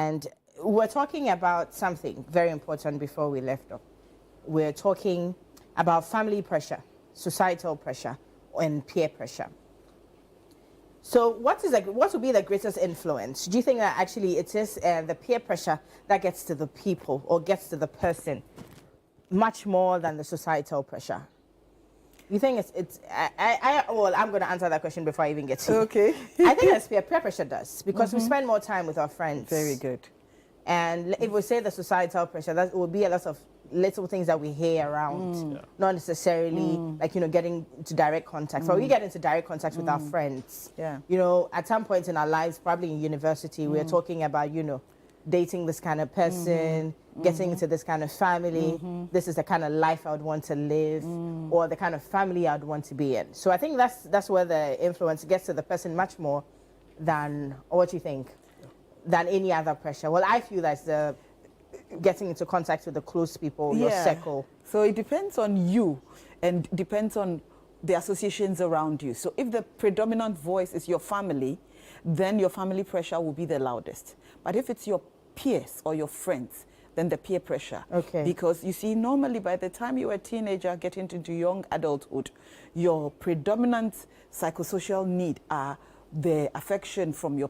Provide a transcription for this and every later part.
And we're talking about something very important before we left off. We're talking about family pressure, societal pressure, and peer pressure. So what would be the greatest influence? Do you think that actually it is the peer pressure that gets to the people or gets to the person much more than the societal pressure? You think well, I'm going to answer that question before I even get to it. Okay. I think that's peer pressure does, because we spend more time with our friends. Very good. And if we say the societal pressure, that will be a lot of little things that we hear around, not necessarily like, you know, getting into direct contact. So we get into direct contact with our friends. Yeah. You know, at some point in our lives, probably in university, we're talking about, you know, dating this kind of person, getting into this kind of family. This is the kind of life I would want to live, or the kind of family I'd want to be in. So I think that's where the influence gets to the person much more than, or what you think, than any other pressure. Well, I feel that's the getting into contact with the close people, your circle. So it depends on you and depends on the associations around you. So if the predominant voice is your family, then your family pressure will be the loudest. But if it's your peers or your friends, then the peer pressure. Okay. Because you see, normally by the time you're a teenager getting into young adulthood, your predominant psychosocial need are the affection from your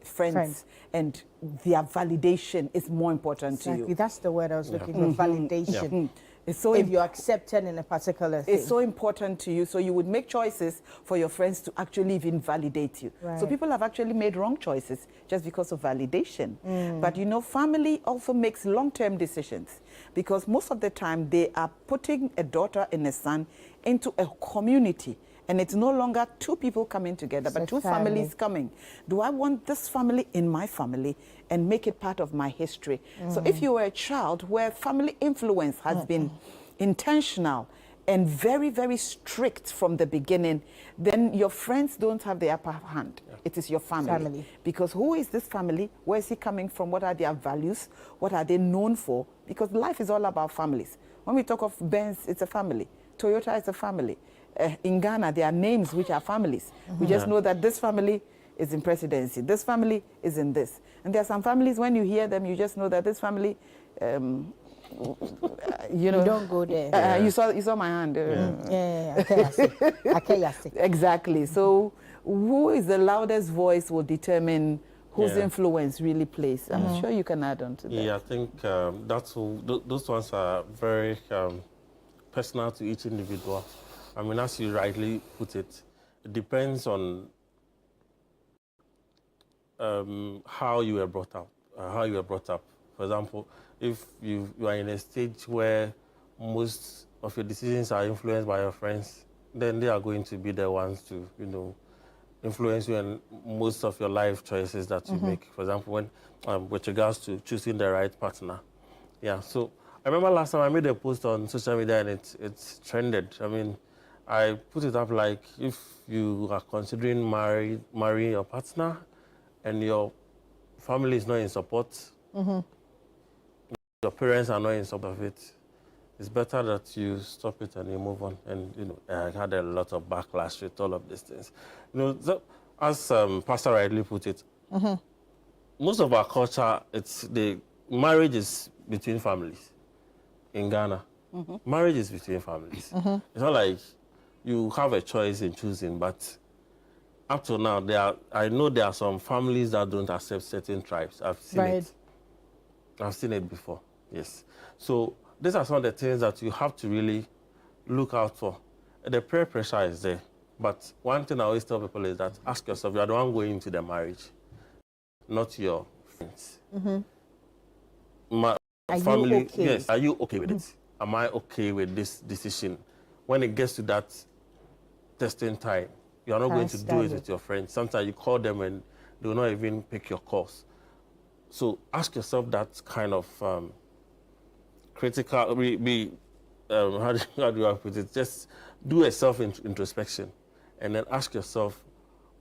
friends, and their validation is more important to you. That's the word I was looking for, validation. It's so if you're accepted in a particular thing. It's so important to you, so you would make choices for your friends to actually even validate you. Right. So people have actually made wrong choices just because of validation. But you know, family also makes long-term decisions, because most of the time they are putting a daughter and a son into a community. And it's no longer two people coming together, but two families coming. Do I want this family in my family and make it part of my history? So if you were a child where family influence has been intentional and very, very strict from the beginning, then your friends don't have the upper hand. It is your family. Because who is this family? Where is he coming from? What are their values? What are they known for? Because life is all about families. When we talk of Benz, it's a family. Toyota is a family. In Ghana, there are names which are families. We just know that this family is in presidency. This family is in this. And there are some families, when you hear them, you just know that this family, you know. You don't go there. You saw my hand. Exactly. So who is the loudest voice will determine whose influence really plays. I'm sure you can add on to that. Yeah, I think those ones are very personal to each individual. I mean, as you rightly put it, it depends on how you were brought up. For example, if you are in a stage where most of your decisions are influenced by your friends, then they are going to be the ones to, you know, influence you in most of your life choices that you make. For example, when with regards to choosing the right partner. Yeah. So I remember last time I made a post on social media and it's trended. I mean, I put it up like, if you are considering marrying your partner and your family is not in support, your parents are not in support of it, it's better that you stop it and you move on. And, you know, I had a lot of backlash with all of these things. You know, so, as Pastor rightly put it, most of our culture, marriage is between families in Ghana. Marriage is between families. It's not like you have a choice in choosing, but up to now, I know there are some families that don't accept certain tribes. I've seen it. I've seen it before, yes. So these are some of the things that you have to really look out for. The peer pressure is there, but one thing I always tell people is that ask yourself, you are the one going into the marriage, not your friends. Family, you okay? Yes, are you okay with it? Am I okay with this decision? When it gets to that testing time, you are not going to do it with your friends. Sometimes you call them and they will not even pick your calls. So ask yourself that kind of critical, how do I put it? Just do a self-introspection and then ask yourself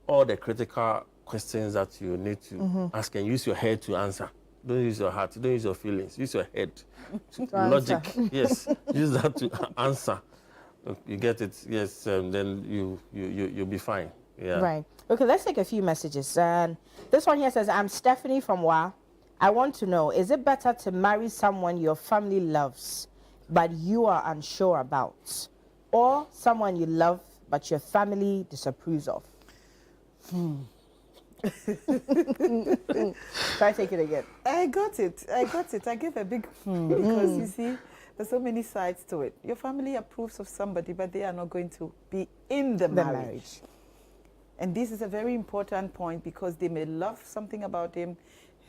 all the critical questions that you need to ask, and use your head to answer. Don't use your heart, don't use your feelings, use your head. Logic, yes, use that to answer. You get it, yes, then you'll be fine. Yeah. Right. Okay, let's take a few messages. This one here says, I'm Stephanie from WA. I want to know, is it better to marry someone your family loves but you are unsure about, or someone you love but your family disapproves of? Try take it again. I got it. I gave a big because you see, there's so many sides to it. Your family approves of somebody, but they are not going to be in the marriage. And this is a very important point because they may love something about him,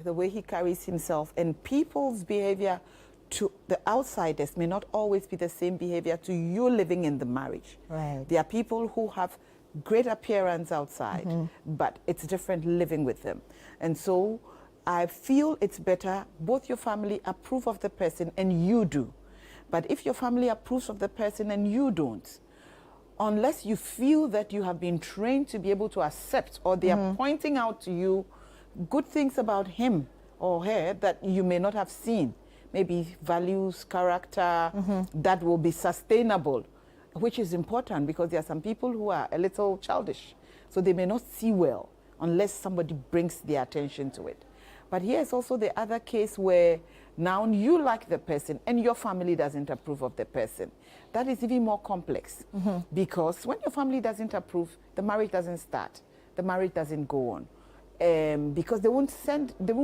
the way he carries himself, and people's behavior to the outsiders may not always be the same behavior to you living in the marriage. Right. There are people who have great appearance outside, but it's different living with them. And so I feel it's better both your family approve of the person and you do. But if your family approves of the person and you don't, unless you feel that you have been trained to be able to accept, or they are pointing out to you good things about him or her that you may not have seen, maybe values, character, that will be sustainable, which is important because there are some people who are a little childish, so they may not see well unless somebody brings their attention to it. But here's also the other case where now you like the person and your family doesn't approve of the person. That is even more complex because when your family doesn't approve, the marriage doesn't start, the marriage doesn't go on, because they won't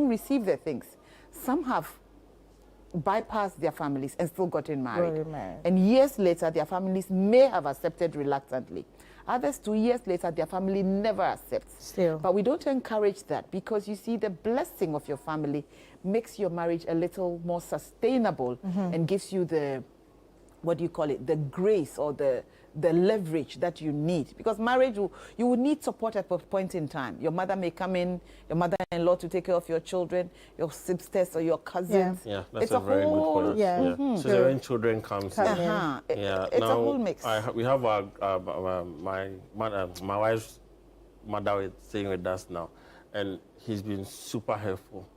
receive the things. Some have bypassed their families and still gotten married. And years later, their families may have accepted reluctantly. Others, 2 years later, their family never accepts. Still. But we don't encourage that because you see the blessing of your family makes your marriage a little more sustainable and gives you the, what do you call it, the grace or the leverage that you need. Because marriage, you will need support at a point in time. Your mother may come in, your mother-in-law to take care of your children, your sisters or your cousins. Yeah, that's a very good point. Yeah. So when children come in. It's a whole mix. We have my wife's mother is staying with us now, and he's been super helpful.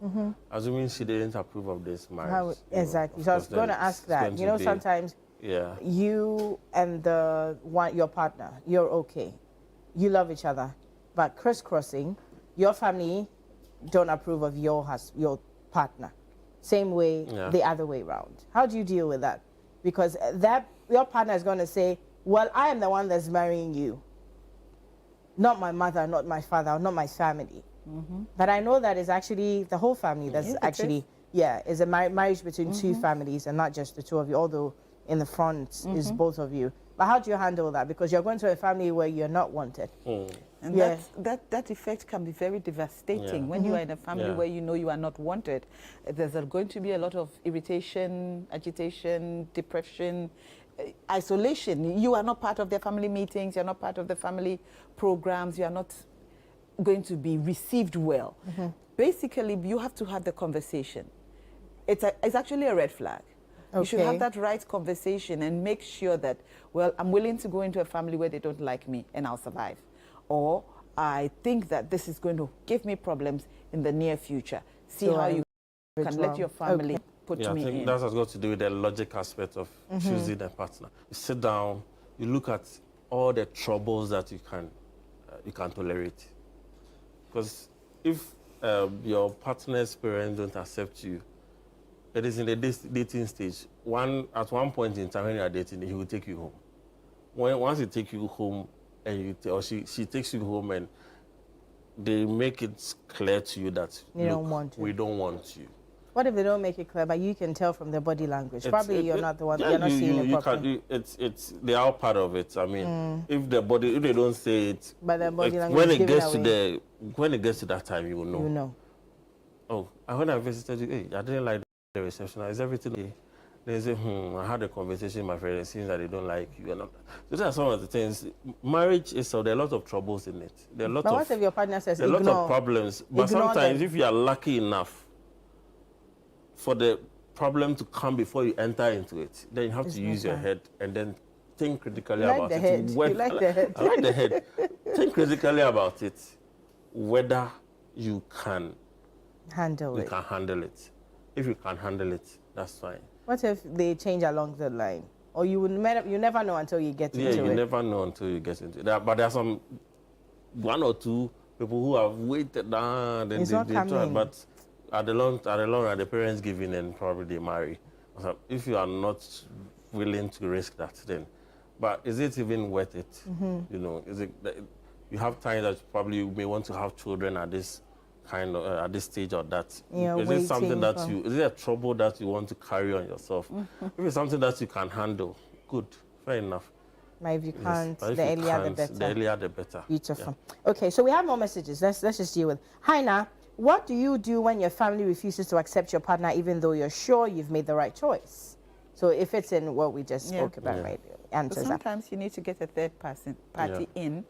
Assuming she didn't approve of this marriage. Exactly. So I was going to ask that. You know, sometimes you and your partner, you're okay. You love each other. But crisscrossing, your family don't approve of your partner. Same way, the other way around. How do you deal with that? Because your partner is going to say, well, I am the one that's marrying you. Not my mother, not my father, not my family. But I know that is actually the whole family. That's actually, is a marriage between two families and not just the two of you, although in the front is both of you. But how do you handle that? Because you're going to a family where you're not wanted. And that effect can be very devastating when you are in a family where you know you are not wanted. There's going to be a lot of irritation, agitation, depression, isolation. You are not part of their family meetings, you're not part of the family programs, you are not going to be received well. Basically, you have to have the conversation. It's actually a red flag. You should have that right conversation and make sure that, well, I'm willing to go into a family where they don't like me and I'll survive. Or I think that this is going to give me problems in the near future. See how you can let your family put me in. I think that has got to do with the logic aspect of choosing a partner. You sit down, you look at all the troubles that you can tolerate. Because if your partner's parents don't accept you, it is in the dating stage. At one point in time when you are dating, he will take you home. Once he takes you home, and she takes you home, and they make it clear to you that we don't want you. What if they don't make it clear, but you can tell from their body language? Probably you're not the one. You're not seeing it properly. They are part of it. I mean, if they don't say it, but their body language when it gets to that time, you will know. You know. Oh, and when I visited you, hey, I didn't like the reception. Is everything okay? They say, I had a conversation with my friend. It seems that they don't like you. So those are some of the things. Marriage is there are a lot of troubles in it. There are what if your partner says, there are a lot of problems. But sometimes, if you are lucky enough for the problem to come before you enter into it, then you have to use your head and then think critically about it. You like the head. I like the head. Think critically about it, whether you can handle it. If you can handle it, that's fine. What if they change along the line? Or you never know until you get into it? Yeah, you never know until you get into it. But there are one or two people who have waited down. It's not coming. But at the long run, the parents give in and probably they marry. So if you are not willing to risk that, then, but is it even worth it? You know, is it that you have time that probably you may want to have children at this kind of at this stage or that? Yeah, is it something that for... is it a trouble that you want to carry on yourself? If it's something that you can handle, good, fair enough. But if you can't, But if the you earlier can't, the better. The earlier the better. Beautiful. Okay, so we have more messages. Let's just deal with. Hi, Na. What do you do when your family refuses to accept your partner, even though you're sure you've made the right choice? So if it's in what we just spoke about, right? Answers sometimes you need to get a third party in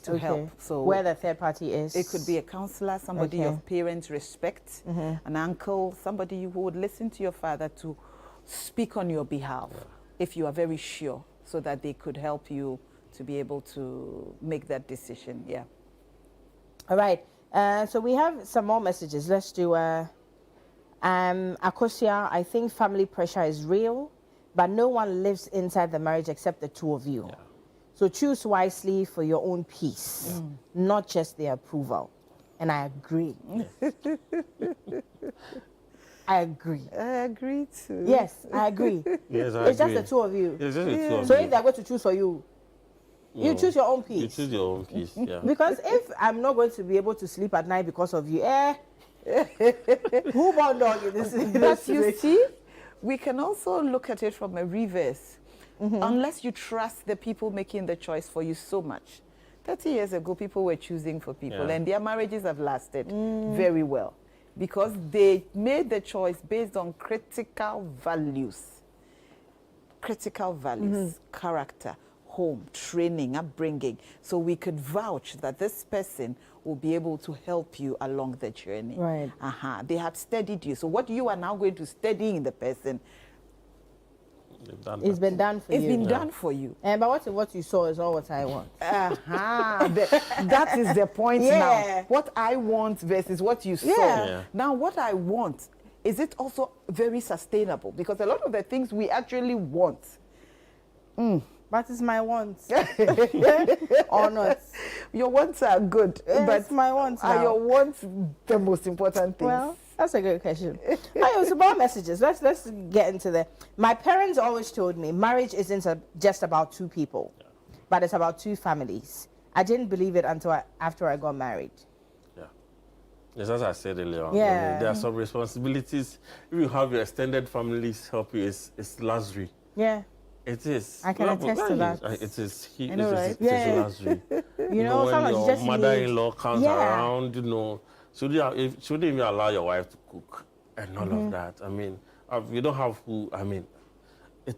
to help. So where the third party is, it could be a counselor, somebody your parents respect, an uncle, somebody who would listen to your father to speak on your behalf if you are very sure, so that they could help you to be able to make that decision. Yeah. All right. So we have some more messages. Let's do Akosia. I think family pressure is real, but no one lives inside the marriage except the two of you. So choose wisely for your own peace, not just their approval. And I agree. I agree. I agree too. Yes, I agree. Yes, I it's agree. just the two of you. It's just the two of So you. if they're going to choose for you, you choose your own peace. You choose your own peace, yeah. Because if I'm not going to be able to sleep at night because of you, who born dog in this? But you see, we can also look at it from a reverse. Unless you trust the people making the choice for you so much. 30 years ago, people were choosing for people, and their marriages have lasted very well because they made the choice based on critical values. Critical values, character, home, training, upbringing. So we could vouch that this person will be able to help you along the journey. Right. They had studied you. So what you are now going to study in the person, it's been done for you. It's been done for you. But what you saw is not what I want. That is the point now. What I want versus what you saw. Now, what I want, is it also very sustainable? Because a lot of the things we actually want. But it's my wants. Or not. Your wants are good. But my wants are your wants the most important things? Well, that's a good question. So more messages. Let's get into that. My parents always told me marriage isn't just about two people, but it's about two families. I didn't believe it until after I got married. Yes, as I said earlier on, there are some responsibilities. If you have your extended families help you, it's luxury. Yeah. It is. I can attest to that. It is. I know, right? It is luxury. You know, when your just mother-in-law comes around, you know, should you even allow your wife to cook and all of that? I mean, you don't have who. I mean,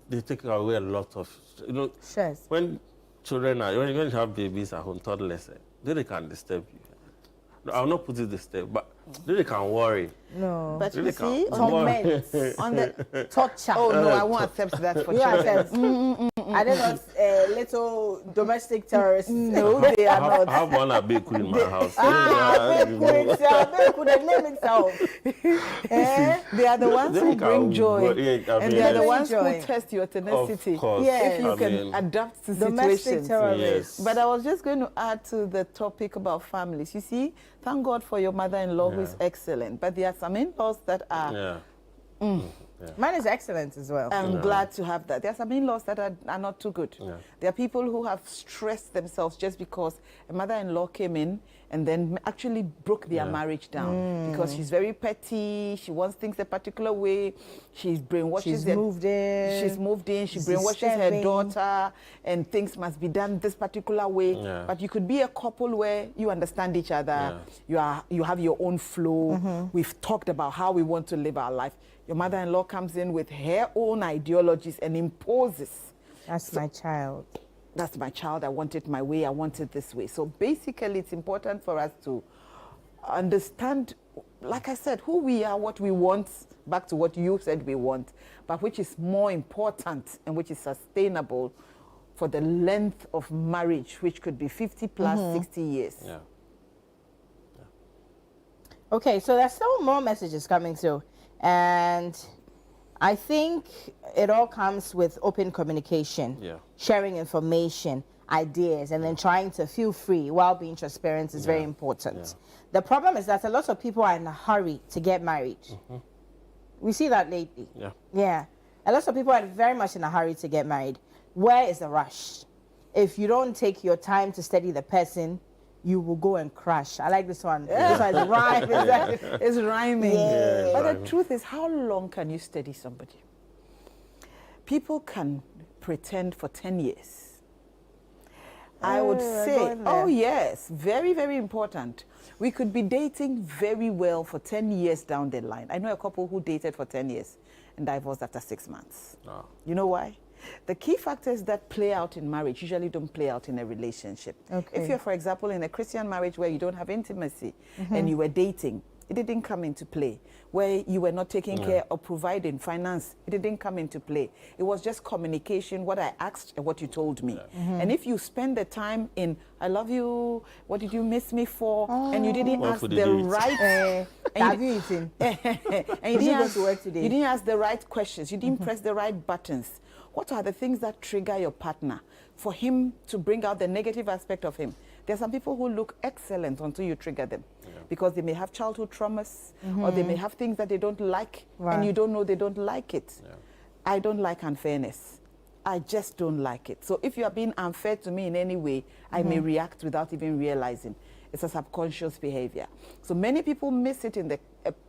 they take away a lot of, you know. Sure. When children are when you have babies at home, toddlers, they can disturb you. No, I'll not put it this way, but they can worry. No. But you see, on the torture. Oh no, I won't accept that for children. Are they not little domestic terrorists? No, they are not. I have one Abeku in my house. Abeku, the name itself. They are the ones who bring joy. And they are the ones who test your tenacity. Yes. If you can adapt to domestic situations. Yes. But I was just going to add to the topic about families. You see, thank God for your mother-in-law who is excellent. But there are some in-laws that are... Mine is excellent as well. I'm glad to have that. There are some in-laws that are not too good. There are people who have stressed themselves just because a mother-in-law came in and then actually broke their marriage down because she's very petty. She wants things a particular way. She's brainwashed. She's moved in. She brainwashes her daughter, and things must be done this particular way. But you could be a couple where you understand each other. You have your own flow. We've talked about how we want to live our life. Your mother-in-law comes in with her own ideologies and imposes. That's my child. That's my child. I want it my way. I want it this way. So basically, it's important for us to understand, like I said, who we are, what we want, back to what you said we want, but which is more important and which is sustainable for the length of marriage, which could be 50 plus 60 years. Okay, so there's still more messages coming through. And I think it all comes with open communication, sharing information, ideas and then trying to feel free while being transparent is very important. Yeah. The problem is that a lot of people are in a hurry to get married. We see that lately. Yeah. Yeah. A lot of people are very much in a hurry to get married. Where is the rush? If you don't take your time to study the person, you will go and crash. I like this one. This one is rhyme. It's rhyming. Yeah. But Rhyming. the truth is, how long can you study somebody? People can pretend for 10 years. I would say, oh yes, very, very important. We could be dating very well for 10 years down the line. I know a couple who dated for 10 years and divorced after 6 months. Oh. You know why? The key factors that play out in marriage usually don't play out in a relationship. Okay. If you're, for example, in a Christian marriage where you don't have intimacy and you were dating, it didn't come into play. Where you were not taking care of providing finance, it didn't come into play. It was just communication, what I asked and what you told me. And if you spend the time in, I love you, what did you miss me for? And you didn't What ask food the did you eat? right... Have you eaten? and you Did you didn't go ask, to work today? you didn't ask the right questions. You didn't press the right buttons. What are the things that trigger your partner for him to bring out the negative aspect of him? There are some people who look excellent until you trigger them because they may have childhood traumas or they may have things that they don't like and you don't know they don't like it. I don't like unfairness. I just don't like it. So if you are being unfair to me in any way, I may react without even realizing. It's a subconscious behavior. So many people miss it in the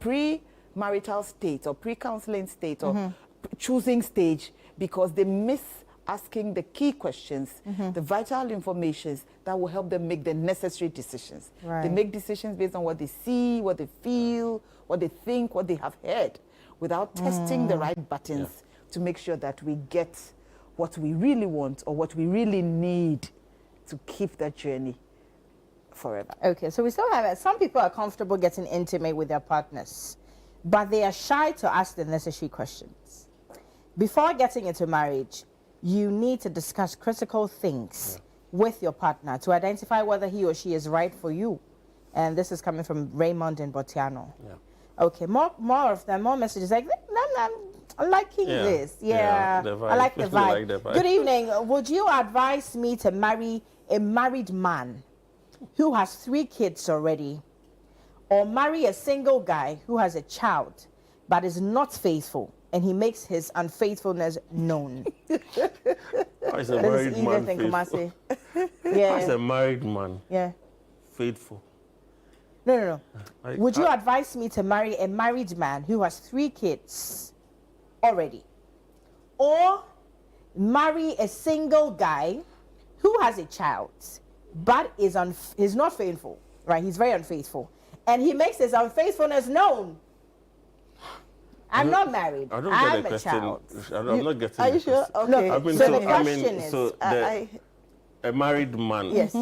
pre-marital state or pre-counseling state or choosing stage because they miss asking the key questions, the vital informations that will help them make the necessary decisions. Right. They make decisions based on what they see, what they feel, what they think, what they have heard, without testing the right buttons to make sure that we get what we really want or what we really need to keep that journey forever. Okay, so we still have it. Some people are comfortable getting intimate with their partners, but they are shy to ask the necessary questions. Before getting into marriage, you need to discuss critical things with your partner to identify whether he or she is right for you. And this is coming from Raymond in Botiano. Yeah. Okay, more messages like, I'm liking this. Yeah, the vibe. I like the I vibe. like the vibe. Good evening. Would you advise me to marry a married man who has 3 kids already, or marry a single guy who has a child but is not faithful and he makes his unfaithfulness known? As a This married is man, Edith in faithful. Kumasi. As a Yeah, married man, yeah. faithful. No. I- Would you I- advise me to marry a married man who has 3 kids already, or marry a single guy who has a child but is not faithful, right? He's very unfaithful, and he makes his unfaithfulness known. I'm not married. I don't I'm get the a child. question. I'm not getting Are the you sure? question. Okay. I mean, So so, the I question mean, is, so a married man. Yes.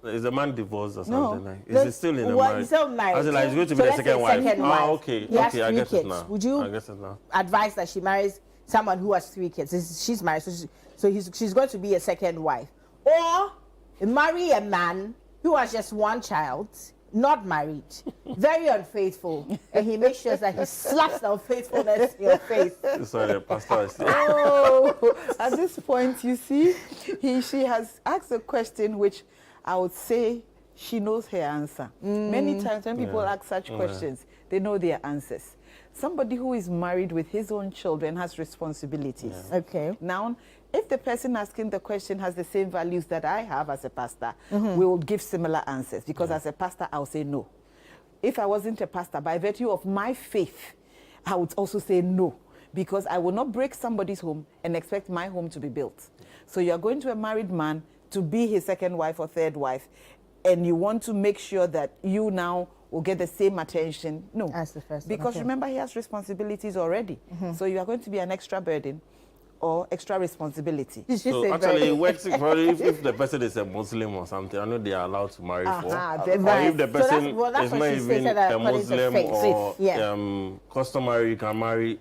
Is the man divorced or No. something? Like, is No, he still in a well, marriage? he's still married. As in, like, he's going to So be the let's say second wife. second wife. Okay. He has Okay, I 3 get kids. it now. Would you I get it now. advise that she marries someone who has 3 kids? She's married, so she's going to be a second wife, or marry a man who has just 1 child, not married, very unfaithful, and he makes sure that he slaps the unfaithfulness in your face. Sorry, the pastor is Oh, at this point, you see, she has asked a question which I would say she knows her answer. Many times when people ask such questions, they know their answers. Somebody who is married with his own children has responsibilities. Okay. Now, if the person asking the question has the same values that I have as a pastor, we will give similar answers, because as a pastor, I'll say no. If I wasn't a pastor, by virtue of my faith, I would also say no, because I will not break somebody's home and expect my home to be built. So you're going to a married man to be his second wife or third wife, and you want to make sure that you now will get the same attention. No. As the first one, Because okay. remember, he has responsibilities already. So you are going to be an extra burden or extra responsibility. Did she So say actually, very- it works probably if the person is a Muslim or something. I know they are allowed to marry for. then Or right. if the So that's- person well, that's is what not she even stated, that a according to Muslim faith. or Yeah. customary, you can marry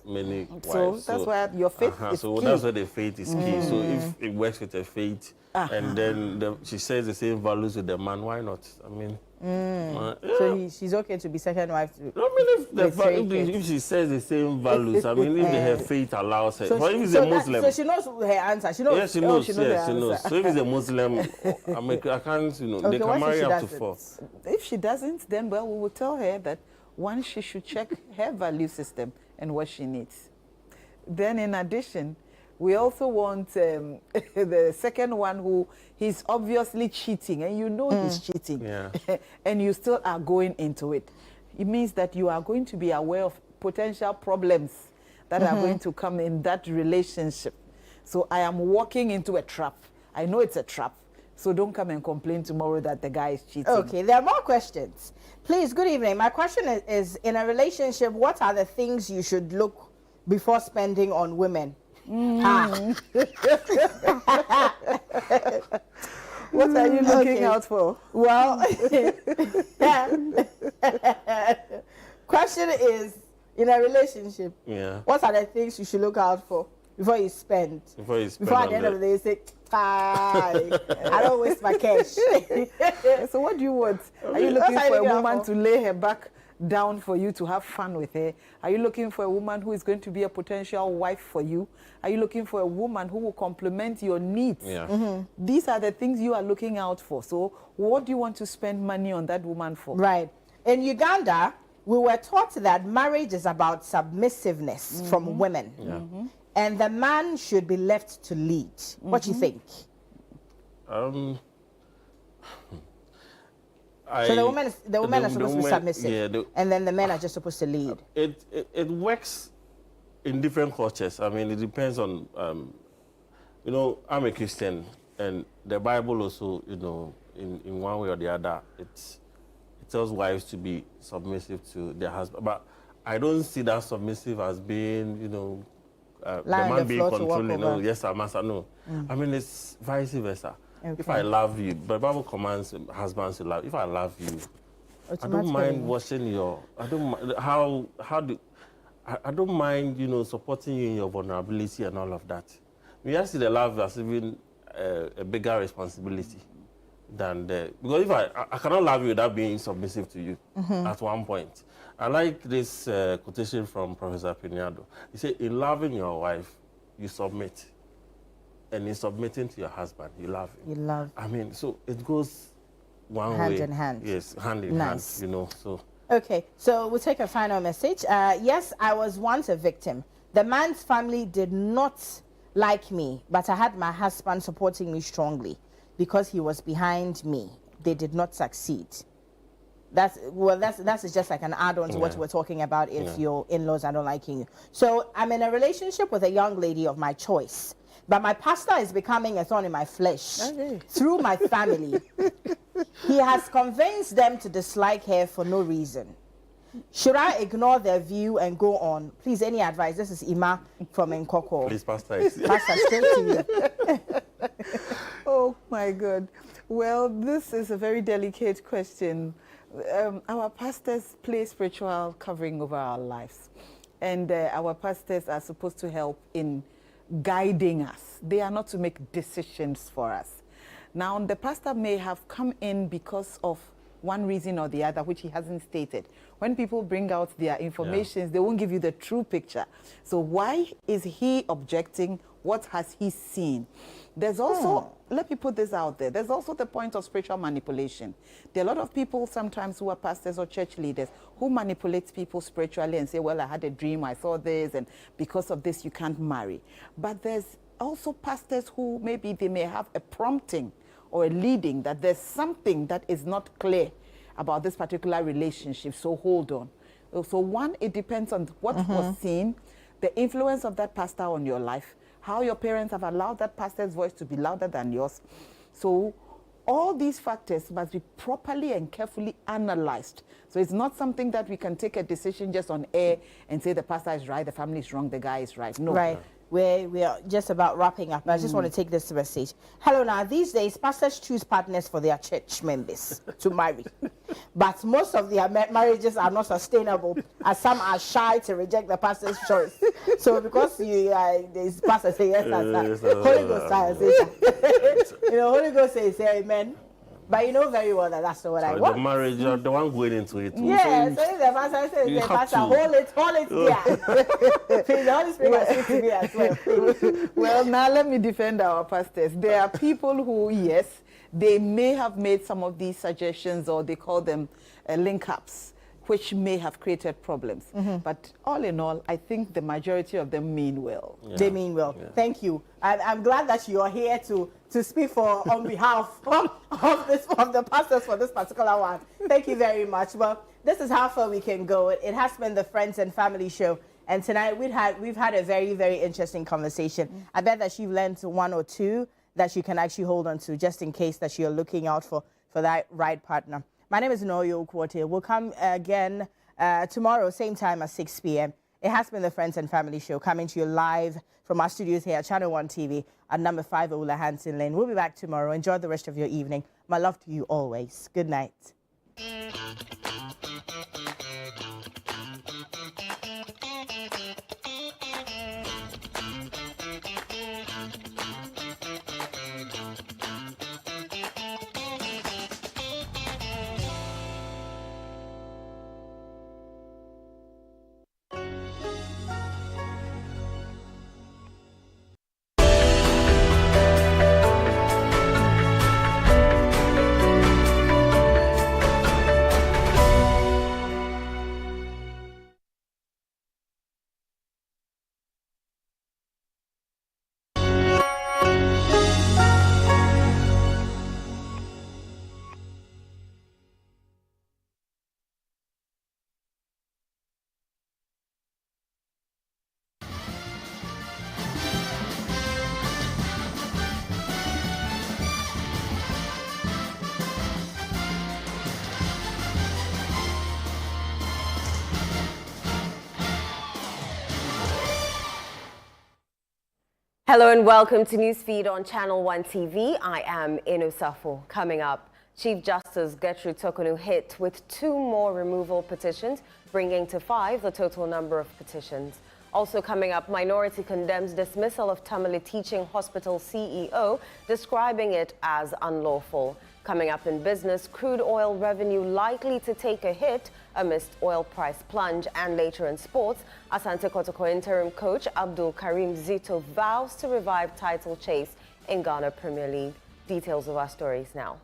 many So wives. that's why your faith is so key. that's where the faith is key. So if it works with the faith, and then she shares the same values with the man, why not? I mean, So she's okay to be second wife to. I mean, if she says the same values, I mean, if her faith allows her. So, But if it's so a Muslim, so she knows her answer. She knows. yes, she knows. She knows Yes, her she knows. answer. So if it's a Muslim, I mean, I can't, they Okay, can what if marry she up to doesn't? 4. If she doesn't, then, well, we will tell her that one, she should check her value system and what she needs. Then, in addition, we also want the second one who he's obviously cheating, and you know he's cheating, Yeah. and you still are going into it. It means that you are going to be aware of potential problems that are going to come in that relationship. So I am walking into a trap. I know it's a trap. So don't come and complain tomorrow that the guy is cheating. Okay, there are more questions. Please, good evening. My question is in a relationship, what are the things you should look before spending on women? What are you looking out for? Well, question is, in a relationship, what are the things you should look out for before you spend? Before at the end of the day you say, I don't waste my cash. So what do you want? Are you looking for a woman to lay her back down for you to have fun with her? Are you looking for a woman who is going to be a potential wife for you? Are you looking for a woman who will complement your needs? These are the things you are looking out for. So what do you want to spend money on that woman for? Right. In Uganda, we were taught that marriage is about submissiveness from women. And the man should be left to lead. What do you think? So the women are supposed to be submissive, and then the men are just supposed to lead. It works in different cultures. I mean, it depends on, you know, I'm a Christian, and the Bible also, you know, in one way or the other, it tells wives to be submissive to their husband. But I don't see that submissive as being, you know, the man being controlling. No, yes, sir, master, no. I mean, it's vice versa. Okay. If I love you, the Bible commands husbands to love. If I love you, I don't mind watching your. I don't mind, you know, supporting you in your vulnerability and all of that. We have to see the love as even a bigger responsibility than because if I cannot love you without being submissive to you at one point. I like this quotation from Professor Piñado. He said, in loving your wife, you submit. And in submitting to your husband, you love him. You love. I mean, so it goes one way. Hand in hand. Yes, hand in hand, you know, so. Okay, so we'll take a final message. Yes, I was once a victim. The man's family did not like me, but I had my husband supporting me strongly because he was behind me. They did not succeed. That's just like an add-on to what we're talking about if your in-laws are not liking you. So I'm in a relationship with a young lady of my choice, but my pastor is becoming a thorn in my flesh through my family. He has convinced them to dislike her for no reason. Should I ignore their view and go on? Please, any advice? This is Ima from Nkoko. Please, Pastor. Pastor, straight to you. Oh, my God. Well, this is a very delicate question. Our pastors play spiritual covering over our lives. And our pastors are supposed to help in guiding us. They are not to make decisions for us. Now, the pastor may have come in because of one reason or the other, which he hasn't stated. When people bring out their information, they won't give you the true picture. So why is he objecting? What has he seen? There's also, let me put this out there, there's also the point of spiritual manipulation. There are a lot of people sometimes who are pastors or church leaders who manipulate people spiritually and say, well, I had a dream, I saw this, and because of this, you can't marry. But there's also pastors who maybe they may have a prompting or a leading that there's something that is not clear about this particular relationship, so hold on. So one, it depends on what was seen, the influence of that pastor on your life, how your parents have allowed that pastor's voice to be louder than yours. So all these factors must be properly and carefully analyzed. So it's not something that we can take a decision just on air and say the pastor is right, the family is wrong, the guy is right. No. Right. we are just about wrapping up. I just want to take this message. Hello, now these days pastors choose partners for their church members to marry, but most of their marriages are not sustainable, as some are shy to reject the pastor's choice. So because this pastor say yes, Holy Ghost says, Holy Ghost says amen. But you know very well that that's not what I want. The marriage, you're the one going into it. Yeah, so if the pastor says, the pastor, hold it there. Please, the Holy Spirit has to be as well. Well, now let me defend our pastors. There are people who, yes, they may have made some of these suggestions, or they call them link-ups, which may have created problems. But all in all, I think the majority of them mean well. Yeah. They mean well. Yeah. Thank you. I'm glad that you are here to speak on behalf of the pastors for this particular one. Thank you very much. Well, this is how far we can go. It has been the Friends and Family Show. And tonight we've had a very, very interesting conversation. I bet that you've learned one or two that you can actually hold on to, just in case that you're looking out for that right partner. My name is Noyo Kwote. We'll come again tomorrow, same time at 6 p.m. It has been the Friends and Family Show, coming to you live from our studios here at Channel 1 TV at number 5 Ola Hansen Lane. We'll be back tomorrow. Enjoy the rest of your evening. My love to you always. Good night. Hello and welcome to Newsfeed on Channel 1 TV. I am Inu Safo. Coming up, Chief Justice Gertrude Tokonu hit with 2 more removal petitions, bringing to 5 the total number of petitions. Also coming up, Minority condemns dismissal of Tamale Teaching Hospital CEO, describing it as unlawful. Coming up in business, crude oil revenue likely to take a hit amidst oil price plunge. And later in sports, Asante Kotoko interim coach Abdul Karim Zito vows to revive title chase in Ghana Premier League. Details of our stories now.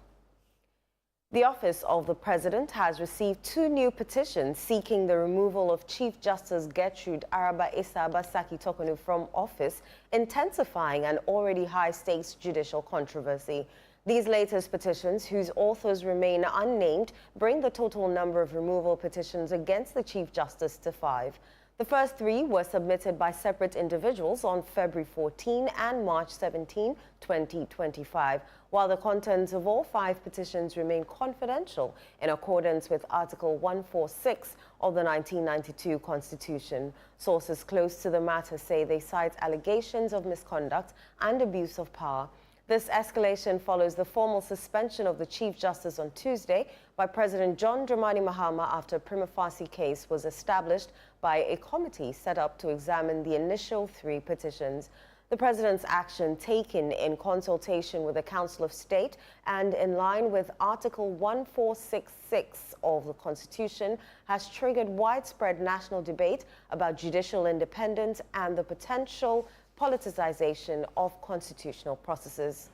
The Office of the President has received 2 new petitions seeking the removal of Chief Justice Gertrude Araba Isaba Saki Tokonu from office, intensifying an already high-stakes judicial controversy. These latest petitions, whose authors remain unnamed, bring the total number of removal petitions against the Chief Justice to 5. The first 3 were submitted by separate individuals on February 14 and March 17, 2025, while the contents of all 5 petitions remain confidential in accordance with Article 146 of the 1992 Constitution. Sources close to the matter say they cite allegations of misconduct and abuse of power. This escalation follows the formal suspension of the Chief Justice on Tuesday by President John Dramani Mahama after a prima facie case was established by a committee set up to examine the initial 3 petitions. The President's action, taken in consultation with the Council of State and in line with Article 1466 of the Constitution, has triggered widespread national debate about judicial independence and the potential politicization of constitutional processes.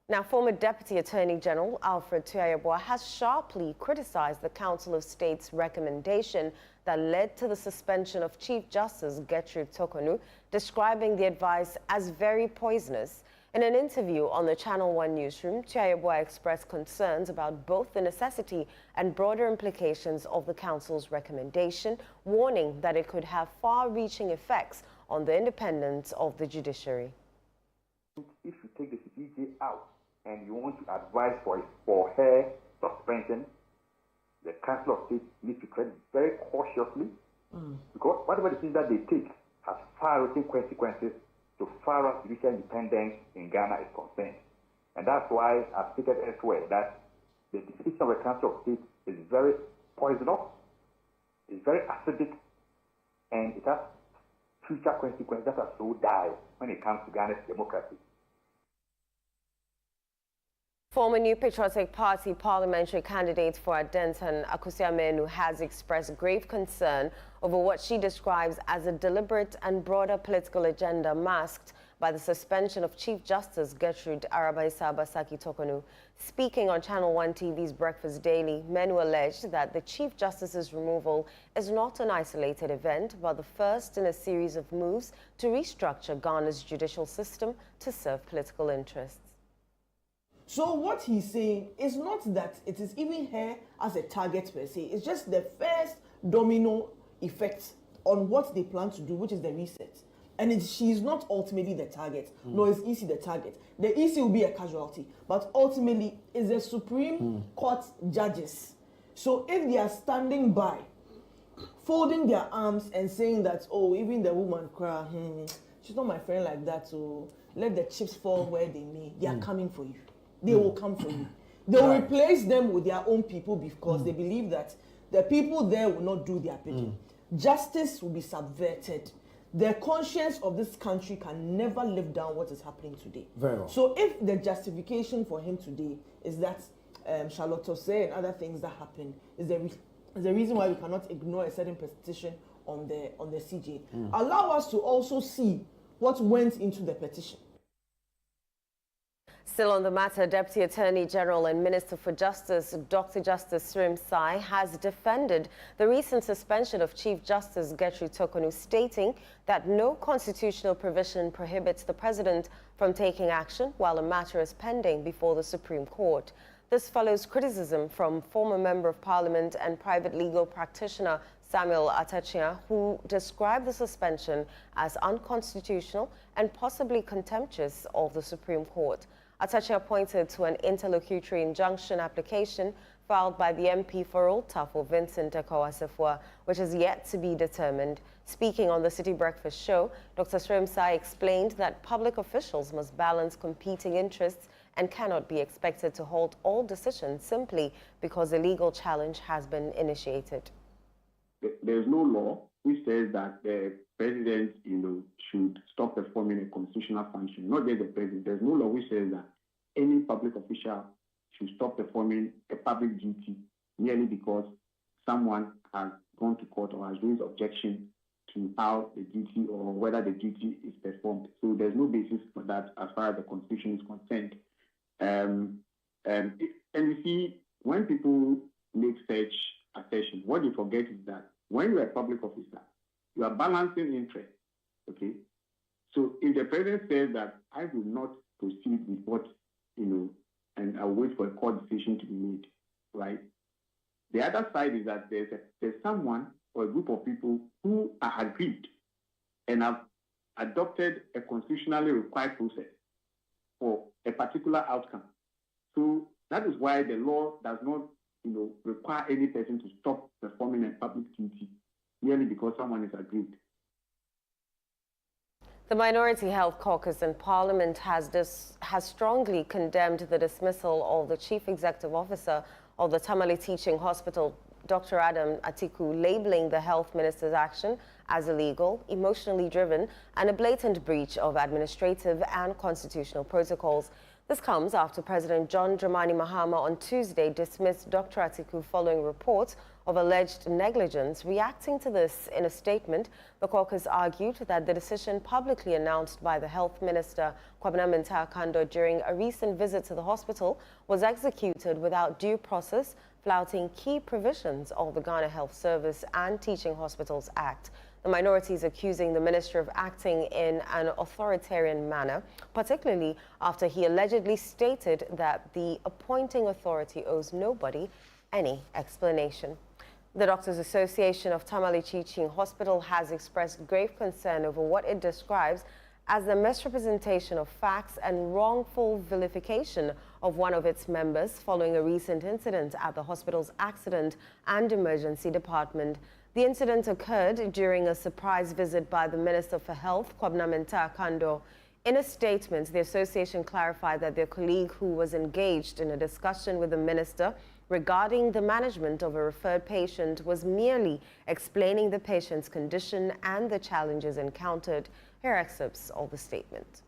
Now, former Deputy Attorney General Alfred Tuayeboah has sharply criticized the Council of State's recommendation that led to the suspension of Chief Justice Gertrude Tokonu, describing the advice as very poisonous. In an interview on the Channel 1 newsroom, Tuayeboah expressed concerns about both the necessity and broader implications of the Council's recommendation, warning that it could have far-reaching effects on the independence of the judiciary. If you take the CPJ out and you want to advise for her suspension, the Council of State needs to tread very cautiously because whatever decision that they take has far-reaching consequences so far as judicial independence in Ghana is concerned. And that's why I've stated elsewhere that the decision of the Council of State is very poisonous, it's very acidic, and it has future consequences that are so dire when it comes to Ghana's democracy. Former New Patriotic Party parliamentary candidate for Adentan, Akusiamenu, has expressed grave concern over what she describes as a deliberate and broader political agenda masked by the suspension of Chief Justice Gertrude Arabaisa-Basaki Tokonu. Speaking on Channel 1 TV's Breakfast Daily, Menu alleged that the Chief Justice's removal is not an isolated event, but the first in a series of moves to restructure Ghana's judicial system to serve political interests. So what he's saying is not that it is even her as a target per se. It's just the first domino effect on what they plan to do, which is the reset. And she's not ultimately the target, nor is EC the target. The EC will be a casualty, but ultimately it's the Supreme Court judges. So if they are standing by, folding their arms and saying that, oh, even the woman cry, she's not my friend like that, so let the chips fall where they may. They are coming for you. They will come for you. They will replace them with their own people because they believe that the people there will not do their bidding. Justice will be subverted. The conscience of this country can never live down what is happening today. Very well. So if the justification for him today is that Charlotte Osei and other things that happen is the reason why we cannot ignore a certain petition on the CJ. Allow us to also see what went into the petition. Still on the matter, Deputy Attorney General and Minister for Justice, Dr. Justice Srim Sai, has defended the recent suspension of Chief Justice Gertrude Tokonu, stating that no constitutional provision prohibits the President from taking action while a matter is pending before the Supreme Court. This follows criticism from former Member of Parliament and private legal practitioner Samuel Atachia, who described the suspension as unconstitutional and possibly contemptuous of the Supreme Court. Atachia pointed to an interlocutory injunction application filed by the MP for Old Tafo, Vincent Ekawasefua, which is yet to be determined. Speaking on the City Breakfast Show, Dr. Srim Sai explained that public officials must balance competing interests and cannot be expected to hold all decisions simply because a legal challenge has been initiated. There's no law which says that the president, should stop performing a constitutional function. Not just the president. There's no law which says that any public official should stop performing a public duty merely because someone has gone to court or has raised objection to how the duty or whether the duty is performed. So there's no basis for that as far as the Constitution is concerned. And you see, when people make such assertions, what you forget is that when you're a public officer, you are balancing interests, okay? So if the president says that I will not proceed with what, and I'll wait for a court decision to be made, right? The other side is that there's someone or a group of people who are aggrieved and have adopted a constitutionally required process for a particular outcome. So that is why the law does not, require any person to stop performing a public duty merely because someone is aggrieved. The Minority Health Caucus in Parliament has strongly condemned the dismissal of the Chief Executive Officer of the Tamale Teaching Hospital, Dr. Adam Atiku, labeling the Health Minister's action as illegal, emotionally driven, and a blatant breach of administrative and constitutional protocols. This comes after President John Dramani Mahama on Tuesday dismissed Dr. Atiku following reports of alleged negligence. Reacting to this in a statement, the caucus argued that the decision publicly announced by the Health Minister, Kwabena Mintah-Kando, during a recent visit to the hospital was executed without due process, flouting key provisions of the Ghana Health Service and Teaching Hospitals Act. The minority is accusing the minister of acting in an authoritarian manner, particularly after he allegedly stated that the appointing authority owes nobody any explanation. The Doctors Association of Tamale Teaching Hospital has expressed grave concern over what it describes as the misrepresentation of facts and wrongful vilification of one of its members following a recent incident at the hospital's accident and emergency department. The incident occurred during a surprise visit by the Minister for Health, Kwabena Kando. In a statement, the association clarified that their colleague who was engaged in a discussion with the minister regarding the management of a referred patient was merely explaining the patient's condition and the challenges encountered. Here are excerpts of the statement.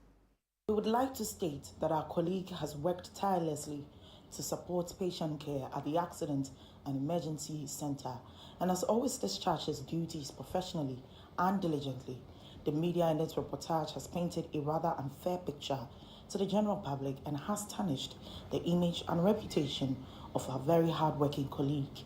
We would like to state that our colleague has worked tirelessly to support patient care at the Accident and Emergency Center and has always discharged his duties professionally and diligently. The media in its reportage has painted a rather unfair picture to the general public and has tarnished the image and reputation of our very hard-working colleague.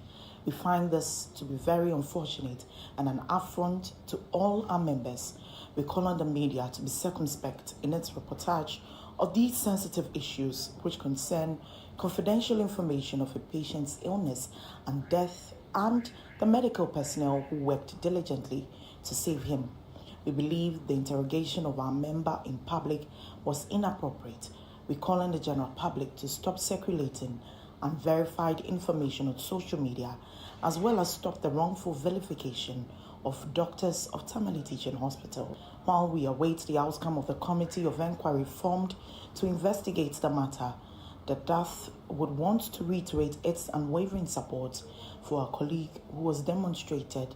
We find this to be very unfortunate and an affront to all our members. We call on the media to be circumspect in its reportage of these sensitive issues which concern confidential information of a patient's illness and death and the medical personnel who worked diligently to save him. We believe the interrogation of our member in public was inappropriate. We call on the general public to stop circulating unverified information on social media, as well as stop the wrongful vilification of doctors of Tamale Teaching Hospital. While we await the outcome of the committee of inquiry formed to investigate the matter, the DAF would want to reiterate its unwavering support for our colleague who has demonstrated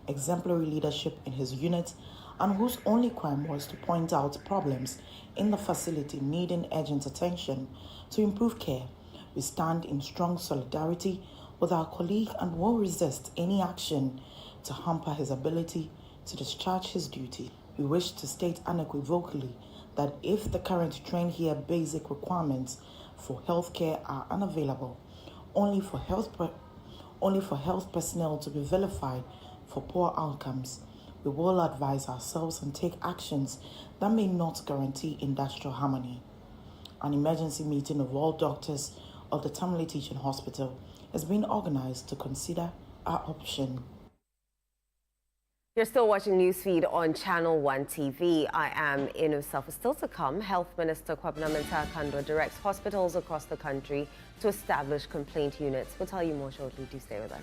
exemplary leadership in his unit and whose only crime was to point out problems in the facility needing urgent attention to improve care. We stand in strong solidarity with our colleague and will resist any action to hamper his ability to discharge his duty. We wish to state unequivocally that if the current train here basic requirements for healthcare are unavailable, only for health personnel to be vilified for poor outcomes, we will advise ourselves and take actions that may not guarantee industrial harmony. An emergency meeting of all doctors of the Tamale Teaching Hospital is being organized to consider our option. You're still watching Newsfeed on Channel 1 TV. I am Inu Safa. Still to come, Health Minister Kwabena Kando directs hospitals across the country to establish complaint units. We'll tell you more shortly. Do stay with us.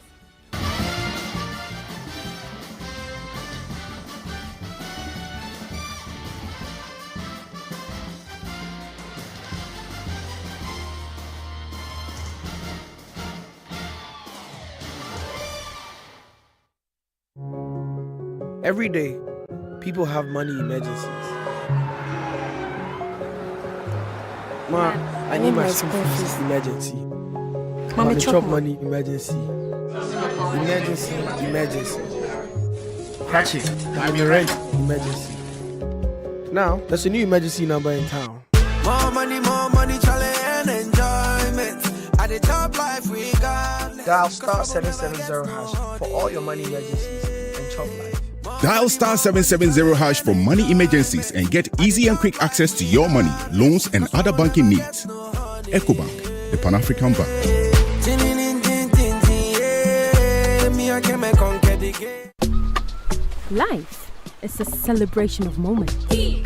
Every day, people have money emergencies. Ma, I need my school fees emergency. Mommy, chop money emergency. Emergency. Catch it. I'm the rent emergency. Now, there's a new emergency number in town. More money, challenge and enjoyment. At the top life we got. Dial star 770 hash for all your money emergencies and chop life. Dial star 770 hash for money emergencies and get easy and quick access to your money, loans, and other banking needs. EcoBank, the Pan-African Bank. Life is a celebration of moments. Big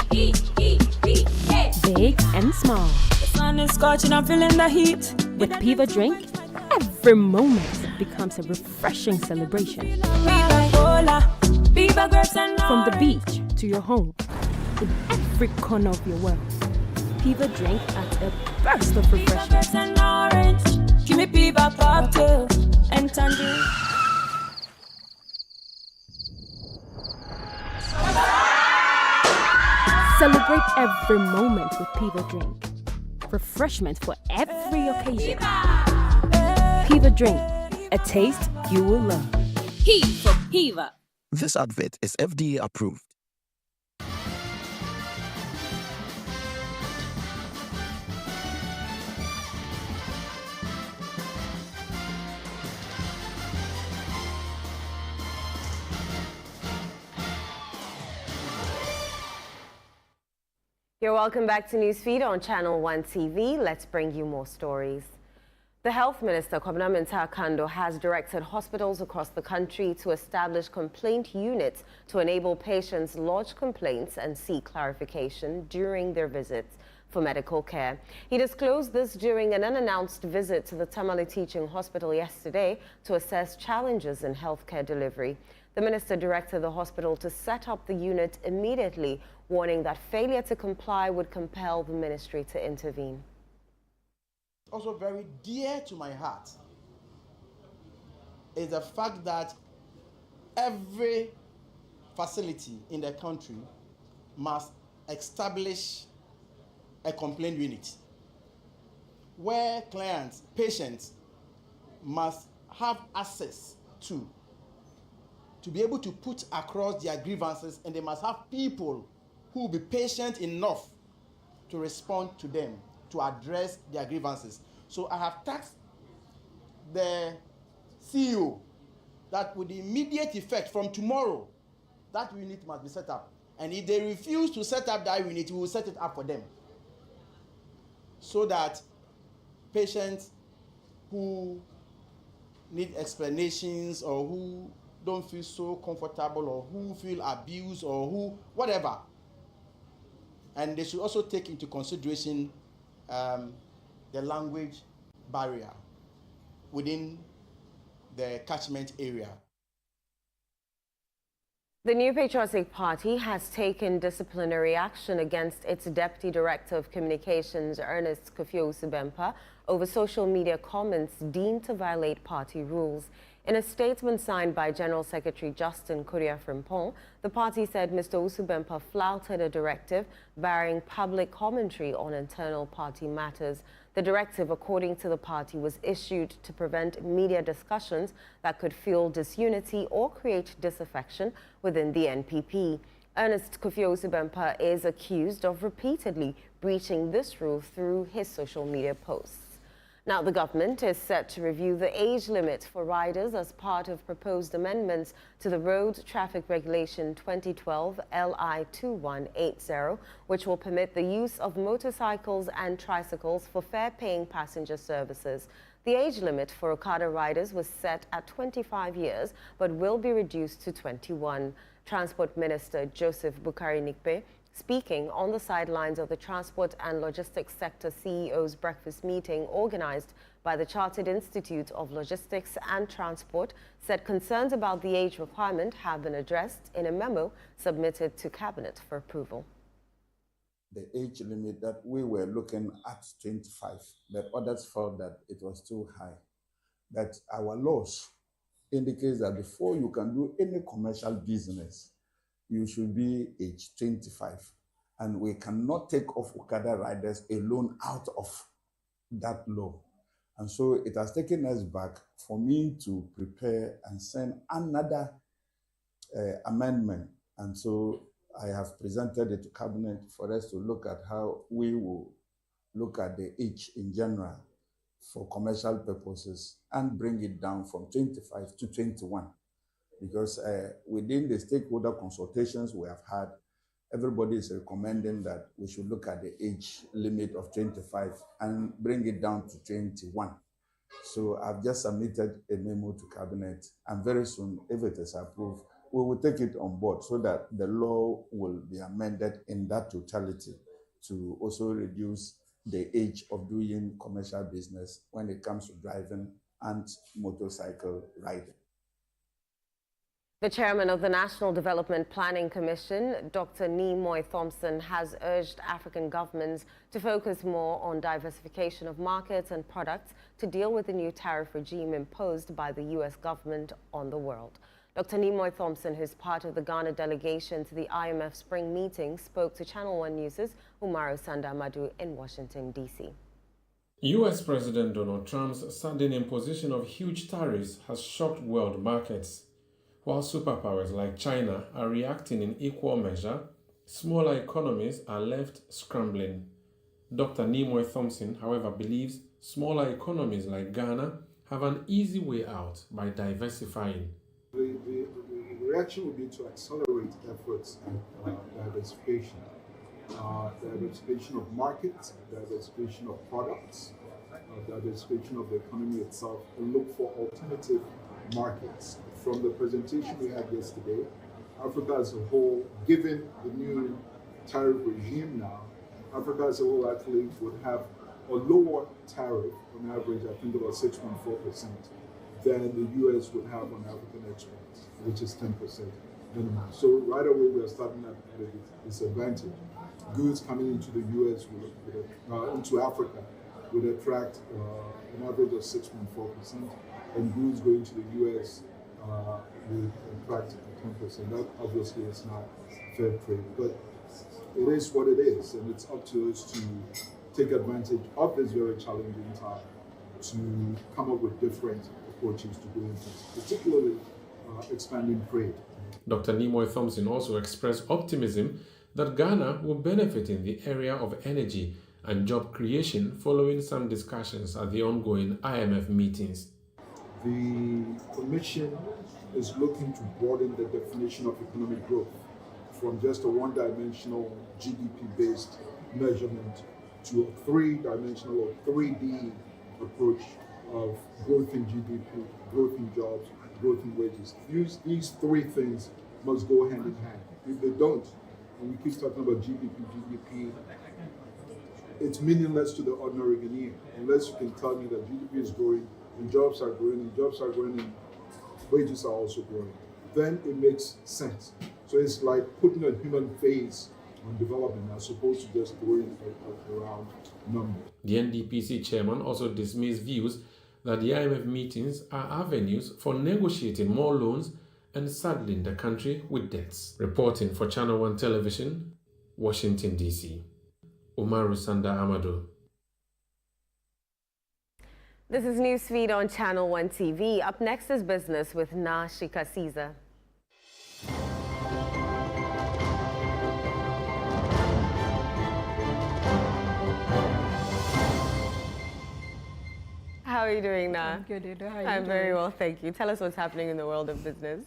and small. The sun is scorching, I'm feeling the heat. With Piva Drink, every moment becomes a refreshing celebration. From the beach to your home, in every corner of your world, Piva Drink adds a burst of refreshment. And orange, give me Piva cocktail and tangerine. Celebrate every moment with Piva Drink. Refreshment for every occasion. Piva Drink, a taste you will love. P for Piva. This advert is FDA approved. You're welcome back to Newsfeed on Channel 1 TV. Let's bring you more stories. The Health Minister, Kwabena Kando, has directed hospitals across the country to establish complaint units to enable patients lodge complaints and seek clarification during their visits for medical care. He disclosed this during an unannounced visit to the Tamale Teaching Hospital yesterday to assess challenges in healthcare delivery. The minister directed the hospital to set up the unit immediately, warning that failure to comply would compel the ministry to intervene. Also very dear to my heart is the fact that every facility in the country must establish a complaint unit where clients, patients must have access to be able to put across their grievances, and they must have people who will be patient enough to respond to them, to address their grievances. So I have tasked the CEO that with the immediate effect from tomorrow, that unit must be set up. And if they refuse to set up that unit, we will set it up for them. So that patients who need explanations or who don't feel so comfortable or who feel abused or who, whatever. And they should also take into consideration the language barrier within the catchment area. The New Patriotic Party has taken disciplinary action against its Deputy Director of Communications, Ernest Kofi-Osubempa, over social media comments deemed to violate party rules. In a statement signed by General Secretary Justin Korea-Frimpong, the party said Mr. Osubempa flouted a directive barring public commentary on internal party matters. The directive, according to the party, was issued to prevent media discussions that could fuel disunity or create disaffection within the NPP. Ernest Kofi-Osubempa is accused of repeatedly breaching this rule through his social media posts. Now, the government is set to review the age limit for riders as part of proposed amendments to the Road Traffic Regulation 2012 LI 2180, which will permit the use of motorcycles and tricycles for fare-paying passenger services. The age limit for Okada riders was set at 25 years, but will be reduced to 21. Transport Minister Joseph Bukari-Nikpe, speaking on the sidelines of the Transport and Logistics Sector CEO's breakfast meeting organized by the Chartered Institute of Logistics and Transport, said concerns about the age requirement have been addressed in a memo submitted to Cabinet for approval. The age limit that we were looking at 25, but others felt that it was too high. That our laws indicates that before you can do any commercial business, you should be age 25. And we cannot take off Okada riders alone out of that law. And so it has taken us back for me to prepare and send another amendment. And so I have presented it to Cabinet for us to look at how we will look at the age in general for commercial purposes and bring it down from 25 to 21. Because within the stakeholder consultations we have had, everybody is recommending that we should look at the age limit of 25 and bring it down to 21. So I've just submitted a memo to Cabinet, and very soon, if it is approved, we will take it on board so that the law will be amended in that totality to also reduce the age of doing commercial business when it comes to driving and motorcycle riding. The chairman of the National Development Planning Commission, Dr. Nimoy Thompson, has urged African governments to focus more on diversification of markets and products to deal with the new tariff regime imposed by the U.S. government on the world. Dr. Nimoy Thompson, who's part of the Ghana delegation to the IMF spring meeting, spoke to Channel One News' Umaru Sandamadu in Washington, D.C. U.S. President Donald Trump's sudden imposition of huge tariffs has shocked world markets. While superpowers like China are reacting in equal measure, smaller economies are left scrambling. Dr. Nimoy Thompson, however, believes smaller economies like Ghana have an easy way out by diversifying. The reaction would be to accelerate efforts at diversification. Diversification of markets, diversification of products, diversification of the economy itself, and look for alternative markets. From the presentation we had yesterday, Africa as a whole, given the new tariff regime now, Africa as a whole actually would have a lower tariff on average, I think about 6.4% than the U.S. would have on African exports, which is 10% minimum. So right away we are starting at a disadvantage. Goods coming into the U.S. Into Africa would attract an average of 6.4%, and goods going to the U.S. Would attract 10%. That obviously is not fair trade, but it is what it is, and it's up to us to take advantage of this very challenging time to come up with different approaches to doing things, particularly expanding trade. Dr. Nimoy Thompson also expressed optimism that Ghana will benefit in the area of energy and job creation following some discussions at the ongoing IMF meetings. The Commission is looking to broaden the definition of economic growth from just a one-dimensional GDP-based measurement to a three-dimensional or 3D approach of growth in GDP, growth in jobs, growth in wages. These three things must go hand in hand. If they don't, and we keep talking about GDP, it's meaningless to the ordinary Ghanaian unless you can tell me that GDP is growing and jobs are growing and wages are also growing. Then it makes sense. So it's like putting a human face on development as opposed to just throwing around numbers. The NDPC chairman also dismissed views that the IMF meetings are avenues for negotiating more loans and saddling the country with debts. Reporting for Channel 1 Television, Washington, D.C. Umaru Sanda Amado. This is Newsfeed on Channel 1 TV. Up next is Business with Nashika Caesar. How are you doing now? I'm good, Edo. How are you I'm doing? very well, thank you. Tell us what's happening in the world of business.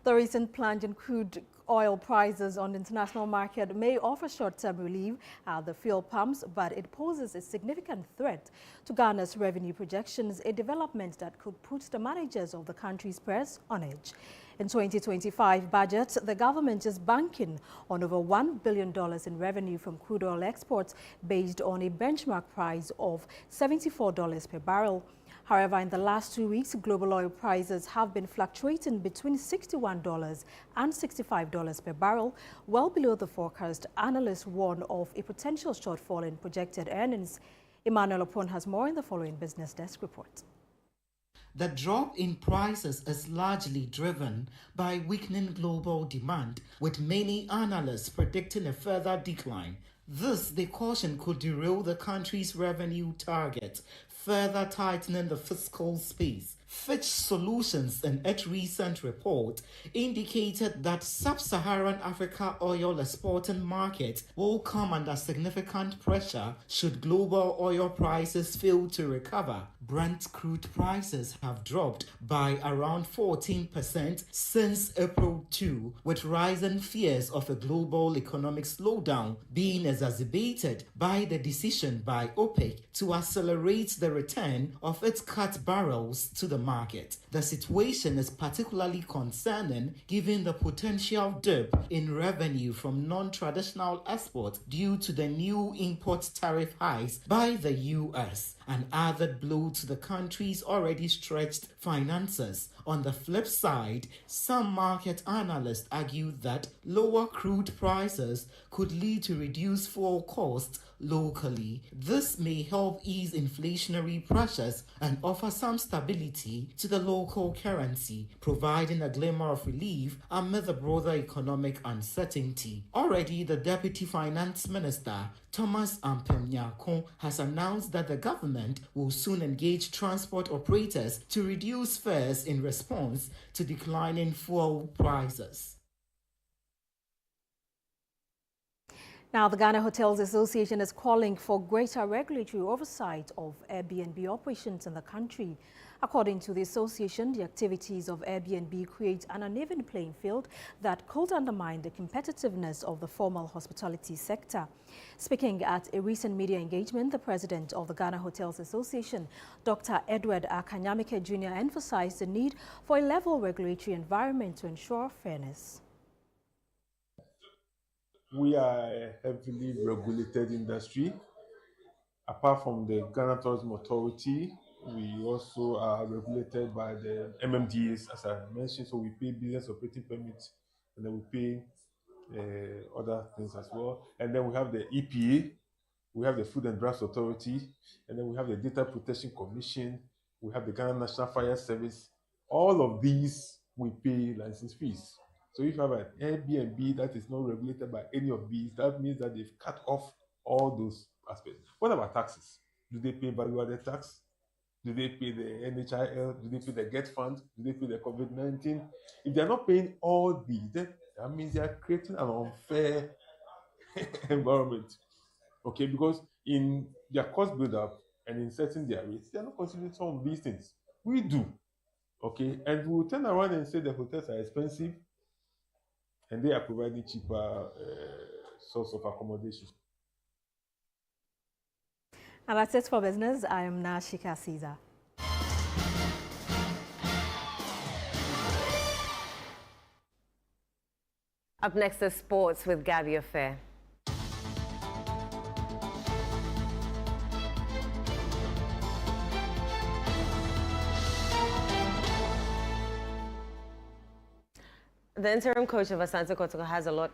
The recent plunge in crude oil prices on the international market may offer short-term relief at the fuel pumps, but it poses a significant threat to Ghana's revenue projections, a development that could put the managers of the country's purse on edge. In 2025 budget, the government is banking on over $1 billion in revenue from crude oil exports based on a benchmark price of $74 per barrel. However, in the last 2 weeks, global oil prices have been fluctuating between $61 and $65 per barrel, well below the forecast. Analysts warn of a potential shortfall in projected earnings. Emmanuel Opon has more in the following Business Desk report. The drop in prices is largely driven by weakening global demand, with many analysts predicting a further decline. This, they caution, could derail the country's revenue target, further tightening the fiscal space. Fitch Solutions, in its recent report, indicated that sub-Saharan Africa oil exporting market will come under significant pressure should global oil prices fail to recover. Brent crude prices have dropped by around 14% since April 2, with rising fears of a global economic slowdown being exacerbated by the decision by OPEC to accelerate the return of its cut barrels to the market. The situation is particularly concerning given the potential dip in revenue from non-traditional exports due to the new import tariff hikes by the U.S., an added blow to the country's already stretched finances. On the flip side, some market analysts argue that lower crude prices could lead to reduced fuel costs locally. This may help ease inflationary pressures and offer some stability to the local currency, providing a glimmer of relief amid the broader economic uncertainty. Already, the Deputy Finance Minister, Thomas Ampemnyako, has announced that the government will soon engage transport operators to reduce fares in response to declining fuel prices. Now, the Ghana Hotels Association is calling for greater regulatory oversight of Airbnb operations in the country. According to the association, the activities of Airbnb create an uneven playing field that could undermine the competitiveness of the formal hospitality sector. Speaking at a recent media engagement, the president of the Ghana Hotels Association, Dr. Edward Akanyamike Jr., emphasized the need for a level regulatory environment to ensure fairness. We are a heavily regulated industry. Apart from the Ghana Tourism Authority, We also are regulated by the MMDAs, as I mentioned. So we pay business operating permits, and then we pay other things as well. And then we have the EPA, we have the Food and Drugs Authority, and then we have the Data Protection Commission, we have the Ghana National Fire Service. All of these we pay license fees. So if you have an Airbnb that is not regulated by any of these, that means that they've cut off all those aspects. What about taxes? Do they pay value-added tax? Do they pay the NHIL? Do they pay the GET Fund? Do they pay the COVID-19? If they're not paying all these, then that means they are creating an unfair environment. Okay, because in their cost build-up and in setting their rates, they are not considering some of these things. We do. Okay, and we will turn around and say the hotels are expensive and they are providing cheaper source of accommodation. And that's it for business. I am Nashika Caesar. Up next is sports with Gabby Affair. The interim coach of Asante Kotoko has a lot,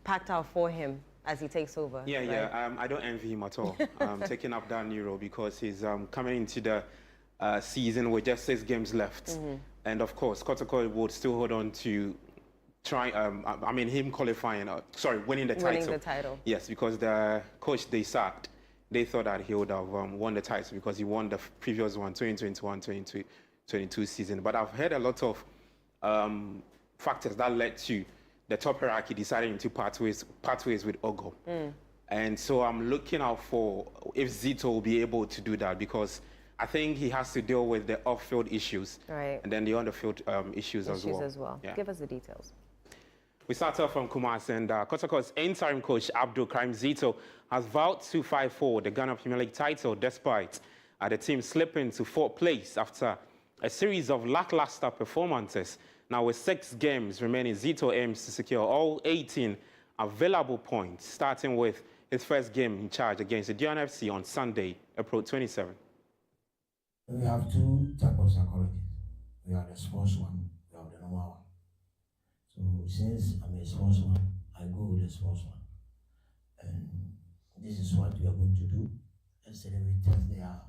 packed out for him as he takes over. Yeah, right? Yeah. I don't envy him at all. Taking up that new role because he's coming into the season with just 6 games left, and of course, Kotoko would still hold on to him qualifying. Winning the title. Winning the title. Yes, because the coach they sacked, they thought that he would have won the title because he won the previous one, 2021-2022 season. But I've heard a lot of factors that led to the top hierarchy deciding to part ways with Ogo. And so I'm looking out for if Zito will be able to do that because I think he has to deal with the off-field issues and then the on-the-field issues as well. Yeah. Give us the details. We start off from Kumasi, and Kotoko's interim coach Abdul Karim Zito has vowed to fight for the Ghana Premier League title despite the team slipping to 4th place after a series of lackluster performances. Now, with 6 games remaining, Zito aims to secure all 18 available points, starting with his first game in charge against the DNFC on Sunday, April 27. We have 2 types of psychologists. We have the sports one, we have the normal one. So since I'm a sports one, I go with the sports one. And this is what we are going to do. Yesterday we test their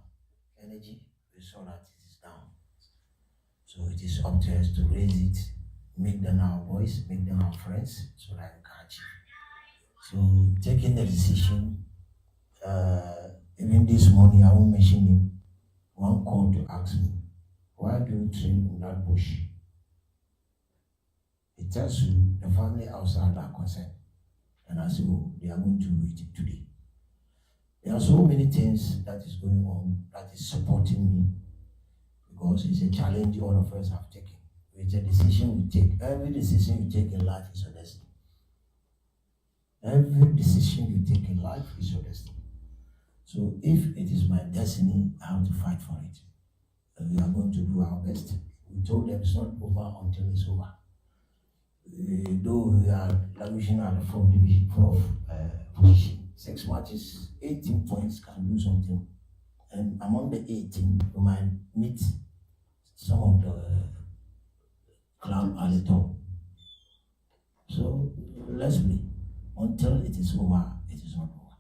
energy. We saw that it is down. So it is up to us to raise it, make them our boys, make them our friends, so that we can achieve. So taking the decision, even this morning I won't mention him, one call to ask me, why do you train in that bush? It tells you the family outside are concerned. And I say, oh, they are going to do it today. There are so many things that is going on that is supporting me because it's a challenge all of us have taken. It's a decision we take. Every decision you take in life is your destiny. Every decision you take in life is your destiny. So if it is my destiny, I have to fight for it. And we are going to do our best. We told them it's not over until it's over. Though we are languishing at the 4th position, 6 matches, 18 points can do something. And among the 18, we might meet some of the club at the top. So let's play. Until it is over, it is not over.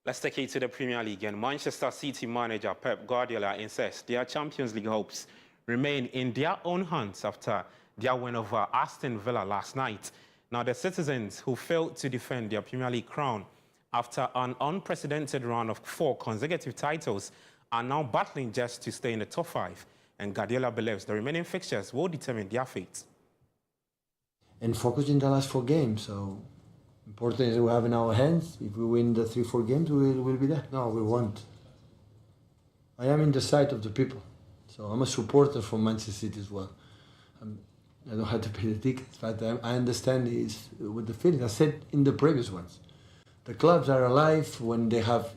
Let's take it to the Premier League, and Manchester City manager Pep Guardiola insists their Champions League hopes remain in their own hands after their win over Aston Villa last night. Now, the citizens who failed to defend their Premier League crown after an unprecedented run of 4 consecutive titles are now battling just to stay in the top 5, and Guardiola believes the remaining fixtures will determine their fate. And focusing the last 4 games, so important is we have in our hands. If we win the 3-4 games, we'll be there. No, we won't. I am in the side of the people. So I'm a supporter for Manchester City as well. I don't have to pay the tickets, but I understand is with the feeling. I said in the previous ones, the clubs are alive when they have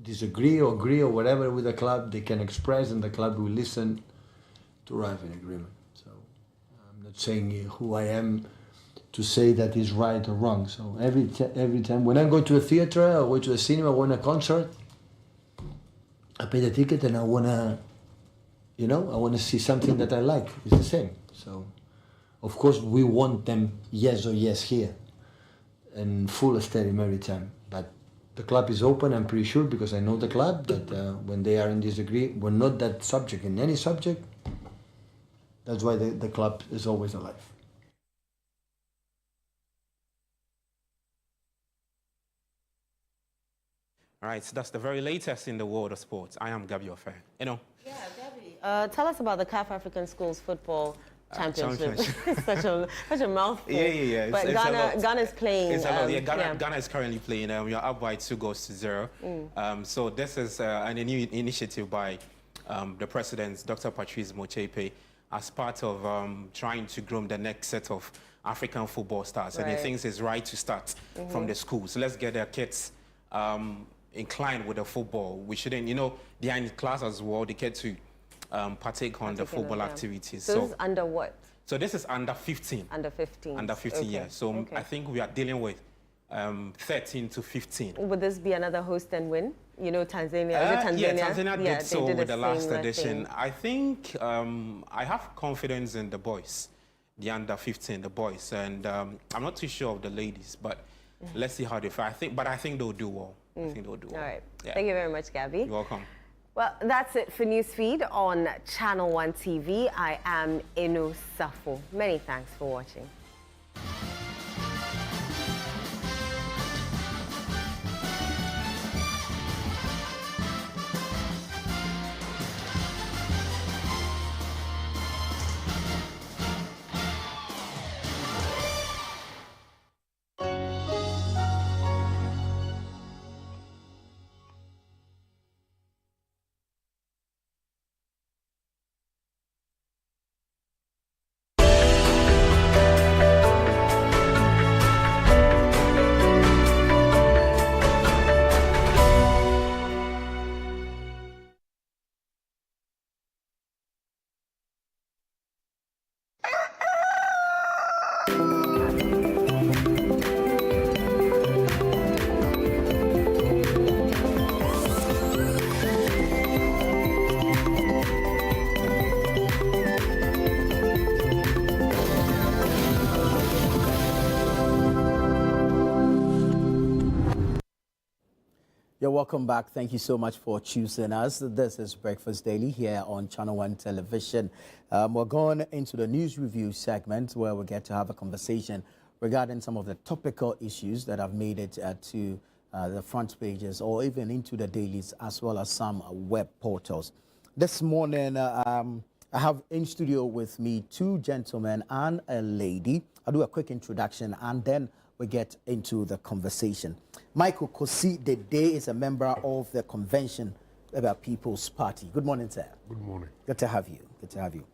disagree or agree or whatever with the club, they can express and the club will listen to arrive in agreement. So I'm not saying who I am to say that is right or wrong. So every time when I go to a theater or go to a cinema or a concert, I pay the ticket and I wanna see something that I like. It's the same. So of course we want them yes or yes here and full estate in Maritime. But the club is open, I'm pretty sure, because I know the club, that when they are in disagreement, we're not that subject in any subject. That's why the club is always alive. All right, so that's the very latest in the world of sports. I am Gabi Ofe. Yeah, Gabi. Tell us about the CAF African Schools Football Championship. such a mouthful. Yeah. But Ghana is playing. It's a lot. Ghana is currently playing. We are up by 2-0. So this is a new initiative by the president, Dr. Patrice Motsepe, as part of trying to groom the next set of African football stars. And he thinks it's right to start from the schools. So let's get their kids inclined with the football. We shouldn't, they are in class as well. They get to partake on the football activities. So this is under what? So this is under 15. Under 15. Under 15, yeah. So I think we are dealing with 13 to 15. Would this be another host and win? Tanzania. Yeah, Tanzania did so with the last edition. I think I have confidence in the boys, the under 15, the boys, and I'm not too sure of the ladies, but let's see how they fare. I think they'll do well. I think they'll do well. All right. Yeah. Thank you very much, Gabi. You're welcome. Well, that's it for Newsfeed on Channel 1 TV. I am Inu Safo. Many thanks for watching. You're welcome back. Thank you so much for choosing us. This is Breakfast Daily here on Channel 1 Television. We're going into the news review segment where we get to have a conversation regarding some of the topical issues that have made it to the front pages or even into the dailies, as well as some web portals. This morning, I have in studio with me two gentlemen and a lady. I'll do a quick introduction and then we get into the conversation. Michael Kosi Dede is a member of the Convention about People's Party. Good morning, sir. Good morning. Good to have you. Good to have you.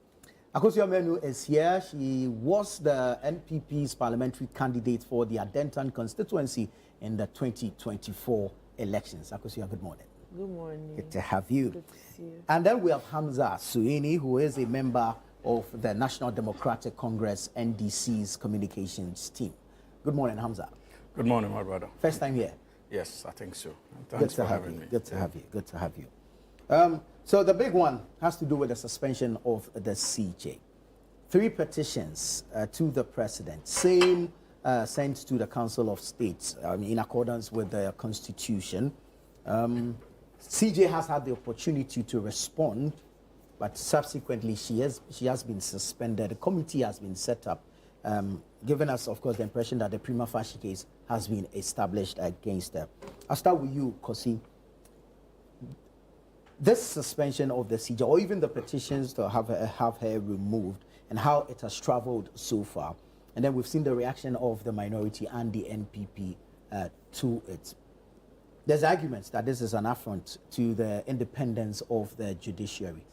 Akosua Menu is here. She was the NPP's parliamentary candidate for the Adentan constituency in the 2024 elections. Akosua, good morning. Good morning. Good to have you. Good to see you. And then we have Hamza Suini, who is a member of the National Democratic Congress, NDC's communications team. Good morning, Hamza. Good morning, my brother. First time here? Yes, I think so. Thanks for having me. Good to have you. Good to have you. So the big one has to do with the suspension of the CJ. 3 petitions to the president, same sent to the Council of States in accordance with the Constitution. CJ has had the opportunity to respond, but subsequently she has been suspended. A committee has been set up, giving us, of course, the impression that the prima facie case has been established against her. I'll start with you, Kosi. This suspension of the CJ, or even the petitions to have her removed, and how it has traveled so far, and then we've seen the reaction of the minority and the NPP to it. There's arguments that this is an affront to the independence of the judiciary.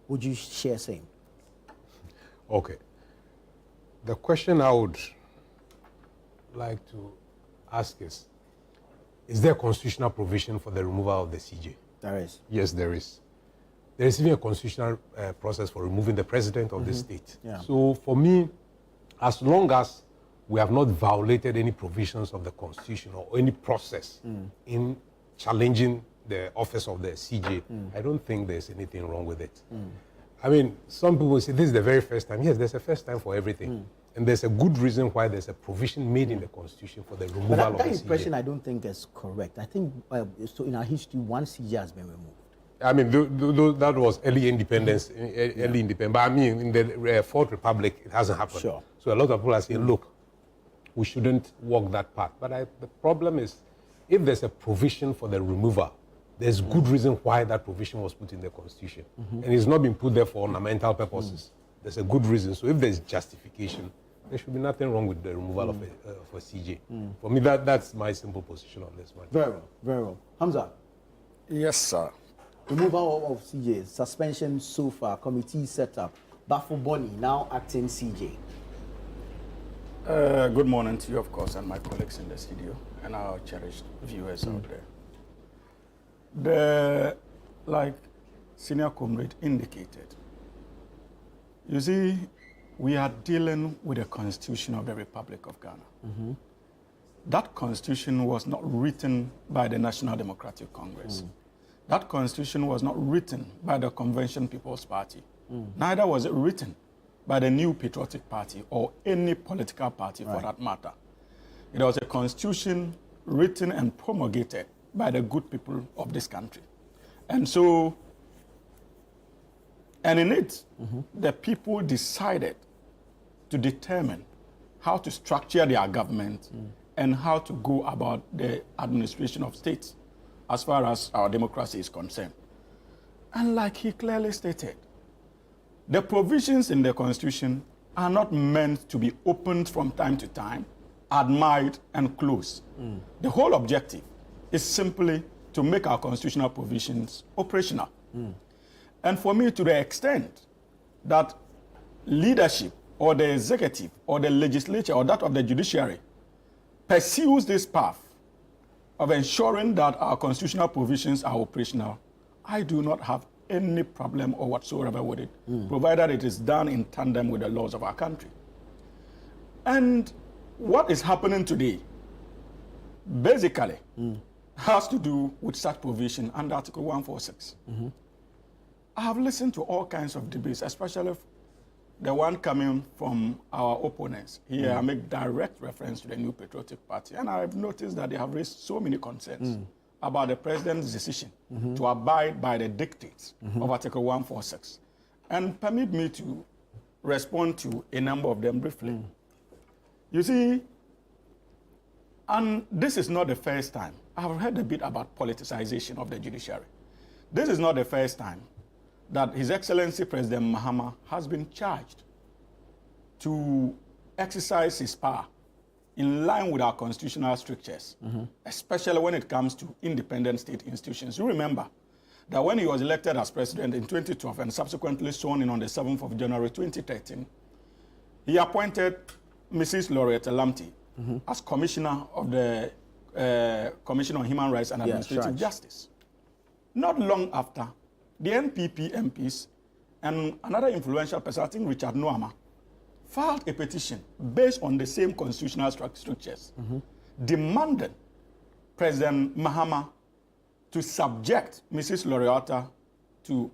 Would you share same? Okay. The question I would like to ask is there a constitutional provision for the removal of the CJ? There is. Yes, there is. There is even a constitutional process for removing the president of the state. Yeah. So for me, as long as we have not violated any provisions of the Constitution or any process in challenging the office of the CJ, I don't think there's anything wrong with it. I mean, some people say this is the very first time. Yes, there's a first time for everything. And there's a good reason why there's a provision made in the Constitution for the removal of the that CJ. impression I don't think is correct. I think so in our history, one CJ has been removed. I mean, that was early independence, early independence. But I mean, in the Fourth Republic, it hasn't happened. Sure. So a lot of people are saying, look, we shouldn't walk that path. But the problem is, if there's a provision for the removal, there's good reason why that provision was put in the Constitution. And it's not been put there for ornamental purposes. There's a good reason. So if there's justification, there should be nothing wrong with the removal of a CJ. For me, that's my simple position on this matter. Very well, very well. Hamza? Yes, sir. Removal of CJ, suspension so far, committee set up. Bafo Boni, now acting CJ. Good morning to you, of course, and my colleagues in the studio, and our cherished viewers out there. Like Senior Comrade indicated, you see, we are dealing with the Constitution of the Republic of Ghana. That Constitution was not written by the National Democratic Congress. That Constitution was not written by the Convention People's Party. Neither was it written by the New Patriotic Party or any political party for that matter. It was a Constitution written and promulgated by the good people of this country. And so, and in it, the people decided to determine how to structure their government and how to go about the administration of states as far as our democracy is concerned. And like he clearly stated, the provisions in the Constitution are not meant to be opened from time to time, admired and closed. The whole objective is simply to make our constitutional provisions operational. And for me, to the extent that leadership or the executive or the legislature or that of the judiciary pursues this path of ensuring that our constitutional provisions are operational, I do not have any problem or whatsoever with it, provided it is done in tandem with the laws of our country. And what is happening today basically has to do with such provision under Article 146. I have listened to all kinds of debates, especially the one coming from our opponents. Here I make direct reference to the New Patriotic Party, and I've noticed that they have raised so many concerns about the president's decision to abide by the dictates of Article 146. And permit me to respond to a number of them briefly. You see, and this is not the first time. I've heard a bit about politicization of the judiciary. This is not the first time that His Excellency President Mahama has been charged to exercise his power in line with our constitutional strictures, especially when it comes to independent state institutions. You remember that when he was elected as president in 2012 and subsequently sworn in on the 7th of January 2013, he appointed Mrs. Laureate Lamte as commissioner of the Commission on Human Rights and Administrative Justice. Not long after, the NPP MPs and another influential person, I think Richard Noama, filed a petition based on the same constitutional strictures, demanding President Mahama to subject Mrs. Laureata to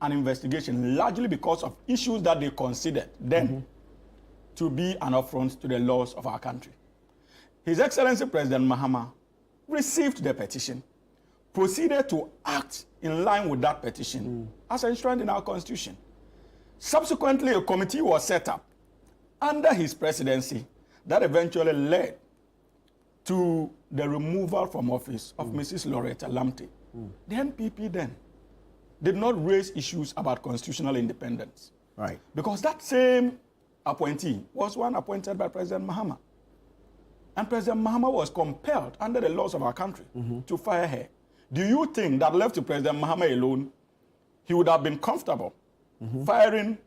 an investigation, largely because of issues that they considered then to be an affront to the laws of our country. His Excellency President Mahama received the petition, proceeded to act in line with that petition as enshrined in our Constitution. Subsequently, a committee was set up under his presidency that eventually led to the removal from office of Mrs. Laureate Lamte. The NPP then did not raise issues about constitutional independence. Right. Because that same appointee was one appointed by President Mahama. And President Mahama was compelled under the laws of our country to fire her. Do you think that left to President Mahama alone, he would have been comfortable firing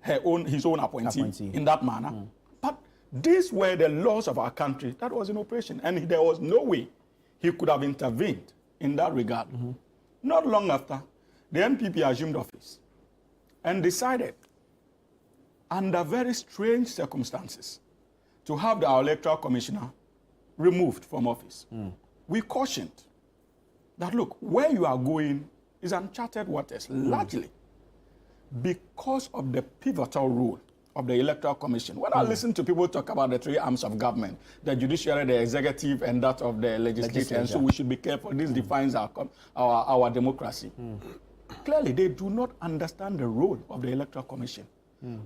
his own appointee in that manner? But these were the laws of our country that was in operation, and there was no way he could have intervened in that regard. Not long after, the NPP assumed office and decided, under very strange circumstances, to have our electoral commissioner removed from office. We cautioned that, look, where you are going is uncharted waters, largely because of the pivotal role of the Electoral Commission. When I listen to people talk about the three arms of government, the judiciary, the executive, and that of the legislature, and so we should be careful. This defines our democracy. Clearly, they do not understand the role of the Electoral Commission.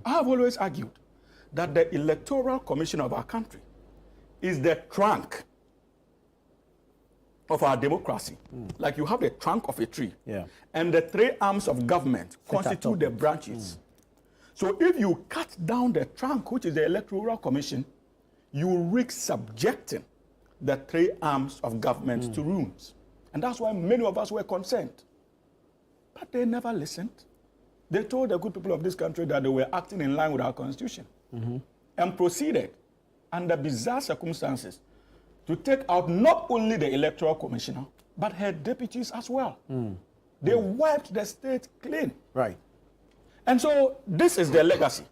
I have always argued that the Electoral Commission of our country is the trunk of our democracy. Like you have the trunk of a tree, and the three arms of government constitute the branches. So if you cut down the trunk, which is the Electoral Commission, you risk subjecting the three arms of government to ruins. And that's why many of us were concerned. But they never listened. They told the good people of this country that they were acting in line with our constitution and proceeded under bizarre circumstances to take out not only the Electoral Commissioner, but her deputies as well. They wiped the state clean. Right. And so this is their legacy.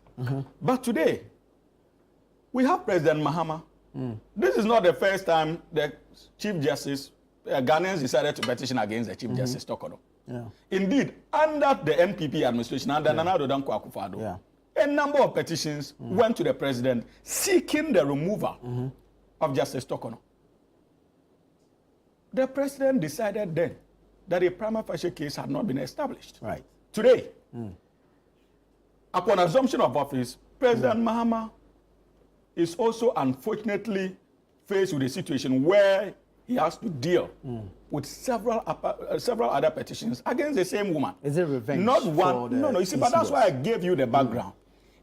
But today, we have President Mahama. This is not the first time the Chief Justice, Ghanaians decided to petition against the Chief Justice Tokono. Indeed, under the NPP administration, under Nana Addo Dankwa Akufo-Addo, a number of petitions went to the president seeking the removal of Justice Tokono. The president decided then that a prima facie case had not been established. Right. Today, upon assumption of office, President Mahama is also unfortunately faced with a situation where he has to deal with several other petitions against the same woman. Is it revenge? Not one. No, you see, but that's why I gave you the background.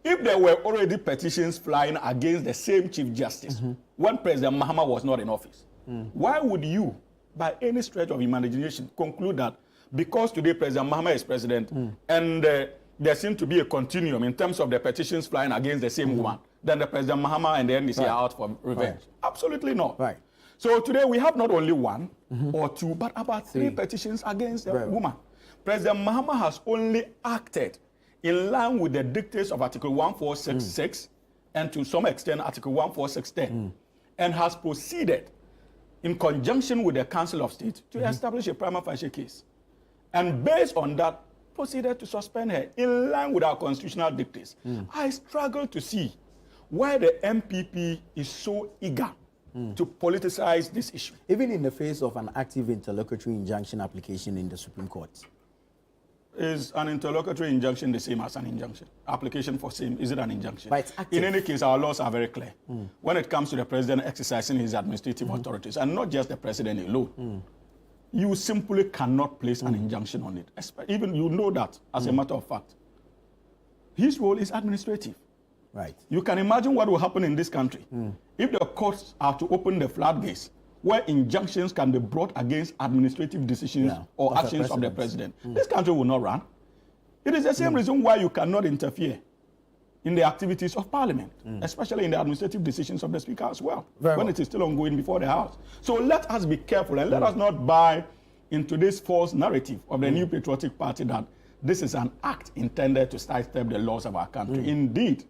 If there were already petitions flying against the same Chief Justice when President Mahama was not in office, why would you, by any stretch of imagination, conclude that because today President Mahama is president and there seems to be a continuum in terms of the petitions flying against the same woman, then the President Mahama and the NDC are out for revenge? Absolutely not. Right. So today we have not only one or two, but about three petitions against the woman. President Mahama has only acted in line with the dictates of Article 1466 and to some extent Article 1460, and has proceeded in conjunction with the Council of State to establish a prima facie case. And based on that, proceeded to suspend her in line with our constitutional dictates. I struggle to see why the MPP is so eager to politicize this issue. Even in the face of an active interlocutory injunction application in the Supreme Court. Is an interlocutory injunction the same as an injunction? Application for same, is it an injunction? But it's active. In any case, our laws are very clear. When it comes to the president exercising his administrative authorities, and not just the president alone, you simply cannot place an injunction on it. Even you know that as a matter of fact. His role is administrative. Right. You can imagine what will happen in this country if the courts are to open the floodgates where injunctions can be brought against administrative decisions or actions of the president. This country will not run. It is the same reason why you cannot interfere in the activities of Parliament, especially in the administrative decisions of the Speaker as well, when it is still ongoing before the House. So let us be careful and let us not buy into this false narrative of the New Patriotic Party that this is an act intended to sidestep the laws of our country. Indeed,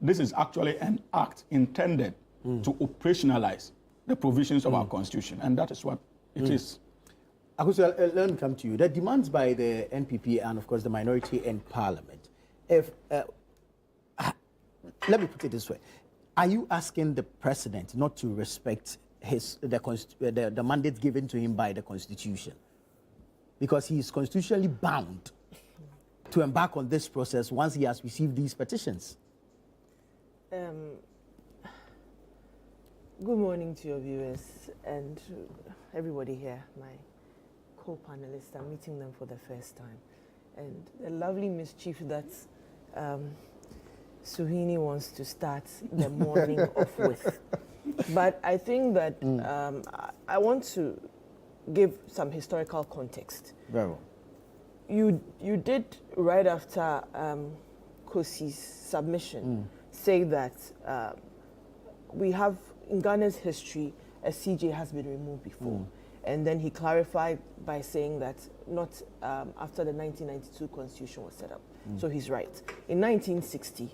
this is actually an act intended to operationalize the provisions of our Constitution, and that is what it is. Akusu, let me come to you. The demands by the NPP and, of course, the minority in Parliament, if let me put it this way. Are you asking the president not to respect the mandate given to him by the Constitution? Because he is constitutionally bound to embark on this process once he has received these petitions. Good morning to your viewers and everybody here, my co-panelists. I'm meeting them for the first time. And the lovely mischief that Suhini wants to start the morning off with. But I think that I want to give some historical context. Very well. You did, right after Kosi's submission, say that we have, in Ghana's history, a CJ has been removed before. And then he clarified by saying that not after the 1992 Constitution was set up. So he's right. In 1960,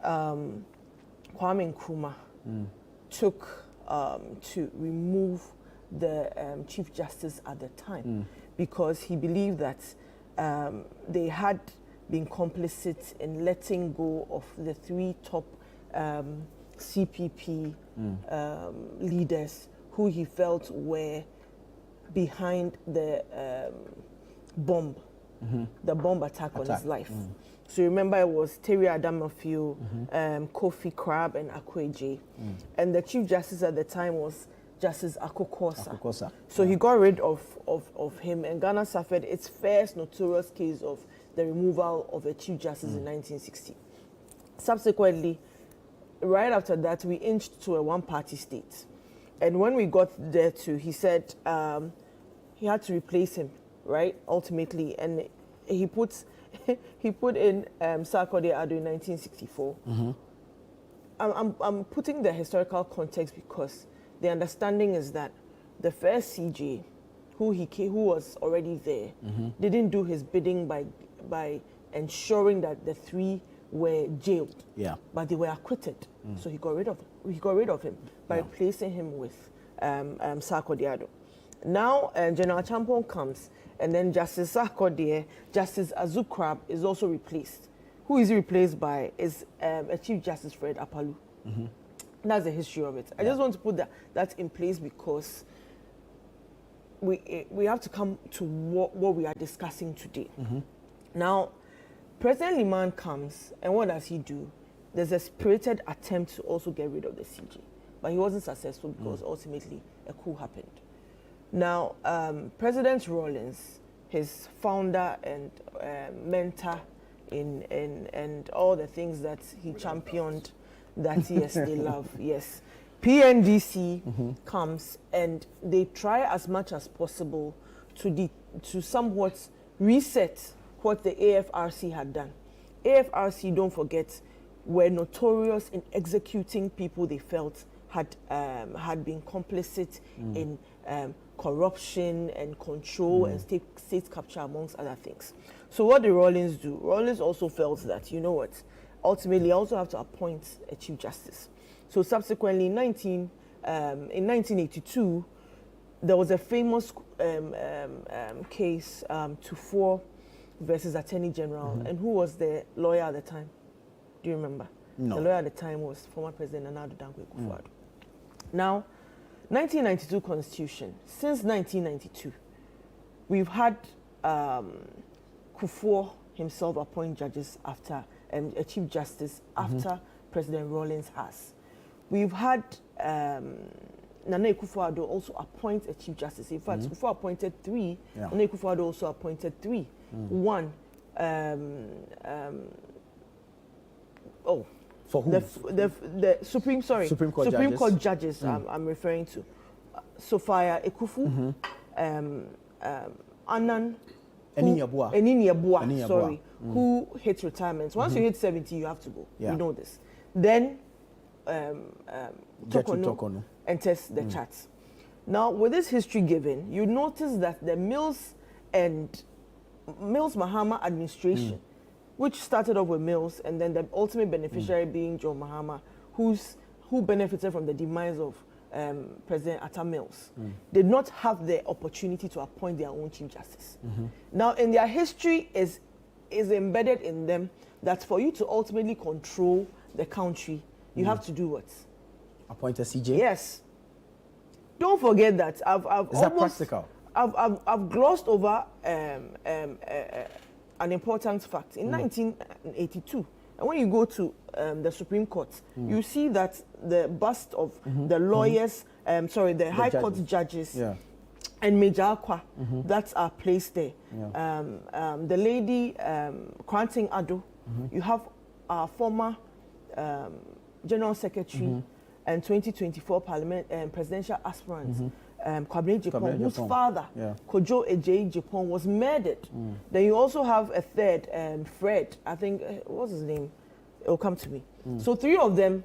Kwame Nkrumah took to remove the Chief Justice at the time because he believed that they had been complicit in letting go of the 3 top CPP leaders who he felt were behind the bomb, the bomb attack on his life. So remember, it was Terry Adamafio, Kofi Crab, and Akweje. And the Chief Justice at the time was Justice Akokosa. So he got rid of him, and Ghana suffered its first notorious case of the removal of a Chief Justice in 1960. Subsequently, right after that, we inched to a one-party state. And when we got there too, he said he had to replace him, right, ultimately. And he put in Sarkodie Ado in 1964. I'm putting the historical context because the understanding is that the first CJ, who was already there, didn't do his bidding by ensuring that the 3 were jailed. But they were acquitted. So he got rid of him by replacing him with Sarkodie Ado. Now General Champon comes, and then Justice Sarkodie, Justice Azukrab is also replaced. Who is he replaced by is a Chief Justice Fred Apalu. That's the history of it. I just want to put that in place because we have to come to what we are discussing today. Now, President Liman comes, and what does he do? There's a spirited attempt to also get rid of the CJ, but he wasn't successful because ultimately a coup happened. Now, President Rawlings, his founder and mentor and all the things that he championed, that yes, they love, yes. PNDC comes and they try as much as possible to somewhat reset what the AFRC had done. AFRC, don't forget, were notorious in executing people they felt had been complicit in corruption and control and state capture, amongst other things. So what did Rawlings do? Rawlings also felt that, you know what, ultimately I also have to appoint a Chief Justice. So subsequently, in 1982, there was a famous case, Tufor versus Attorney General. And who was the lawyer at the time? Do you remember? No. The lawyer at the time was former President Nana Addo Dankwa Akufo-Addo. Now, 1992 Constitution. Since 1992, we've had Kufuor himself appoint judges after a Chief Justice after President Rawlings has. We've had Nana Akufo-Addo also appoint a Chief Justice. In fact, Kufuor appointed 3. Nana Akufo-Addo also appointed 3. One, for who? The Supreme Court judges I'm referring to. Sophia Ekufu, Anan Eniniabua, sorry, who hit retirement. Once you hit 70, you have to go. You know this. Then Tokono enters the charts. Now, with this history given, you notice that the Mills Mahama administration, which started off with Mills, and then the ultimate beneficiary being John Mahama, who benefited from the demise of President Atta Mills, did not have the opportunity to appoint their own Chief Justice. Now, in their history is embedded in them that for you to ultimately control the country, you have to do what? Appoint a CJ? Yes. Don't forget that. Is that practical? I've glossed over an important fact. In 1982, and when you go to the Supreme Court, you see that the bust of the lawyers, the High Court judges, and Major Akwa that are placed there. The lady Kranting Ado, you have our former General Secretary and 2024 Parliament presidential aspirant, Kwabena Jepong, whose father, Kojo Ejeyi Jepong, was murdered. Then you also have a third, Fred, I think, what's his name? It will come to me. So 3 of them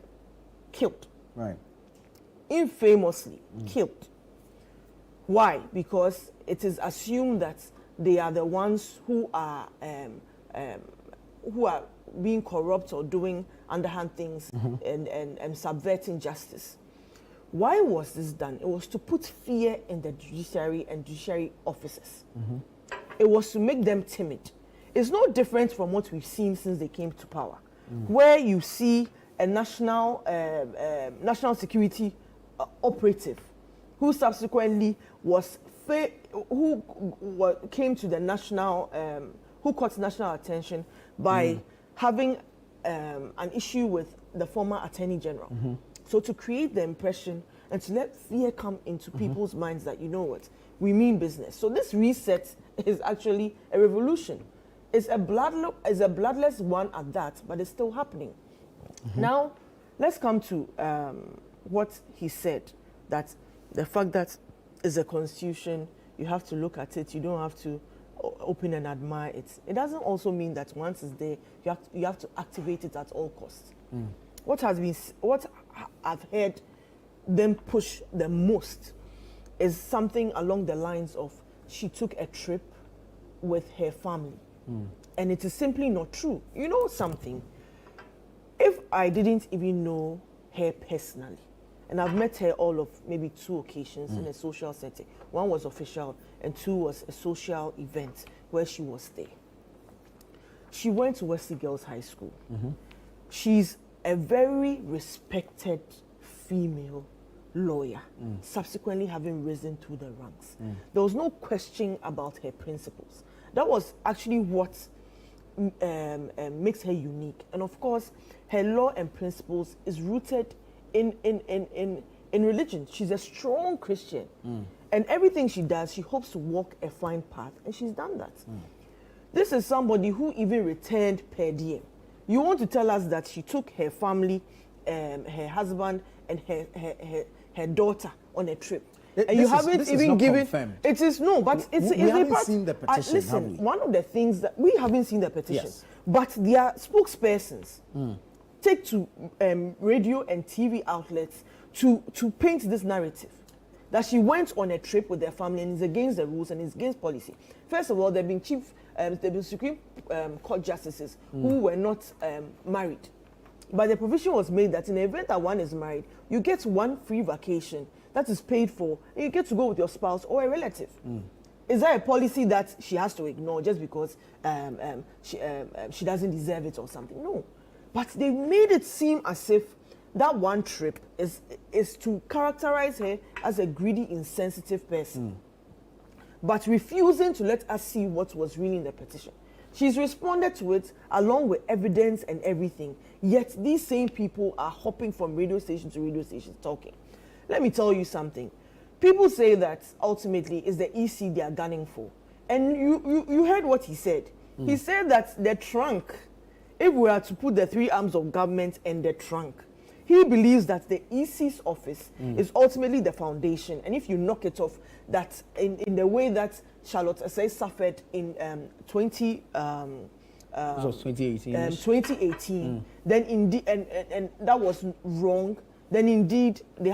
killed. Right. Infamously killed. Why? Because it is assumed that they are the ones who are being corrupt or doing underhand things and subverting justice. Why was this done? It was to put fear in the judiciary and judiciary officers. It was to make them timid. It's no different from what we've seen since they came to power, where you see a national security operative who subsequently came to the national, who caught national attention by having an issue with the former Attorney General. So to create the impression and to let fear come into people's minds that, you know what, we mean business. So this reset is actually a revolution. It's a bloodless one at that, but it's still happening. Now, let's come to what he said, that the fact that it's a constitution, you have to look at it, you don't have to open and admire it. It doesn't also mean that once it's there, you have to activate it at all costs. What I've heard them push the most is something along the lines of she took a trip with her family. And it is simply not true. You know something? If I didn't even know her personally, and I've met her all of maybe 2 occasions in a social setting. One was official and 2 was a social event where she was there. She went to Wesley Girls High School. She's a very respected female lawyer, subsequently having risen through the ranks. There was no question about her principles. That was actually what makes her unique. And of course, her law and principles is rooted in religion. She's a strong Christian. And everything she does, she hopes to walk a fine path, and she's done that. This is somebody who even returned per diem. You want to tell us that she took her family, her husband, and her daughter on a trip. And you haven't even given. Confirmed. It is no, but it's. We haven't seen the petition. Listen, one of the things that we haven't seen the petition, but their spokespersons take to radio and TV outlets to paint this narrative that she went on a trip with their family and is against the rules and is against policy. First of all, there have been Supreme Court justices who were not married, but the provision was made that in the event that one is married, you get 1 free vacation that is paid for, and you get to go with your spouse or a relative. Is that a policy that she has to ignore just because she doesn't deserve it or something? No. But they made it seem as if that one trip is to characterize her as a greedy, insensitive person, but refusing to let us see what was really in the petition. She's responded to it along with evidence and everything, yet these same people are hopping from radio station to radio station talking. Let me tell you something. People say that ultimately it's the EC they are gunning for. And you heard what he said. He said that the trunk, if we are to put the 3 arms of government in the trunk, he believes that the EC's office is ultimately the foundation. And if you knock it off, that in the way that Charlotte Assay suffered in 2018, then indeed, and that was wrong, then indeed we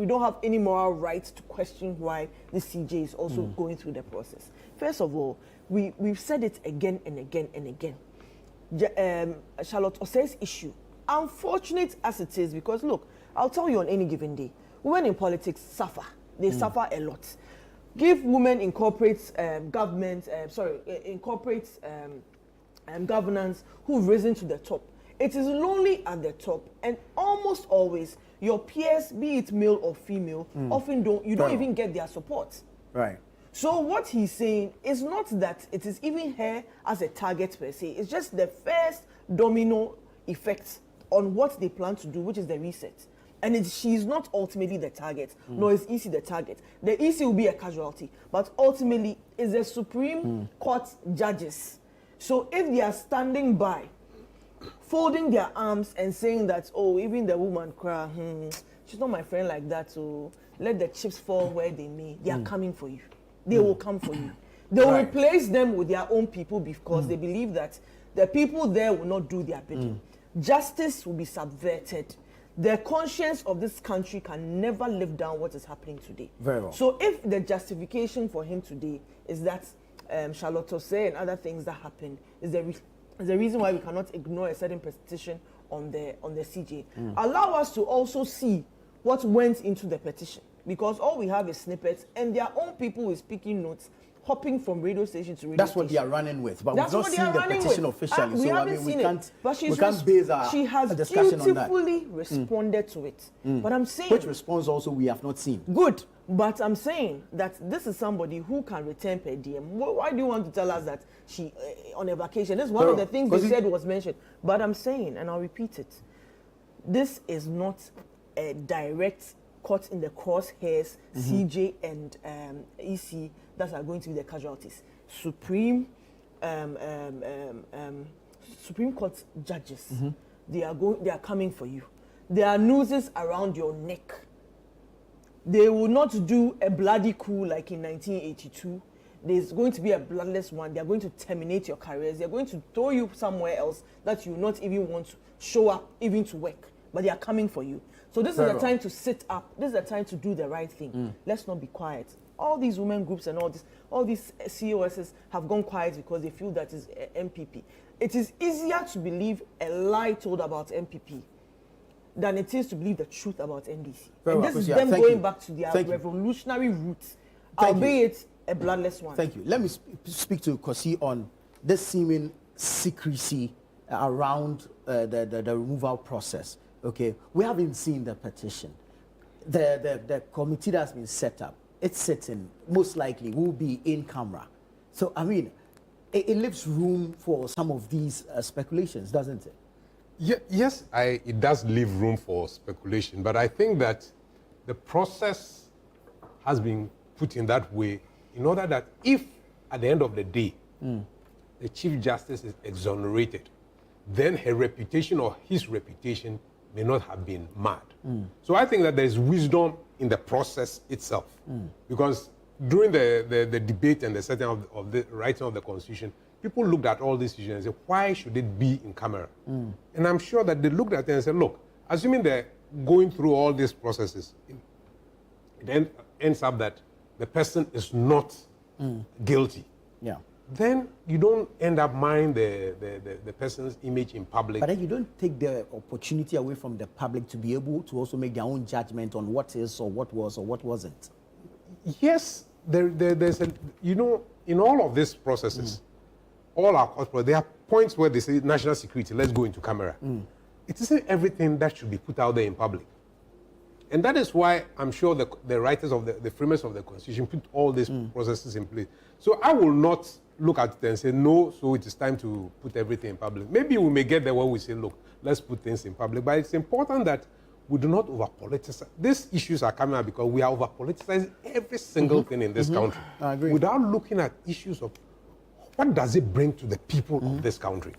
don't have any moral right to question why the CJ is also going through the process. First of all, we've said it again and again and again. Charlotte Osei's issue, unfortunate as it is, because look, I'll tell you on any given day, women in politics suffer. They suffer a lot. Give women in corporate governance who've risen to the top. It is lonely at the top, and almost always your peers, be it male or female, often don't even get their support. Right. So what he's saying is not that it is even her as a target per se. It's just the first domino effect on what they plan to do, which is the reset. And she's not ultimately the target, nor is EC the target. The EC will be a casualty, but ultimately it's the Supreme Court judges. So if they are standing by, folding their arms and saying that, oh, even the woman cry, she's not my friend like that, so let the chips fall where they may. They are coming for you. They will come for you. They will replace them with their own people because they believe that the people there will not do their bidding. Justice will be subverted. The conscience of this country can never live down what is happening today. Very well. So if the justification for him today is that Charlotte Osei and other things that happened is the There's a reason why we cannot ignore a certain petition on the CJ. Allow us to also see what went into the petition, because all we have is snippets, and their own people with speaking notes hopping from radio station to radio That's what station. they are running with, but That's we've not what they seen are the running petition with. officially, We so I haven't mean, we seen it, can't, but we can't base she has a discussion on that. dutifully responded to it. But I'm saying, Which response also we have not seen. good, but I'm saying that this is somebody who can return per diem. Why do you want to tell us that she on a vacation? That's one of the things they said was mentioned. But I'm saying, and I'll repeat it, this is not a direct caught in the crosshairs, CJ and EC that are going to be the casualties. Supreme Court judges, they are coming for you. There are nooses around your neck. They will not do a bloody coup like in 1982. There's going to be a bloodless one. They are going to terminate your careers. They are going to throw you somewhere else that you not even want to show up, even to work. But they are coming for you. So this is the time to sit up. This is the time to do the right thing. Let's not be quiet. All these women groups and all these COSs have gone quiet because they feel that is MPP. It is easier to believe a lie told about MPP than it is to believe the truth about NDC. And this is them going back to their revolutionary roots, albeit a bloodless one. Thank you. Let me speak to Kosi on this seeming secrecy around the removal process. Okay, we haven't seen the petition. The committee that's been set up, it's sitting, most likely will be in camera. So, I mean, it leaves room for some of these speculations, doesn't it? Yes, it does leave room for speculation, but I think that the process has been put in that way in order that if, at the end of the day, the Chief Justice is exonerated, then her reputation or his reputation may not have been marred. So I think that there is wisdom in the process itself. Because during the debate and the setting of the writing of the Constitution, people looked at all these issues and said, why should it be in camera? And I'm sure that they looked at it and said, look, assuming they're going through all these processes, it then ends up that the person is not guilty. Yeah. Then you don't end up marring the person's image in public. But then you don't take the opportunity away from the public to be able to also make their own judgment on what is or what was or what wasn't. Yes, there's a, you know, in all of these processes, all our court, there are points where they say national security, let's go into camera. It isn't everything that should be put out there in public. And that is why I'm sure the writers of the framers of the Constitution put all these processes in place. So I will not look at it and say, no, so it is time to put everything in public. Maybe we may get there where we say, look, let's put things in public. But it's important that we do not over-politicize. These issues are coming out because we are over-politicizing every single thing in this country. I agree. Without looking at issues of what does it bring to the people of this country.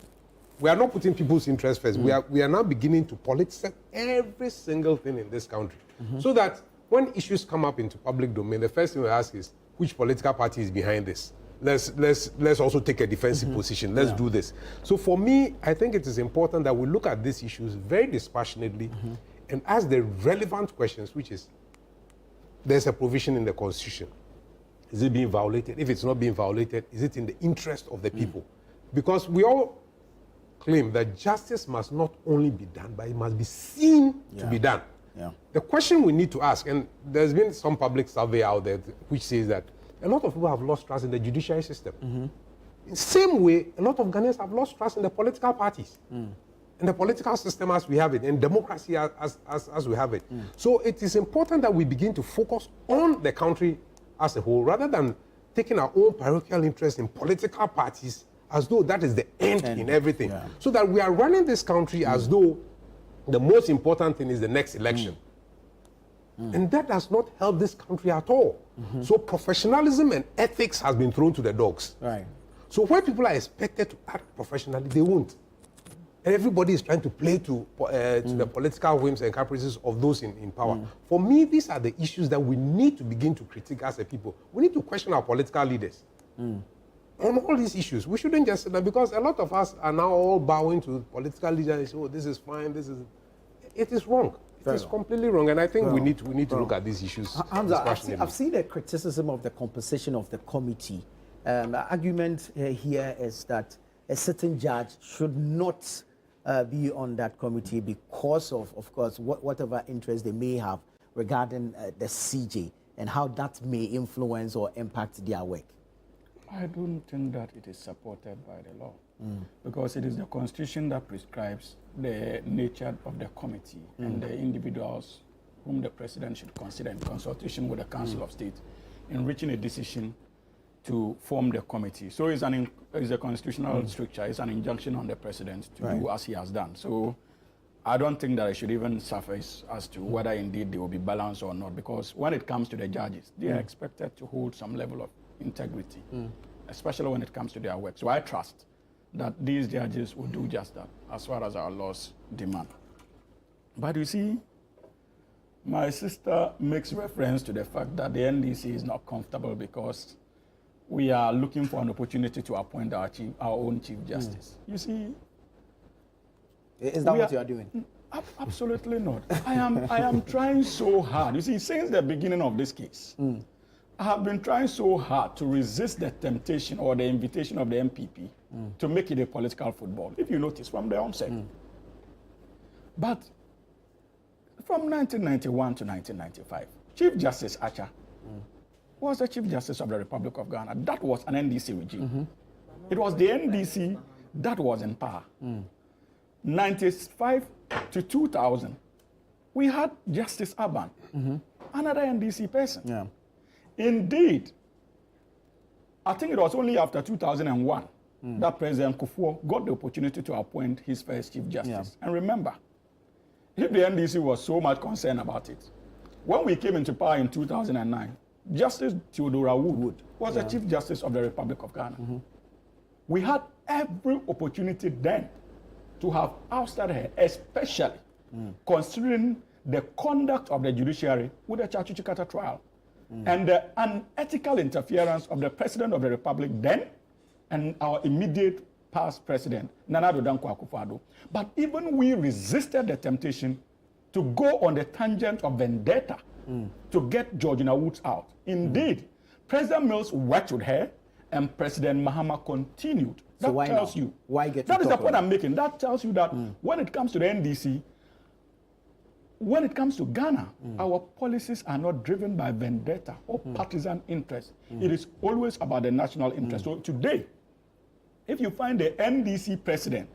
We are not putting people's interests first. We are now beginning to politicize every single thing in this country. So that when issues come up into public domain, the first thing we ask is, which political party is behind this? Let's also take a defensive position. Let's do this. So for me, I think it is important that we look at these issues very dispassionately and ask the relevant questions, which is, there's a provision in the Constitution. Is it being violated? If it's not being violated, is it in the interest of the people? Because we all claim that justice must not only be done, but it must be seen to be done. The question we need to ask, and there's been some public survey out there which says that a lot of people have lost trust in the judiciary system. In the same way, a lot of Ghanaians have lost trust in the political parties, in the political system as we have it, and democracy as we have it. So it is important that we begin to focus on the country as a whole, rather than taking our own parochial interest in political parties as though that is the end in everything. So that we are running this country as though the most important thing is the next election. And that does not help this country at all. So professionalism and ethics has been thrown to the dogs. So where people are expected to act professionally, they won't. And everybody is trying to play to the political whims and caprices of those in power. For me, these are the issues that we need to begin to critique as a people. We need to question our political leaders. On all these issues, we shouldn't just sit there, because a lot of us are now all bowing to political leaders and say, oh, this is fine, this is... It is wrong. It is completely wrong, and I think we need to look at these issues. Hamza, I've seen the criticism of the composition of the committee. The argument here is that a sitting judge should not be on that committee because of course, whatever interest they may have regarding the CJ and how that may influence or impact their work? I don't think that it is supported by the law because it is the Constitution that prescribes the nature of the committee and the individuals whom the president should consider in consultation with the Council of State in reaching a decision to form the committee. So it's a constitutional stricture. It's an injunction on the president to do as he has done. So I don't think that it should even surface as to whether indeed they will be balanced or not, because when it comes to the judges, they are expected to hold some level of integrity, especially when it comes to their work. So I trust that these judges will do just that as far as our laws demand. But you see, my sister makes reference to the fact that the NDC is not comfortable because we are looking for an opportunity to appoint our own Chief Justice. You see, is that what you are doing? Absolutely not. I am trying so hard. You see, since the beginning of this case, I have been trying so hard to resist the temptation or the invitation of the MPP to make it a political football, if you notice from the onset. But from 1991 to 1995, Chief Justice Archer was the Chief Justice of the Republic of Ghana. That was an NDC regime. It was the NDC that was in power. 95 to 2000, we had Justice Aban, another NDC person. Indeed, I think it was only after 2001 that President Kufuor got the opportunity to appoint his first Chief Justice. And remember, if the NDC was so much concerned about it, when we came into power in 2009, Justice Theodora Wood was the Chief Justice of the Republic of Ghana. We had every opportunity then to have ousted her, especially considering the conduct of the judiciary with the Chachuchikata trial and the unethical interference of the President of the Republic then and our immediate past President, Nana Addo Dankwa Akufo-Addo. But even we resisted the temptation to go on the tangent of vendetta to get Georgina Woods out. Indeed, President Mills worked with her and President Mahama continued. So that tells you. Why get that is the point I'm making. That tells you that when it comes to the NDC, when it comes to Ghana, our policies are not driven by vendetta or partisan interest. It is always about the national interest. So today, if you find the NDC president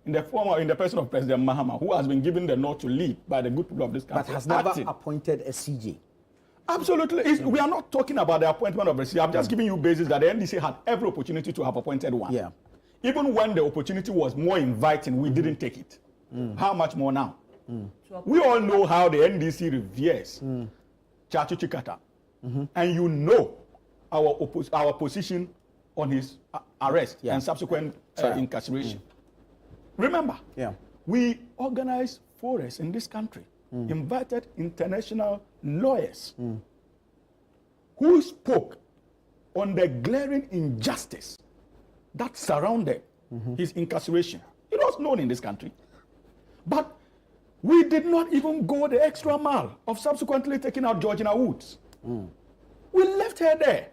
in the person of President Mahama, who has been given the nod to lead by the good people of this country, but has never appointed a CJ. Absolutely. We are not talking about the appointment of a CJ. I'm just giving you basis that the NDC had every opportunity to have appointed one. Even when the opportunity was more inviting, we didn't take it. How much more now? We all know how the NDC reveres Chachu Chikata. And you know our position on his arrest and subsequent incarceration. Remember, we organized forums in this country, invited international lawyers who spoke on the glaring injustice that surrounded his incarceration. It was known in this country. But we did not even go the extra mile of subsequently taking out Georgina Woods. We left her there.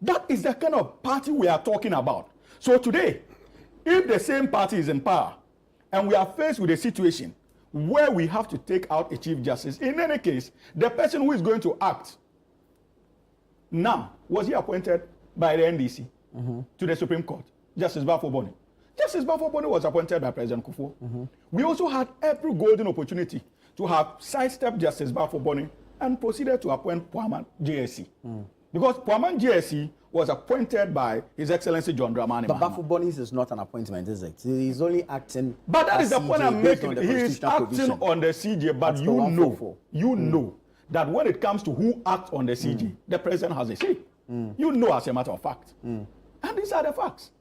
That is the kind of party we are talking about. So today, if the same party is in power and we are faced with a situation where we have to take out a Chief Justice, in any case, the person who is going to act now, was he appointed by the NDC to the Supreme Court? Justice Bafo Boni. Justice Bafo Boni was appointed by President Kufuor. We also had every golden opportunity to have sidestepped Justice Bafo Boni and proceeded to appoint Puaman JSC. Because Puaman JSC was appointed by His Excellency John Dramani But Mahama. Bafo Boni is not an appointment, is it? He's only acting. But that is the CJ point I'm based making. on the He is constitutional acting provision. on the CJ, but That's the you 144. know that when it comes to who acts on the CJ, the president has a say. You know as a matter of fact. And these are the facts.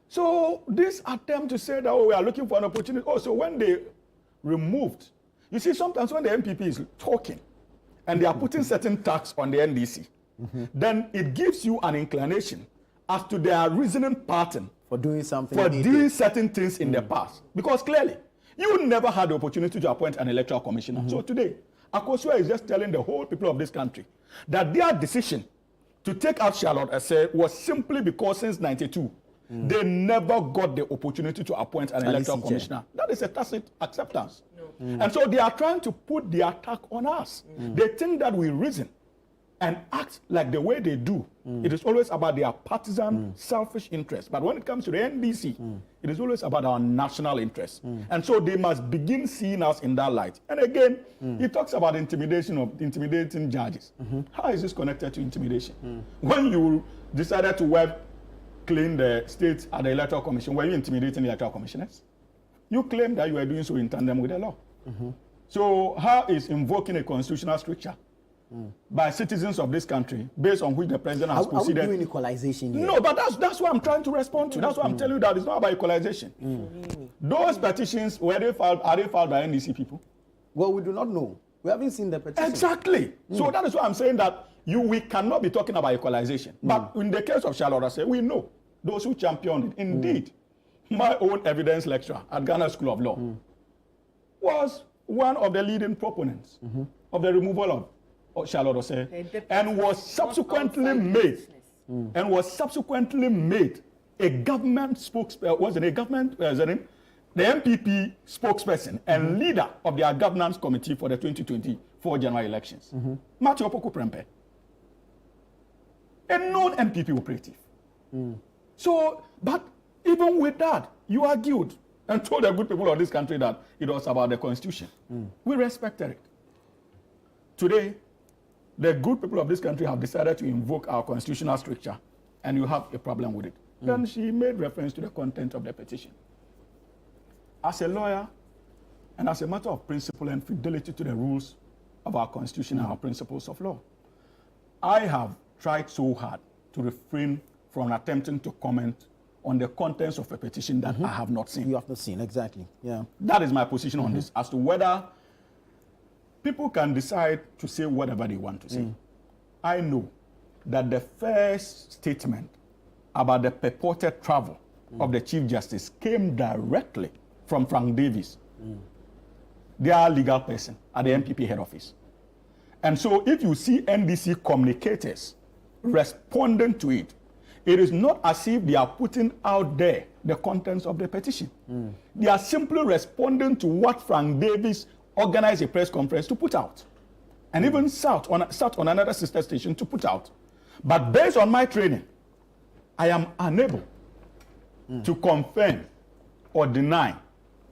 So this attempt to say that, oh, we are looking for an opportunity. Oh, so when they removed, you see, sometimes when the MPP is talking and they are putting certain tax on the NDC, then it gives you an inclination as to their reasoning pattern for doing something. For doing certain things in the past. Because clearly, you never had the opportunity to appoint an electoral commissioner. So today, Akosua is just telling the whole people of this country that their decision to take out Charlotte Essay was simply because since 92, They never got the opportunity to appoint an electoral Chair. commissioner. That is a tacit acceptance. And so they are trying to put the attack on us. They think that we reason and act like the way they do. It is always about their partisan, selfish interests. But when it comes to the NDC, it is always about our national interests. And so they must begin seeing us in that light. And again, he talks about intimidating judges. How is this connected to intimidation? When you decided to clean the state at the Electoral Commission, were you intimidating the Electoral Commissioners? You claim that you are doing so in tandem with the law. So how is invoking a constitutional structure by citizens of this country, based on which the president has proceeded? Are we doing equalization here? No, but that's what I'm trying to respond to. That's what I'm telling you, that it's not about equalization. Those petitions, are they filed by NDC people? Well, we do not know. We haven't seen the petition. Exactly. So that is why I'm saying that we cannot be talking about equalization. But in the case of Charlotte, I say we know those who championed it. Indeed, my own evidence lecturer at Ghana School of Law was one of the leading proponents of the removal of Charlotte Osei, and was subsequently made a government spokesperson, the MPP spokesperson and leader of their governance committee for the 2024 general elections. Matthew Opoku Prempeh, a known MPP operative. So, but even with that, you argued and told the good people of this country that it was about the Constitution. We respected it. Today, the good people of this country have decided to invoke our constitutional structure, and you have a problem with it. Then she made reference to the content of the petition. As a lawyer, and as a matter of principle and fidelity to the rules of our Constitution and our principles of law, I have tried so hard to refrain from attempting to comment on the contents of a petition that I have not seen. You have not seen, exactly. Yeah. That is my position on this, as to whether people can decide to say whatever they want to say. I know that the first statement about the purported travel of the Chief Justice came directly from Frank Davis, their legal person at the MPP head office. And so if you see NDC communicators responding to it, it is not as if they are putting out there the contents of the petition. They are simply responding to what Frank Davis organized a press conference to put out, and even sat on another sister station to put out. But based on my training, I am unable to confirm or deny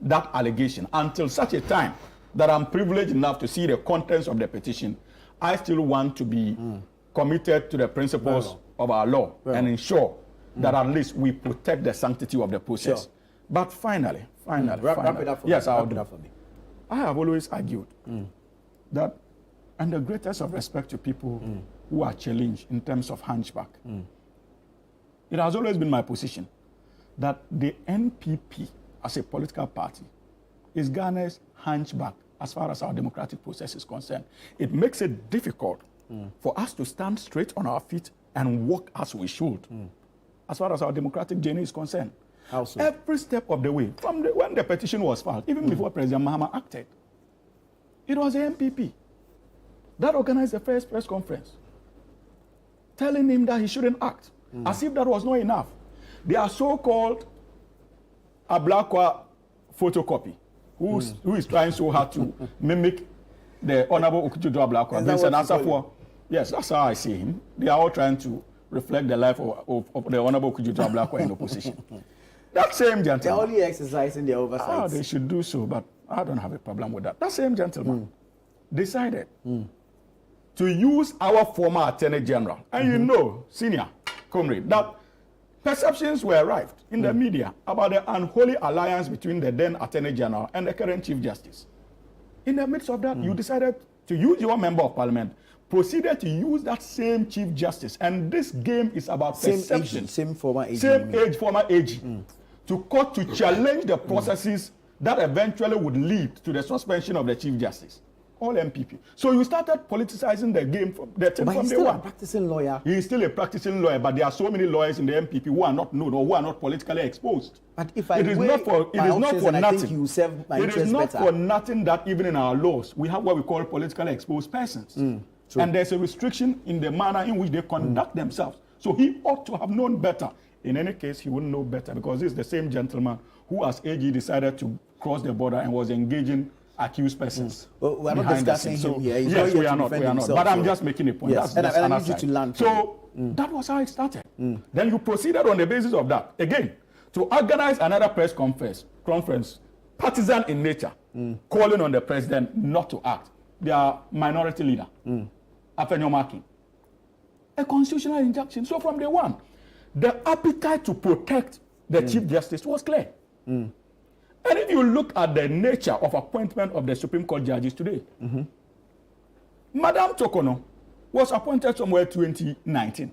that allegation until such a time that I'm privileged enough to see the contents of the petition. I still want to be committed to the principles of our law and ensure that at least we protect the sanctity of the process. Sure. But finally, wrap it up for yes, me. I'll Wrap do. it up for me. I have always argued that, and the greatest of respect to people who are challenged in terms of hunchback, it has always been my position that the NPP as a political party is Ghana's hunchback as far as our democratic process is concerned. It makes it difficult for us to stand straight on our feet and walk as we should as far as our democratic journey is concerned. How so? Every step of the way, from when the petition was filed, even before President Mahama acted, it was the MPP that organized the first press conference, telling him that he shouldn't act, as if that was not enough. They are so-called Ablakwa photocopy, who is trying so hard to mimic the Honorable Okutudo Ablakwa. Vincent Asafo. Yes, that's how I see him. They are all trying to reflect the life of the Honorable Okutudo Ablakwa in opposition. That same gentleman. They're only exercising their oversight. Oh, they should do so, but I don't have a problem with that. That same gentleman decided to use our former Attorney General. And you know, senior comrade, that perceptions were arrived in the media about the unholy alliance between the then Attorney General and the current Chief Justice. In the midst of that, you decided to use your member of parliament, proceeded to use that same Chief Justice. And this game is about perception. Same former AG. Same age, former AG. To court to challenge the processes that eventually would lead to the suspension of the Chief Justice. All MPP. So you started politicizing the game from the But he's day still one. a practicing lawyer. He is still a practicing lawyer, but there are so many lawyers in the MPP who are not known or who are not politically exposed. But if I it is weigh not for my options and I nothing. think you serve my It interests is not better. for nothing that even in our laws we have what we call politically exposed persons, True. and there's a restriction in the manner in which they conduct themselves. So he ought to have known better In any case, he wouldn't know better because this is the same gentleman who, as AG, decided to cross the border and was engaging accused persons. Well, we're not discussing him here. He's Yes, not we here are to not. defend We are not. himself, But I'm so- just making a point. Yes, That's and I another need you side. to land. So that was how it started. Then you proceeded on the basis of that. Again, to organize another press conference partisan in nature, calling on the president not to act. They are minority leader, Afenyomakin. A constitutional injunction. So from day one, the appetite to protect the Chief Justice was clear. And if you look at the nature of appointment of the Supreme Court judges today, Madam Tokono was appointed somewhere 2019,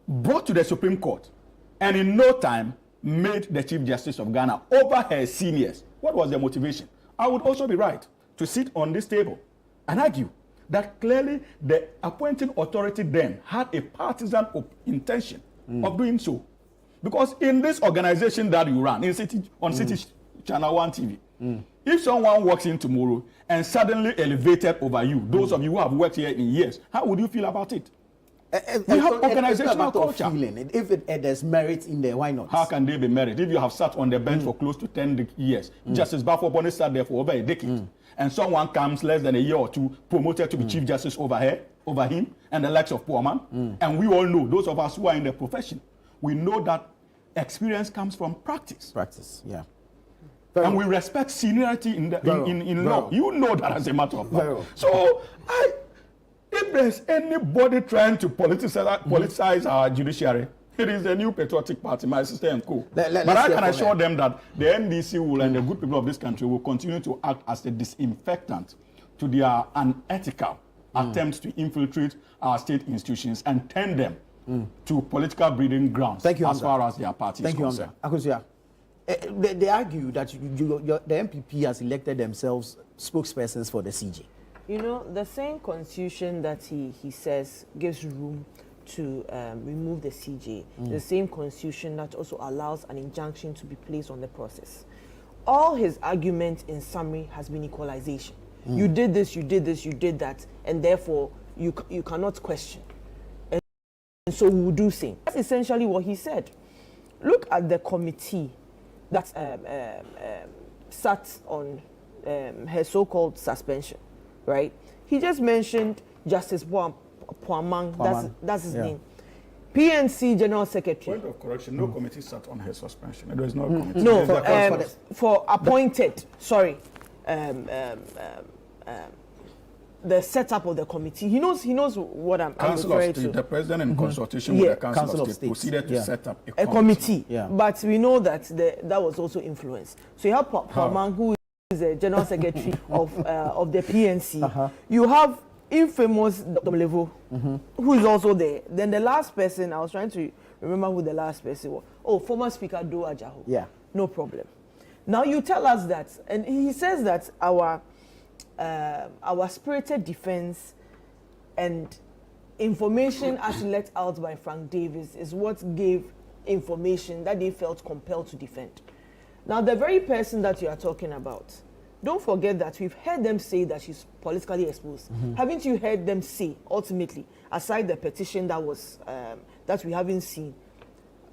brought to the Supreme Court, and in no time made the Chief Justice of Ghana over her seniors. What was the motivation? I would also be right to sit on this table and argue that clearly the appointing authority then had a partisan intention of doing so. Because in this organization that you run, on City Channel 1 TV, if someone walks in tomorrow and suddenly elevated over you, those of you who have worked here in years, how would you feel about it? We have organizational culture. If there's merit in there, why not? How can there be merit? If you have sat on the bench for close to 10 years, Justice Bafo sat there for over a decade, and someone comes less than a year or two promoted to be Chief Justice over him, and the likes of Poorman, and we all know, those of us who are in the profession, we know that experience comes from practice. Yeah. And we respect seniority in law. You know that as a matter of fact. So, if there's anybody trying to politicize our judiciary, it is the new patriotic party, my sister and co. But I can assure them that the NDC will and the good people of this country will continue to act as the disinfectant to their unethical attempts to infiltrate our state institutions and turn them to political breeding grounds as far as their party is concerned. Akosia, they argue that the MPP has elected themselves spokespersons for the CJ. You know, the same constitution that he says gives room to remove the CJ, the same constitution that also allows an injunction to be placed on the process. All his argument in summary has been equalization. You did this, you did this, you did that, and therefore you cannot question. And so we will do same. That's essentially what he said. Look at the committee that sat on her so-called suspension, right? He just mentioned Justice Poorman, that's his name. PNC General Secretary. Point of correction, no committee sat on her suspension. There is no committee. No, for appointed, sorry, the setup of the committee. He knows what I'm referring to. The president in consultation with the Council of State proceeded to set up a committee. But we know that that was also influenced. So you have Poorman, who is the General Secretary of the PNC. You have infamous Dr. Levo, who is also there. Then the last person, I was trying to remember who the last person was. Oh, former Speaker Do Ajaho. Yeah. No problem. Now you tell us that, and he says that our spirited defense and information as let out by Frank Davis is what gave information that they felt compelled to defend. Now, the very person that you are talking about, don't forget that we've heard them say that she's politically exposed. Haven't you heard them say, ultimately, aside the petition that was that we haven't seen,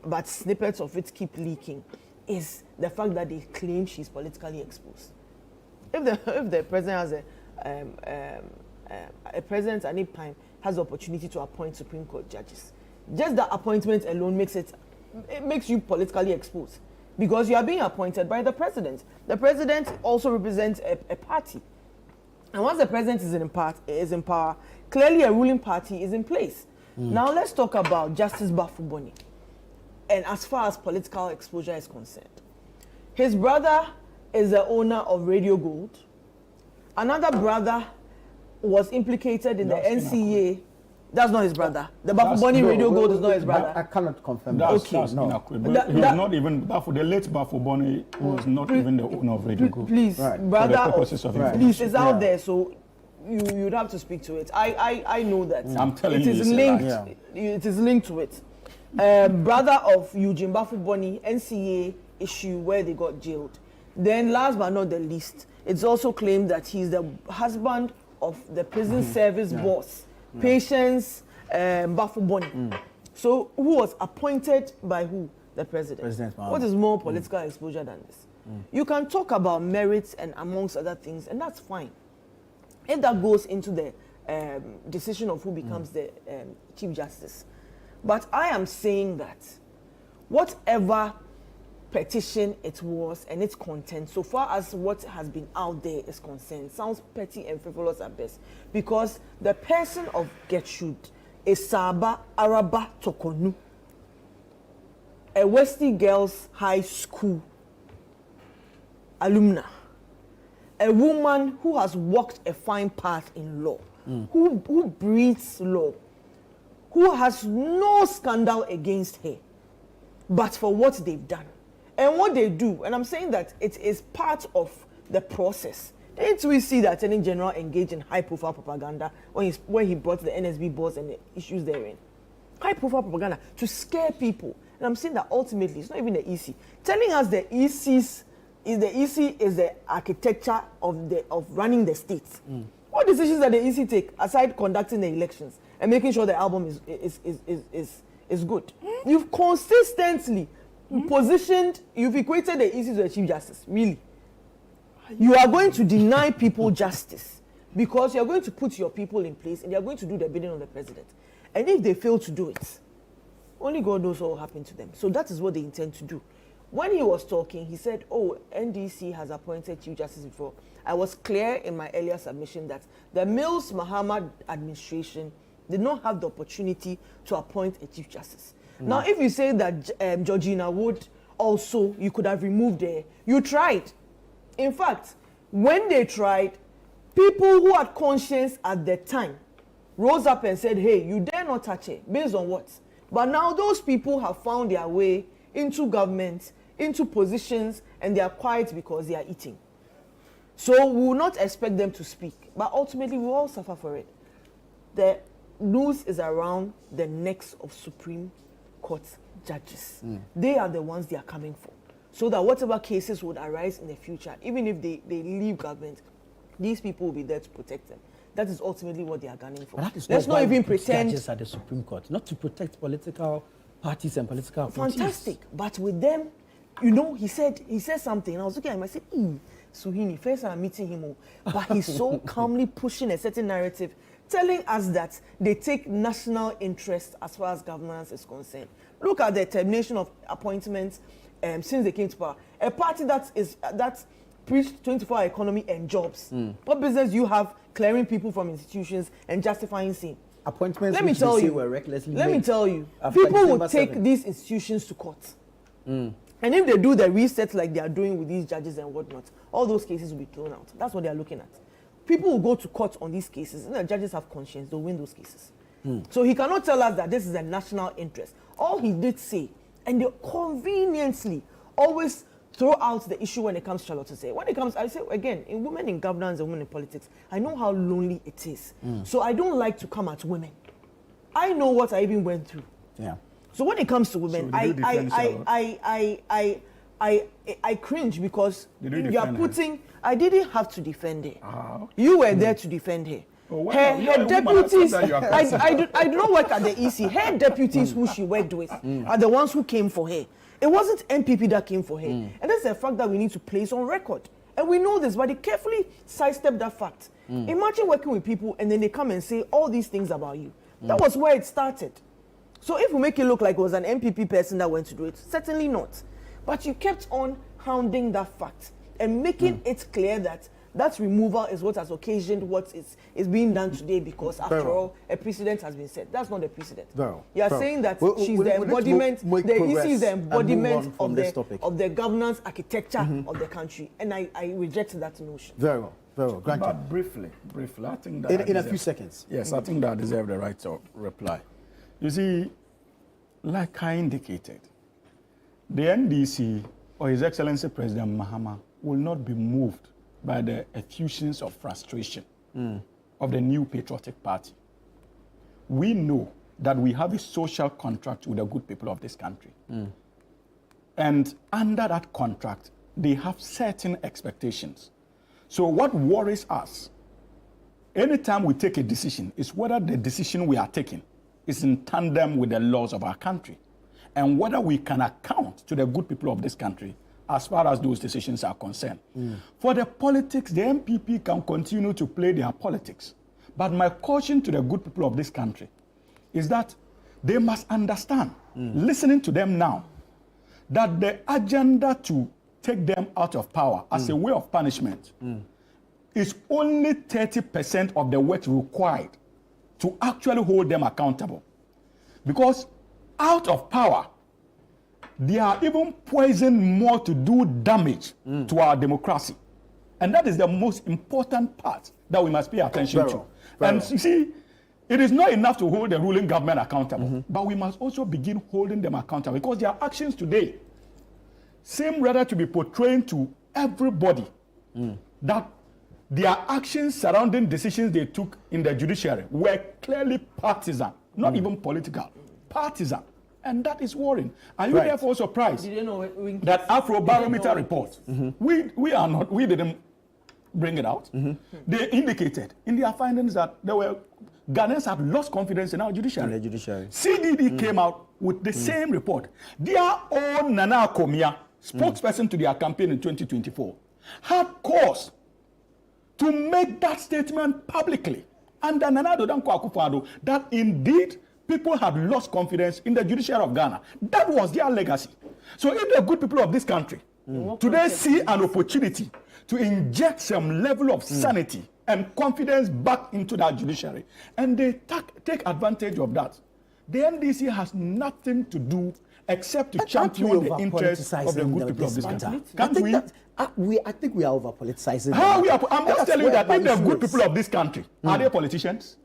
but snippets of it keep leaking, is the fact that they claim she's politically exposed. If the president has a president at any time has the opportunity to appoint Supreme Court judges, just the appointment alone makes you politically exposed. Because you are being appointed by the president. The president also represents a party. And once the president is in power, clearly a ruling party is in place. Now let's talk about Justice Bafuboni. And as far as political exposure is concerned, his brother is the owner of Radio Gold. Another brother was implicated in the NCA. That's not his brother. The Bafuboni Radio Gold is not his brother. I cannot confirm that. That's inaccurate. But he was not even, the late Bafuboni was not even the owner of Radio Gold. Please, brother, please, it's out there, so you'd have to speak to it. I know that. I'm telling you. It is linked to it. Brother of Eugene Bafuboni, NCA issue where they got jailed. Then last but not the least, it's also claimed that he's the husband of the prison service boss, Patience Bafuboni. So who was appointed by who? The president. President Mahama. What is more political exposure than this? You can talk about merits and amongst other things, and that's fine. If that goes into the decision of who becomes the Chief Justice. But I am saying that whatever petition it was and its content, so far as what has been out there is concerned, sounds petty and frivolous at best. Because the person of Gertrude is Saba Araba Tokonu, a Wesley Girls High School alumna, a woman who has walked a fine path in law, who breathes law, who has no scandal against her, but for what they've done. And what they do, and I'm saying that it is part of the process. Didn't we see that Attorney General engaged in high-profile propaganda when he brought the NSB boss and the issues therein? High-profile propaganda to scare people. And I'm saying that ultimately, it's not even the EC. Telling us the EC is the architecture of running the states. What decisions that the EC take aside conducting the elections and making sure the album is good? You've consistently positioned, you've equated the EC to the Chief Justice. Really, you are going to deny people justice because you are going to put your people in place and they are going to do the bidding of the president. And if they fail to do it, only God knows what will happen to them. So that is what they intend to do. When he was talking, he said, oh, NDC has appointed Chief Justice before. I was clear in my earlier submission that the Mills Mahama administration did not have the opportunity to appoint a Chief Justice. Now, if you say that Georgina Wood also, you could have removed her, you tried. In fact, when they tried, people who had conscience at the time rose up and said, hey, you dare not touch her. Based on what? But now those people have found their way into government, into positions, and they are quiet because they are eating. So we will not expect them to speak, but ultimately we will all suffer for it. The news is around the necks of Supreme Court judges. They are the ones they are coming for. So that whatever cases would arise in the future, even if they leave government, these people will be there to protect them. That is ultimately what they are gunning for. Let's not even pretend. Judges at the Supreme Court, not to protect political parties and political appointees. Fantastic, but with them, you know, he said something, and I was looking at him. I said, Suhini, first I'm meeting him, but he's so calmly pushing a certain narrative, telling us that they take national interest as far as governance is concerned. Look at the termination of appointments since they came to power. A party that preached 24-hour economy and jobs. What business do you have clearing people from institutions and justifying sin? Appointments Let me tell you, were recklessly let me made tell you, after people December will take 7th. these institutions to court. And if they do the reset like they are doing with these judges and whatnot, all those cases will be thrown out. That's what they are looking at. People will go to court on these cases, and the judges have conscience, they'll win those cases. So he cannot tell us that this is a national interest. All he did say, and they conveniently always throw out the issue when it comes to Charlotte to say. When it comes, I say again, in women in governance and women in politics, I know how lonely it is. So I don't like to come at women. I know what I even went through. Yeah. So when it comes to women, So did you defend Charlotte? I cringe because Did you you are defend her? putting. I didn't have to defend her. Okay. You were there to defend her. Oh, well, Her you're a woman. I deputies. thought that you are I do not work at the EC. Her deputies who she worked with are the ones who came for her. It wasn't NPP that came for her, and that's a fact that we need to place on record. And we know this, but they carefully sidestep that fact. Imagine working with people and then they come and say all these things about you. That was where it started. So if we make it look like it was an MPP person that went to do it, certainly not. But you kept on hounding that fact and making it clear that that removal is what has occasioned what is being done today because after all, a precedent has been set. That's not the precedent. You are saying that she's the embodiment, the EC is the embodiment of the governance architecture of the country. And I reject that notion. Very well. Very well. Granted. But briefly, I think that In a few seconds. Yes, I think that I deserve the right to reply. You see, like I indicated, the NDC or His Excellency President Mahama will not be moved by the effusions of frustration of the new patriotic party. We know that we have a social contract with the good people of this country. And under that contract, they have certain expectations. So what worries us, anytime we take a decision, is whether the decision we are taking is in tandem with the laws of our country, and whether we can account to the good people of this country as far as those decisions are concerned. For the politics, the MPP can continue to play their politics. But my caution to the good people of this country is that they must understand, listening to them now, that the agenda to take them out of power as a way of punishment is only 30% of the work required to actually hold them accountable. Because out of power, they are even poisoned more to do damage to our democracy. And that is the most important part that we must pay attention to. And you see, it is not enough to hold the ruling government accountable, but we must also begin holding them accountable, because their actions today seem rather to be portraying to everybody that their actions surrounding decisions they took in the judiciary were clearly partisan, not even political, partisan. And that is worrying. Are you therefore surprised that Afrobarometer report, we didn't bring it out. They indicated in their findings that Ghanaians have lost confidence in our judiciary. CDD came out with the same report. Their own Nana Akomia, spokesperson to their campaign in 2024, had cause to make that statement publicly under Nana Addo Dankwa Akufo-Addo that indeed people had lost confidence in the judiciary of Ghana. That was their legacy. So if the good people of this country today see an opportunity to inject some level of sanity and confidence back into that judiciary, and they take advantage of that, the NDC has nothing to do except to champion the interests of the good people of this country. I think we are over politicizing. I'm just telling you that if the good people of this country are they politicians?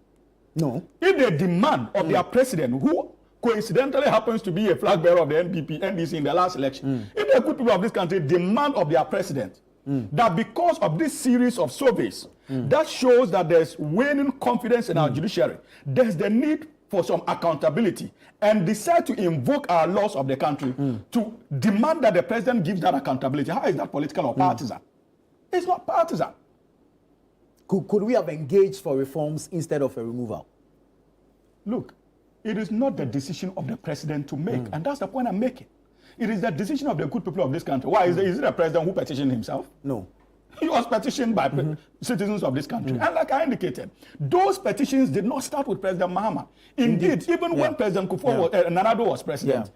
No. If they demand of their president, who coincidentally happens to be a flag bearer of the NDC in the last election, if the good people of this country demand of their president that because of this series of surveys that shows that there's waning confidence in our judiciary, there's the need for some accountability, and decide to invoke our laws of the country to demand that the president gives that accountability, how is that political or partisan? It's not partisan. Could we have engaged for reforms instead of a removal? Look, it is not the decision of the president to make, and that's the point I'm making. It is the decision of the good people of this country. Why? Is it the president who petitioned himself? No. He was petitioned by citizens of this country. And like I indicated, those petitions did not start with President Mahama. Indeed, even when President Nana Addo was president,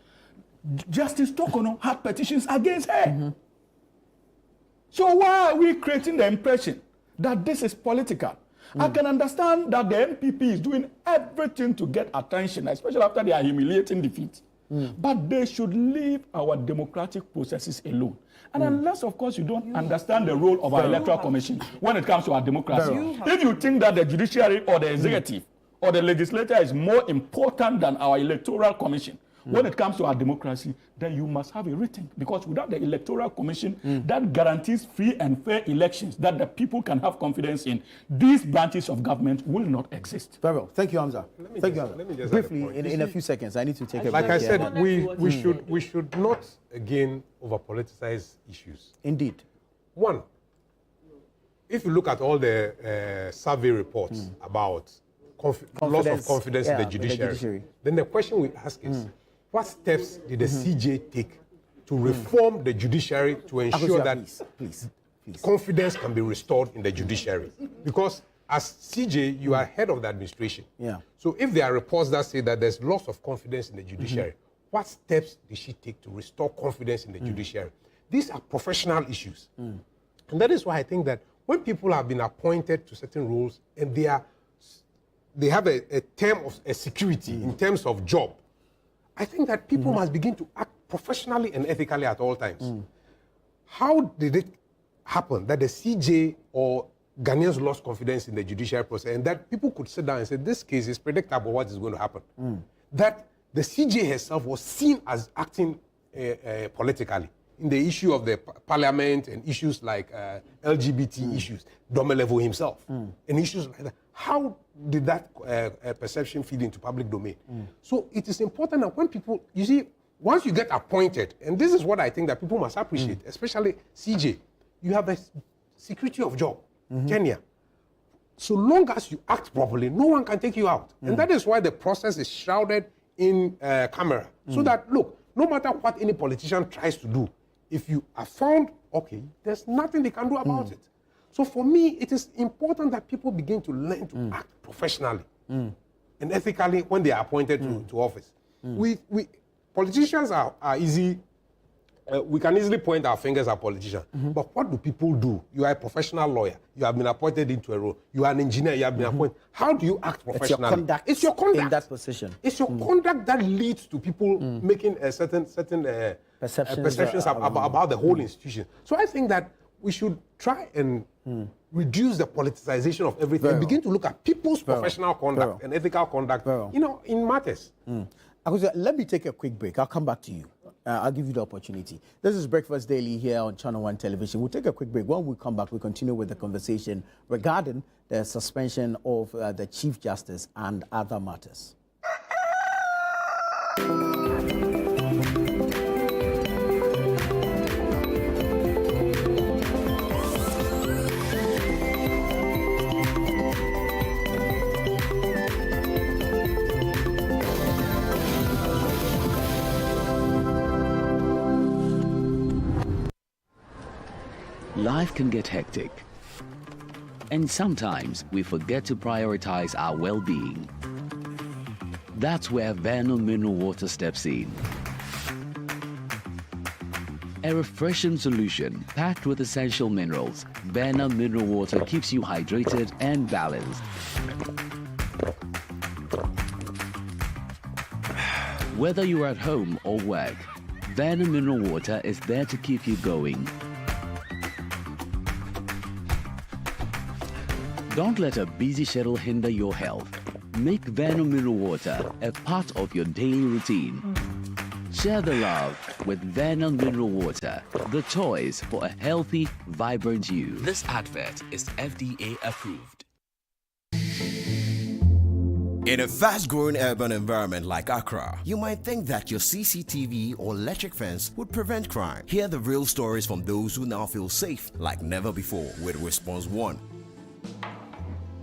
Justice Tokono had petitions against her. So why are we creating the impression that this is political? I can understand that the NPP is doing everything to get attention, especially after their humiliating defeat. But they should leave our democratic processes alone. And unless, of course, you don't understand the role of our Electoral Commission when it comes to our democracy. If you think that the judiciary or the executive or the legislature is more important than our Electoral Commission when it comes to our democracy, then you must have a rethink. Because without the Electoral Commission that guarantees free and fair elections that the people can have confidence in, these branches of government will not exist. Very well. Thank you, Hamza. Thank you, Hamza. Briefly, in a few seconds, I need to take a break. Like I said, we should not, again, over-politicize issues. Indeed. One, if you look at all the survey reports about loss of confidence in the judiciary, then the question we ask is, what steps did the CJ take to reform the judiciary to ensure that confidence can be restored in the judiciary? Because as CJ, you are head of the administration. So if there are reports that say that there's loss of confidence in the judiciary, what steps did she take to restore confidence in the judiciary? These are professional issues. And that is why I think that when people have been appointed to certain roles and they have a term of a security in terms of job, I think that people must begin to act professionally and ethically at all times. How did it happen that the CJ or Ghanaians lost confidence in the judiciary process and that people could sit down and say, this case is predictable what is going to happen? That the CJ herself was seen as acting politically in the issue of the parliament and issues like LGBT issues, Domelevo himself, and issues like that. How did that perception feed into public domain? So it is important that when people, you see, once you get appointed, and this is what I think that people must appreciate, especially CJ, you have a security of job, tenure. so long as you act properly, no one can take you out. And that is why the process is shrouded in camera. So that, look, no matter what any politician tries to do, if you are found, okay, there's nothing they can do about it. So for me, it is important that people begin to learn to act professionally and ethically when they are appointed to office. Politicians are easy. We can easily point our fingers at politicians. But what do people do? You are a professional lawyer. You have been appointed into a role. You are an engineer. You have been appointed. How do you act professionally? It's your conduct in that position. It's your conduct that leads to people making a certain perceptions about the whole institution. So I think that we should try and reduce the politicization of everything and begin to look at people's professional conduct and ethical conduct, in matters. Let me take a quick break. I'll come back to you. I'll give you the opportunity. This is Breakfast Daily here on Channel One Television. We'll take a quick break. When we come back, we'll continue with the conversation regarding the suspension of the Chief Justice and other matters. Life can get hectic, and sometimes we forget to prioritize our well-being. That's where Vernal Mineral Water steps in. A refreshing solution packed with essential minerals, Vernal Mineral Water keeps you hydrated and balanced. Whether you're at home or work, Vernal Mineral Water is there to keep you going. Don't let a busy schedule hinder your health. Make Vernal Mineral Water a part of your daily routine. Share the love with Vernal Mineral Water, the choice for a healthy, vibrant you. This advert is FDA approved. In a fast-growing urban environment like Accra, you might think that your CCTV or electric fence would prevent crime. Hear the real stories from those who now feel safe like never before with Response One.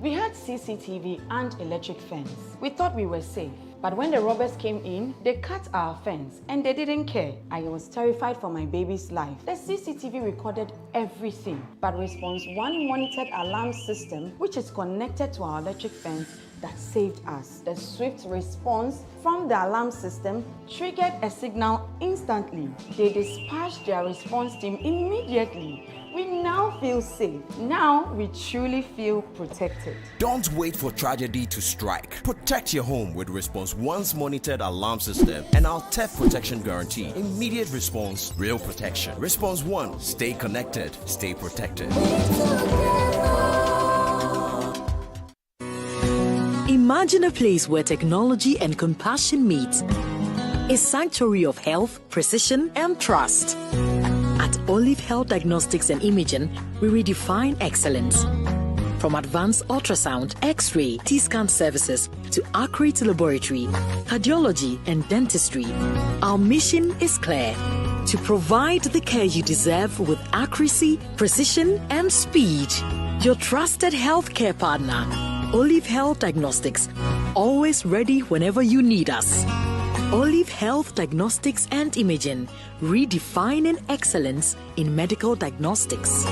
We had CCTV and electric fence. We thought we were safe. But when the robbers came in, they cut our fence and they didn't care. I was terrified for my baby's life. The CCTV recorded everything. But Response One monitored alarm system, which is connected to our electric fence, that saved us. The swift response from the alarm system triggered a signal instantly. They dispatched their response team immediately. We now feel safe. Now we truly feel protected. Don't wait for tragedy to strike. Protect your home with Response One's monitored alarm system and our theft protection guarantee. Immediate response, real protection. Response One, stay connected, stay protected. Imagine a place where technology and compassion meet. A sanctuary of health, precision, and trust. At Olive Health Diagnostics and Imaging, we redefine excellence. From advanced ultrasound, X-ray, T-scan services to accurate laboratory, cardiology, and dentistry, our mission is clear: to provide the care you deserve with accuracy, precision, and speed. Your trusted healthcare partner, Olive Health Diagnostics, always ready whenever you need us. Olive Health Diagnostics and Imaging, redefining excellence in medical diagnostics.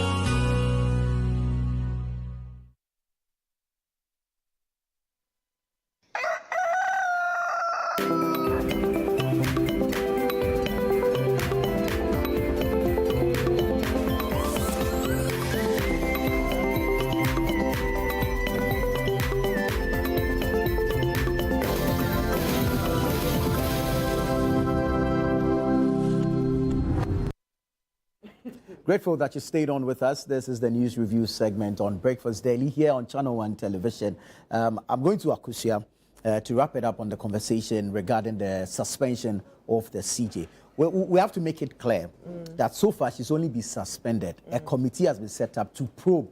Grateful that you stayed on with us. This is the news review segment on Breakfast Daily here on Channel One Television. I'm going to Akusia to wrap it up on the conversation regarding the suspension of the CJ. We have to make it clear that so far she's only been suspended. A committee has been set up to probe.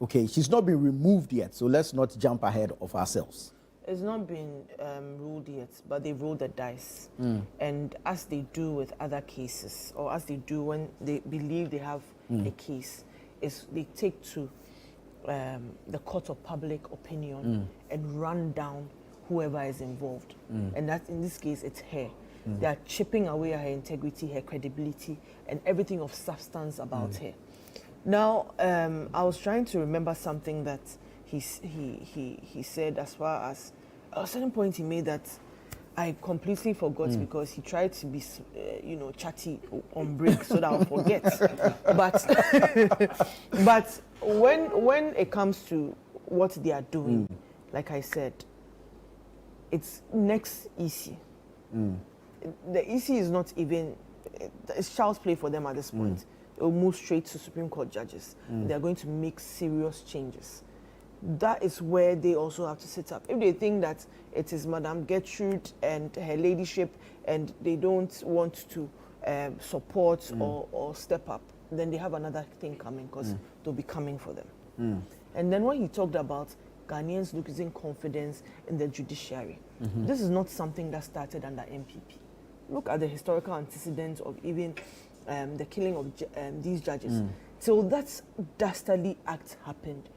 Okay, she's not been removed yet, so let's not jump ahead of ourselves. It's not been ruled yet, but they rolled the dice. And as they do with other cases, or as they do when they believe they have a case, is they take two. the court of public opinion and run down whoever is involved. And that, in this case, it's her. They are chipping away at her integrity, her credibility, and everything of substance about her. Now, I was trying to remember something that he said as far as a certain point he made that I completely forgot because he tried to be, chatty on break so that I'll forget. But when it comes to what they are doing, like I said, it's next easy. The EC is not even, it's child's play for them at this point. They'll move straight to Supreme Court judges. They're going to make serious changes. That is where they also have to sit up. If they think that it is Madame Gertrude and her ladyship and they don't want to support or step up, then they have another thing coming because they'll be coming for them. And then when he talked about Ghanaians losing confidence in the judiciary, this is not something that started under MPP. Look at the historical antecedents of even the killing of these judges. Till that dastardly act happened,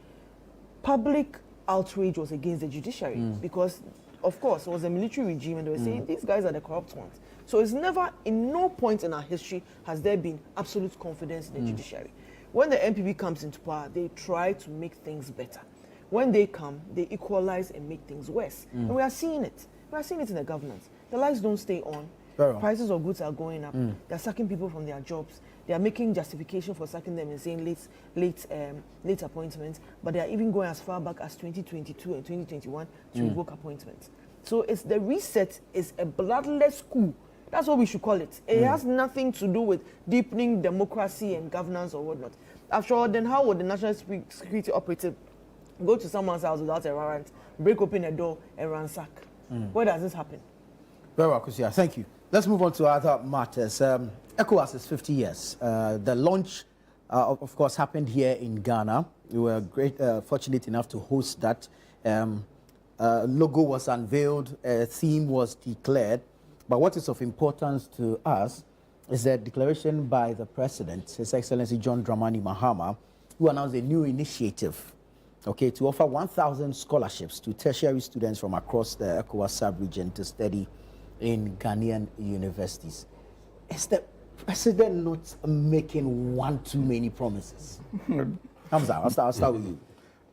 public outrage was against the judiciary because, of course, it was a military regime and they were saying these guys are the corrupt ones. So it's never, in no point in our history has there been absolute confidence in the judiciary. When the MPP comes into power, they try to make things better. When they come, they equalize and make things worse. And we are seeing it. We are seeing it in the governance. The lights don't stay on. Prices of goods are going up. They're sacking people from their jobs. They are making justification for sacking them and saying late appointments, but they are even going as far back as 2022 and 2021 to revoke appointments. So it's the reset is a bloodless coup. That's what we should call it. It has nothing to do with deepening democracy and governance or whatnot. After all, then how would the National Security Operative go to someone's house without a warrant, break open a door and ransack? Where does this happen? Very well, Kusia. Thank you. Let's move on to other matters. ECOWAS is 50 years. The launch, of course, happened here in Ghana. We were fortunate enough to host that. Logo was unveiled, a theme was declared. But what is of importance to us is the declaration by the President, His Excellency John Dramani Mahama, who announced a new initiative, to offer 1,000 scholarships to tertiary students from across the ECOWAS sub-region to study in Ghanaian universities. Is the President not making one too many promises? Hamza, I'll start with you.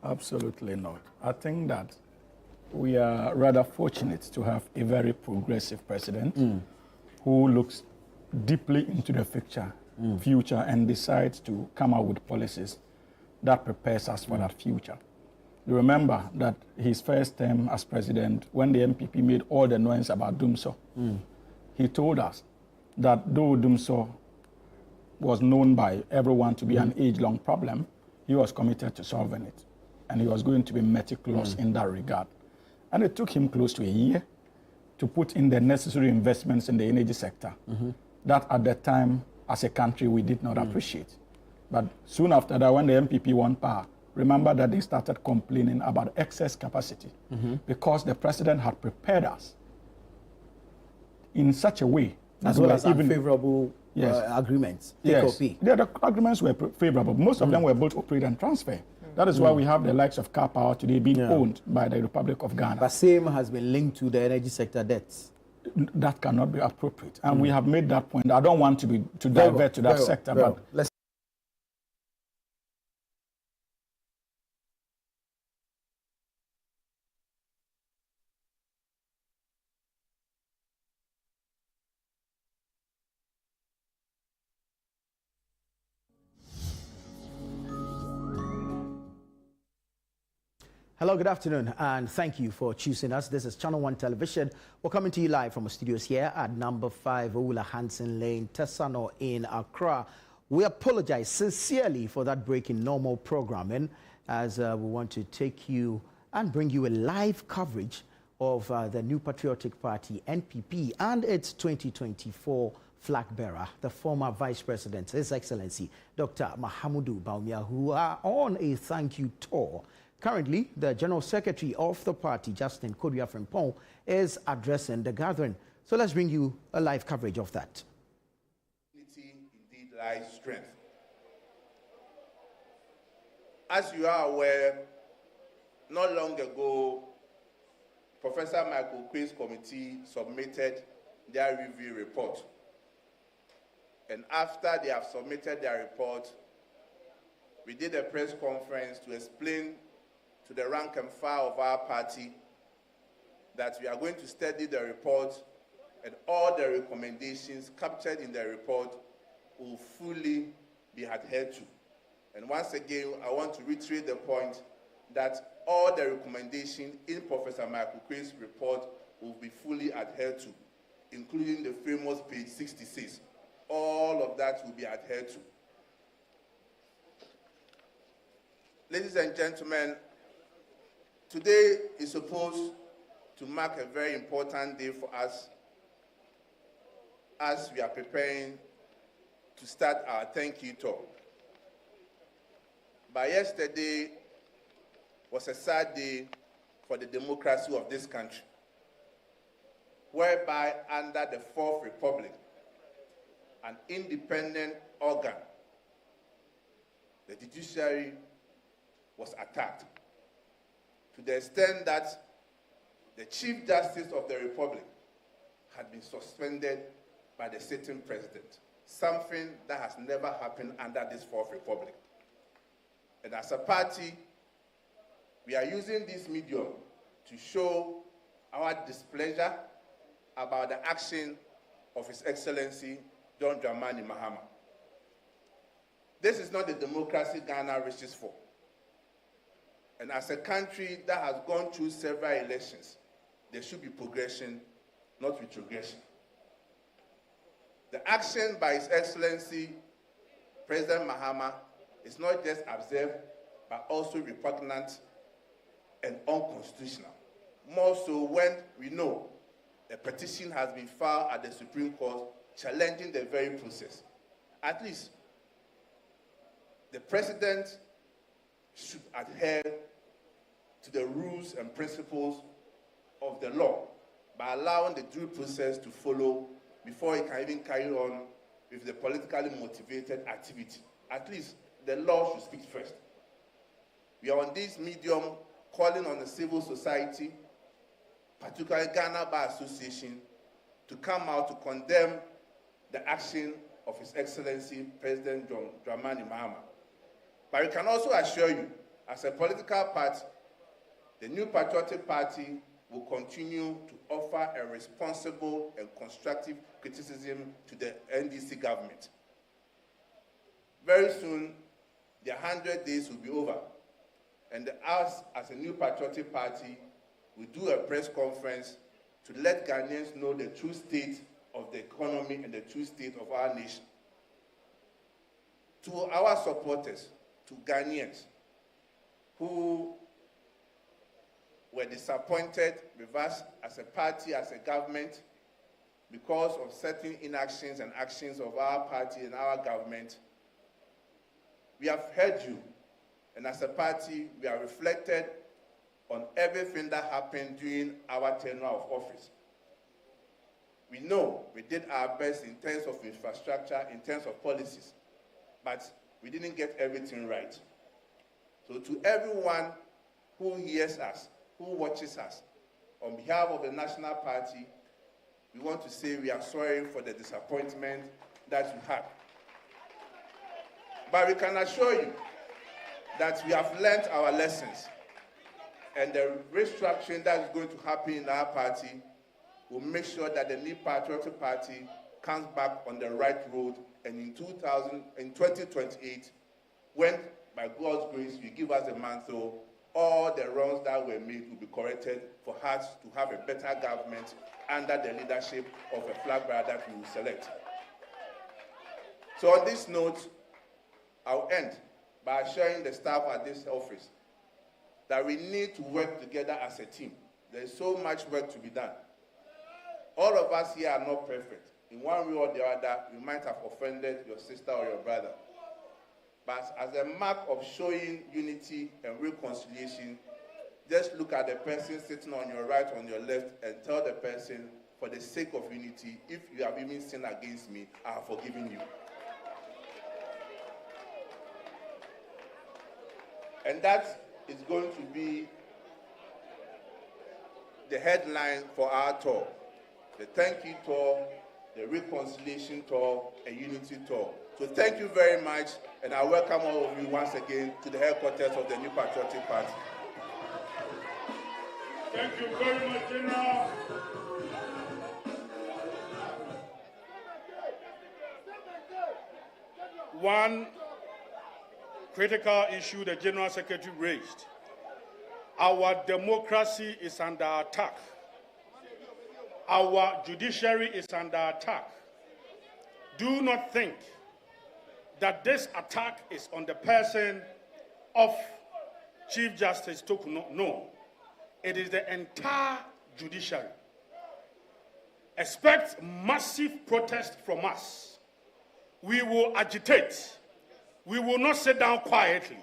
Absolutely not. I think that we are rather fortunate to have a very progressive president who looks deeply into the future and decides to come out with policies that prepares us for that future. You remember that his first term as president, when the MPP made all the noise about Dumso, he told us that though Dumso was known by everyone to be an age-long problem, he was committed to solving it. And he was going to be meticulous in that regard. And it took him close to a year to put in the necessary investments in the energy sector that at the time, as a country, we did not appreciate. But soon after that, when the MPP won power, remember that they started complaining about excess capacity because the president had prepared us in such a way that as well as unfavorable agreements. Yes, the agreements were favorable. Most of them were both operate and transfer. That is why we have the likes of Car Power today being owned by the Republic of Ghana. But same has been linked to the energy sector debts. That cannot be appropriate. And we have made that point. I don't want to divert to that sector, but let's. Hello, good afternoon, and thank you for choosing us. This is Channel One Television. We're coming to you live from our studios here at number 5 Oula Hansen Lane, Tessano in Accra. We apologize sincerely for that break in normal programming, as we want to take you and bring you a live coverage of the New Patriotic Party, NPP, and its 2024 flag bearer, the former Vice President, His Excellency Dr. Mahamudu Bawumia, who are on a thank you tour. Currently, the General Secretary of the party, Justin Kodua Frimpong, is addressing the gathering. So let's bring you a live coverage of that. Indeed lies strength. As you are aware, not long ago, Professor Michael Quay's committee submitted their review report. And after they have submitted their report, we did a press conference to explain to the rank and file of our party that we are going to study the report, and all the recommendations captured in the report will fully be adhered to. And once again, I want to reiterate the point that all the recommendations in Professor Michael Quay's report will be fully adhered to, including the famous page 66. All of that will be adhered to. Ladies and gentlemen, today is supposed to mark a very important day for us as we are preparing to start our thank you tour. But yesterday was a sad day for the democracy of this country, whereby under the Fourth Republic, an independent organ, the judiciary, was attacked to the extent that the Chief Justice of the Republic had been suspended by the sitting president, something that has never happened under this Fourth Republic. And as a party, we are using this medium to show our displeasure about the action of His Excellency John Dramani Mahama. This is not the democracy Ghana wishes for. And as a country that has gone through several elections, there should be progression, not retrogression. The action by His Excellency President Mahama is not just absurd, but also repugnant and unconstitutional. More so when we know a petition has been filed at the Supreme Court challenging the very process. At least the president should adhere to the rules and principles of the law by allowing the due process to follow before he can even carry on with the politically motivated activity. At least the law should speak first. We are on this medium calling on the civil society, particularly Ghana Bar Association, to come out to condemn the action of His Excellency President John Dramani Mahama. But we can also assure you, as a political party, the New Patriotic Party will continue to offer a responsible and constructive criticism to the NDC government. Very soon, the 100 days will be over, and us, as a New Patriotic Party, will do a press conference to let Ghanaians know the true state of the economy and the true state of our nation. To our supporters, to Ghanaians who were disappointed with us as a party, as a government, because of certain inactions and actions of our party and our government, we have heard you, and as a party, we are reflected on everything that happened during our tenure of office. We know we did our best in terms of infrastructure, in terms of policies, but we didn't get everything right. So to everyone who hears us, who watches us, on behalf of the National Party, we want to say we are sorry for the disappointment that you had. But we can assure you that we have learned our lessons, and the restructuring that is going to happen in our party will make sure that the New Patriotic Party comes back on the right road, and in 2028, when, by God's grace, you give us a mantle, all the wrongs that were made will be corrected for us to have a better government under the leadership of a flag bearer that we will select. So on this note, I'll end by assuring the staff at this office that we need to work together as a team. There is so much work to be done. All of us here are not perfect. In one way or the other, we might have offended your sister or your brother. But as a mark of showing unity and reconciliation, just look at the person sitting on your right, on your left, and tell the person, for the sake of unity, if you have even sinned against me, I have forgiven you. And that is going to be the headline for our tour. The thank you tour, the reconciliation tour, a unity tour. So thank you very much, and I welcome all of you once again to the headquarters of the New Patriotic Party. Thank you very much, General. One critical issue the General Secretary raised. Our democracy is under attack. Our judiciary is under attack. Do not think that this attack is on the person of Chief Justice Tokuno. No. It is the entire judiciary. Expect massive protest from us. We will agitate. We will not sit down quietly.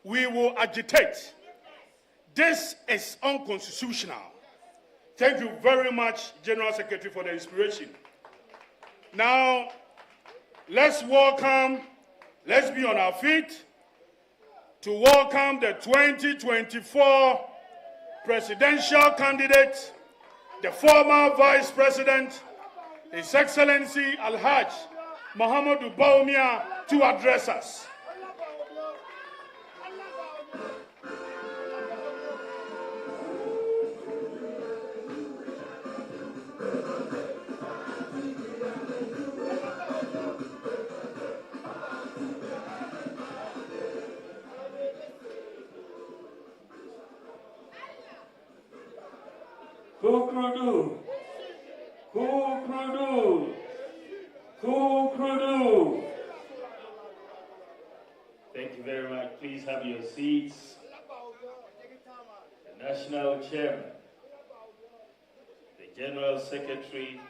We will agitate. This is unconstitutional. Thank you very much, General Secretary, for the inspiration. Now, let's be on our feet to welcome the 2024 presidential candidate, the former Vice President, His Excellency Alhaj Muhammadu Bawumia, to address us. Kukudu, Kukudu, Kukudu. Thank you very much. Please have your seats. The National Chairman, the General Secretary,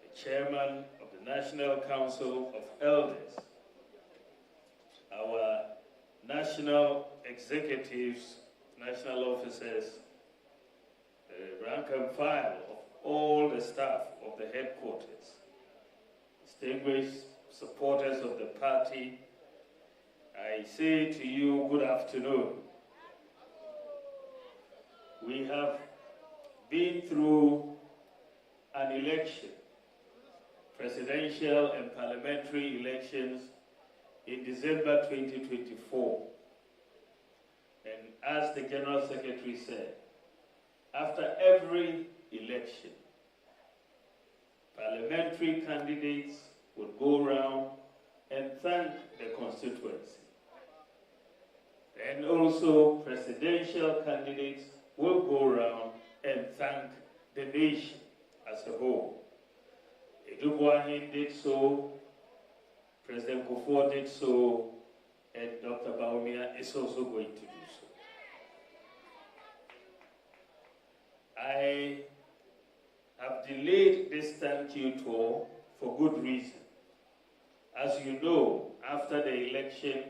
the Chairman of the National Council of Elders, our national executives, national officers, the rank and file of all the staff of the headquarters, distinguished supporters of the party, I say to you, good afternoon. We have been through an election, presidential and parliamentary elections in December 2024. And as the General Secretary said, after every election, parliamentary candidates would go around and thank the constituency. And also presidential candidates will go around and thank the nation as a whole. Edubuahin did so, President Kufuor did so, and Dr. Bawumia is also going to do so. I have delayed this thank you tour for good reason. As you know, after the election,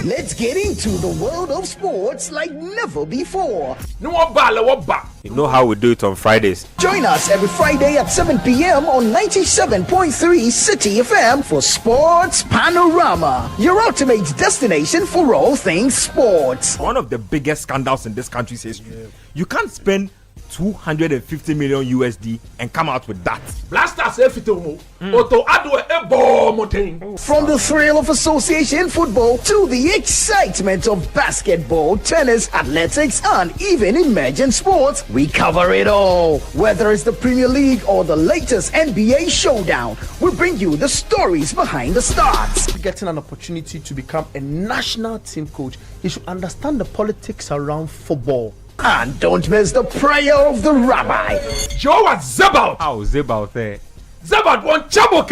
Let's get into the world of sports like never before. You know how we do it on Fridays. Join us every Friday at 7 p.m. on 97.3 City FM for Sports Panorama, your ultimate destination for all things sports. One of the biggest scandals in this country's history. You can't spend 250 million USD and come out with that. From the thrill of association football to the excitement of basketball, tennis, athletics, and even emerging sports, we cover it all. Whether it's the Premier League or the latest NBA showdown, we bring you the stories behind the stars. Getting an opportunity to become a national team coach, he should understand the politics around football. And don't miss the prayer of the rabbi. Joe was Zebaut. How Zebaut there? Zebaut won Chaboke.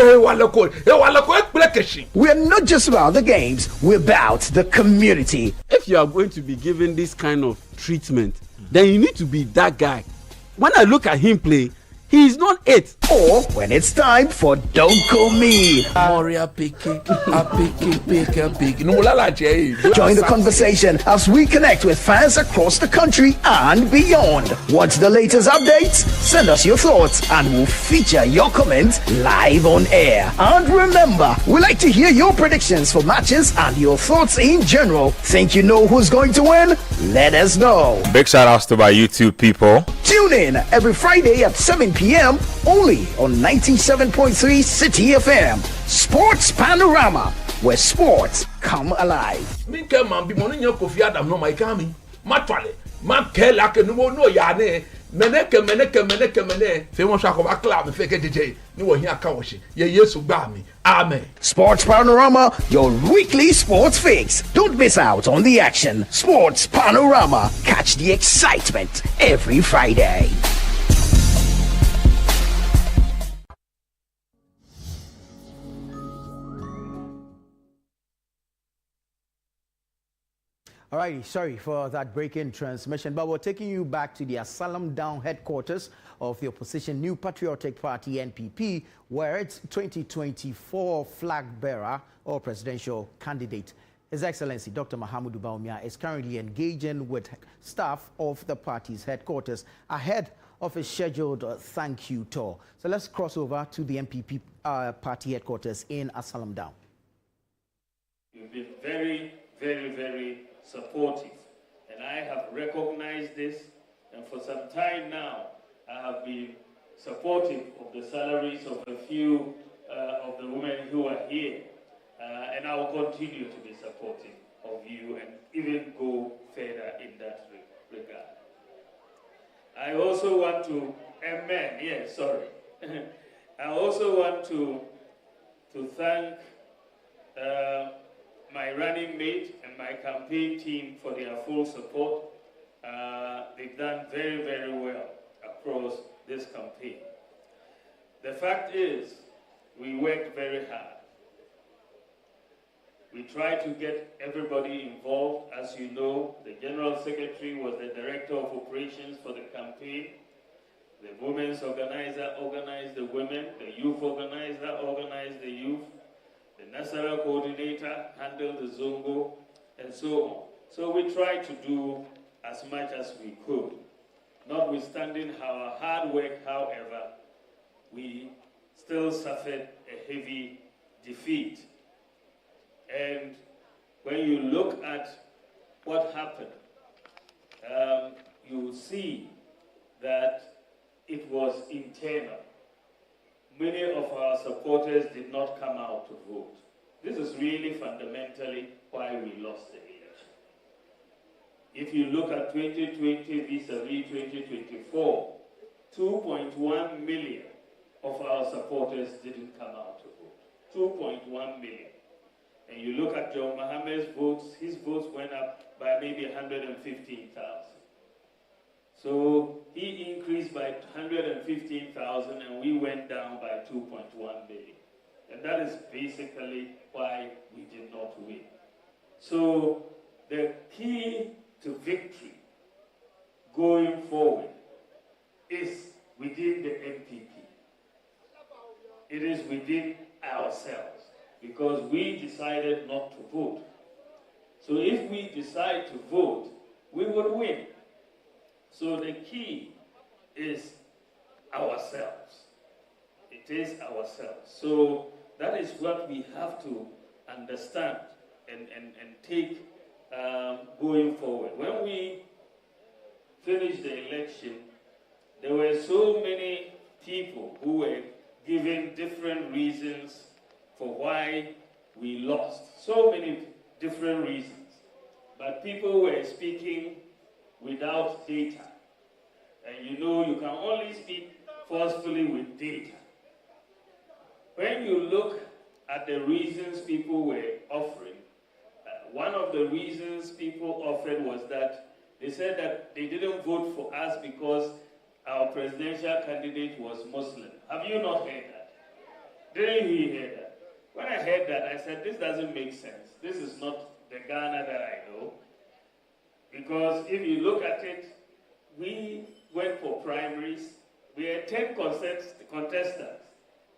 We're not just about the games, we're about the community. If you are going to be given this kind of treatment, then you need to be that guy. When I look at him play, he is not it. Or when it's time for Don't Call Me. Join the conversation as we connect with fans across the country and beyond. Want the latest updates? Send us your thoughts and we'll feature your comments live on air. And remember, we like to hear your predictions for matches and your thoughts in general. Think you know who's going to win? Let us know. Big shout outs to my YouTube people. Tune in every Friday at 7 p.m. only on 97.3 City FM. Sports Panorama, where sports come alive. Sports Panorama, your weekly sports fix. Don't miss out on the action. Sports Panorama. Catch the excitement every Friday. All right, sorry for that break-in transmission, but we're taking you back to the Asylum Down headquarters of the opposition New Patriotic Party, NPP, where its 2024 flag bearer or presidential candidate, His Excellency Dr. Mahamudu Bawumia, is currently engaging with staff of the party's headquarters ahead of a scheduled thank you tour. So let's cross over to the NPP party headquarters in Asylum Down. You've been very, very, very supportive, and I have recognized this, and for some time now I have been supportive of the salaries of a few of the women who are here, and I will continue to be supportive of you and even go further in that regard. I also want to I also want to thank my running mate and my campaign team for their full support. They've done very, very well across this campaign. The fact is, we worked very hard. We tried to get everybody involved. As you know, the General Secretary was the Director of Operations for the campaign. The Women's Organizer organized the women. The Youth Organizer organized the youth. The National Coordinator handled the Zongo, and so on. So we tried to do as much as we could. Notwithstanding our hard work, however, we still suffered a heavy defeat. And when you look at what happened, you see that it was internal. Many of our supporters did not come out to vote. This is really fundamentally why we lost the election. If you look at 2020 vis-a-vis 2024, 2.1 million of our supporters didn't come out to vote. 2.1 million. And you look at John Mohammed's votes, his votes went up by maybe 115,000. So he increased by 115,000 and we went down by 2.1 million. And that is basically why we did not win. So the key to victory going forward is within the MPP. It is within ourselves because we decided not to vote. So if we decide to vote, we would win. So the key is ourselves. It is ourselves. So that is what we have to understand and take going forward. When we finished the election, there were so many people who were giving different reasons for why we lost. So many different reasons. But people were speaking without data. And you know you can only speak forcefully with data. When you look at the reasons people were offering, one of the reasons people offered was that they said that they didn't vote for us because our presidential candidate was Muslim. Have you not heard that? Didn't you hear that? When I heard that, I said, this doesn't make sense. This is not the Ghana that I know. Because if you look at it, we went for primaries. We had 10 contestants.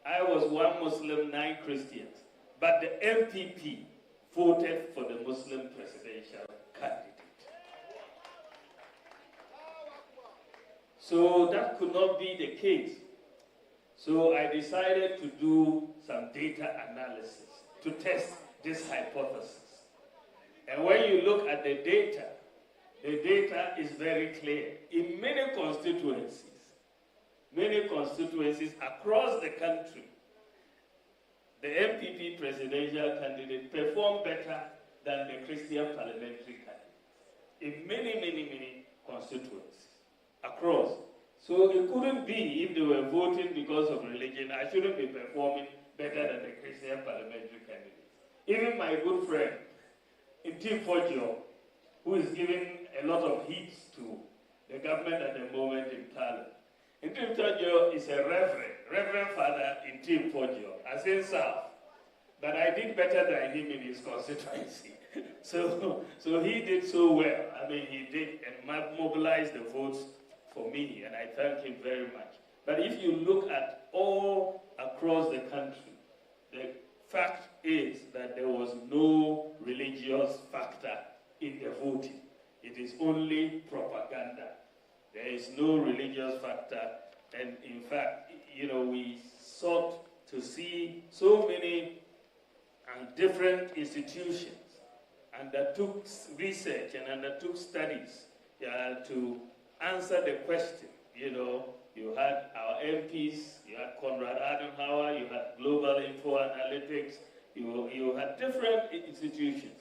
I was 1 Muslim, 9 Christians. But the MPP voted for the Muslim presidential candidate. So that could not be the case. So I decided to do some data analysis to test this hypothesis. And when you look at the data is very clear. In many constituencies across the country, the MPP presidential candidate performed better than the Christian parliamentary candidate. In many constituencies across. So it couldn't be, if they were voting because of religion, I shouldn't be performing better than the Christian parliamentary candidate. Even my good friend, Intim Pojo, who is giving a lot of heat to the government at the moment in Thailand. Intim Pojo is a Reverend Father Intim Pojo, as in South. But I did better than him in his constituency. So he did so well. I mean, he did and mobilized the votes for me, and I thank him very much. But if you look at all across the country, the fact is that there was no religious factor in the voting. It is only propaganda. There is no religious factor. And in fact, you know, we sought to see so many different institutions undertook research and undertook studies to answer the question. You know, you had our MPs, you had Konrad Adenauer, you had Global Info Analytics, you had different institutions.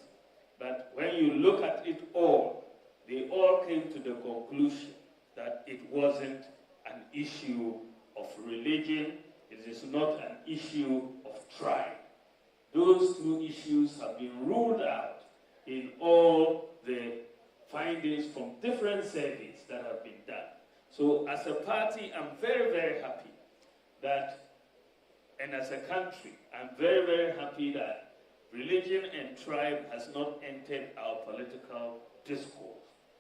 But when you look at it all, they all came to the conclusion that it wasn't an issue of religion, it is not an issue of tribe. Those two issues have been ruled out in all the findings from different surveys that have been done. So as a party, I'm very happy that, and as a country, I'm very happy that religion and tribe has not entered our political discourse.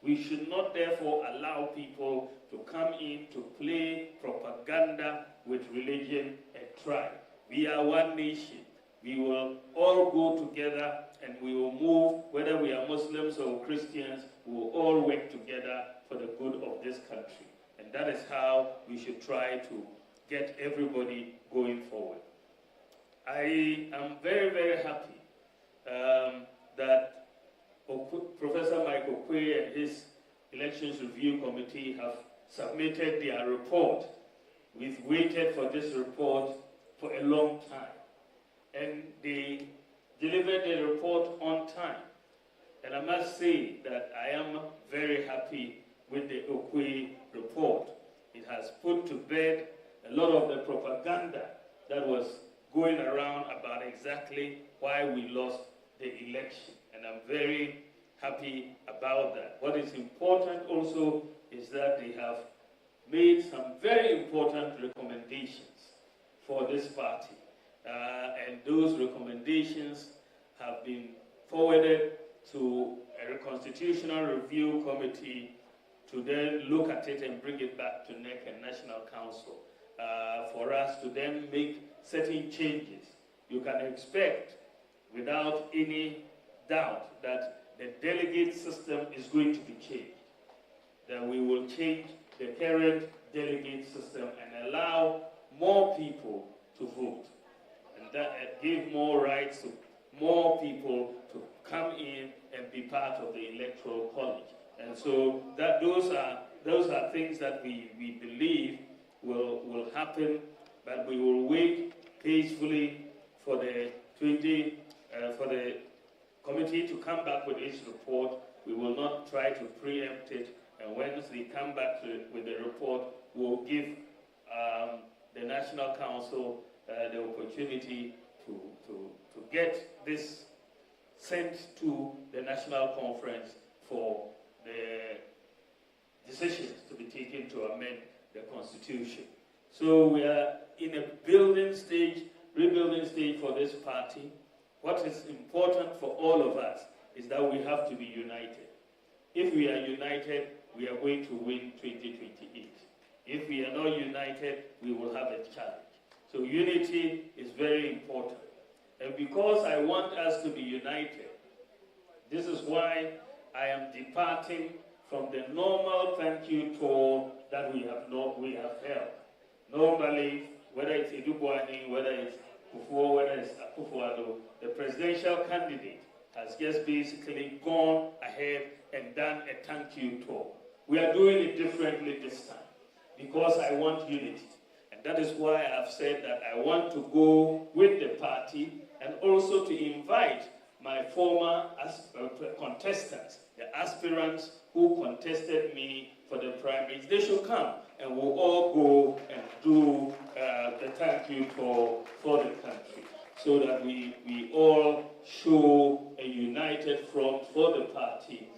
We should not therefore allow people to come in to play propaganda with religion and tribe. We are one nation. We will all go together and we will move, whether we are Muslims or Christians, we will all work together for the good of this country. And that is how we should try to get everybody going forward. I am very happy that Professor Mike Okwe and his Elections Review Committee have submitted their report. We've waited for this report for a long time. And they delivered the report on time. And I must say that I am very happy with the Okwe report. It has put to bed a lot of the propaganda that was going around about exactly why we lost the election. And I'm very happy about that. What is important also is that they have made some very important recommendations for this party. And those recommendations have been forwarded to a constitutional review committee to then look at it and bring it back to NEC and National Council for us to then make certain changes. You can expect, without any doubt, that the delegate system is going to be changed. That we will change the current delegate system and allow more people to vote. And that give more rights to more people to come in and be part of the electoral college. And so that those are things that we believe will happen, but we will wait peacefully for the committee to come back with its report. We will not try to preempt it, and once they come back with the report, we'll give the National Council the opportunity to get this sent to the National Conference for the decisions to be taken to amend the Constitution. So we are in a rebuilding stage for this party. What is important for all of us is that we have to be united. If we are united, we are going to win 2028. If we are not united, we will have a challenge. So unity is very important. And because I want us to be united, this is why I am departing from the normal thank you tour that we have held. Normally, whether it's Edubwani, whether it's Kufuor, whether it's Akufo-Addo, the presidential candidate has just basically gone ahead and done a thank you tour. We are doing it differently this time because I want unity. And that is why I've said that I want to go with the party and also to invite my former contestants, the aspirants who contested me for the primaries. They should come and we'll all go and do the thank you tour for the country so that we all show a united front for the party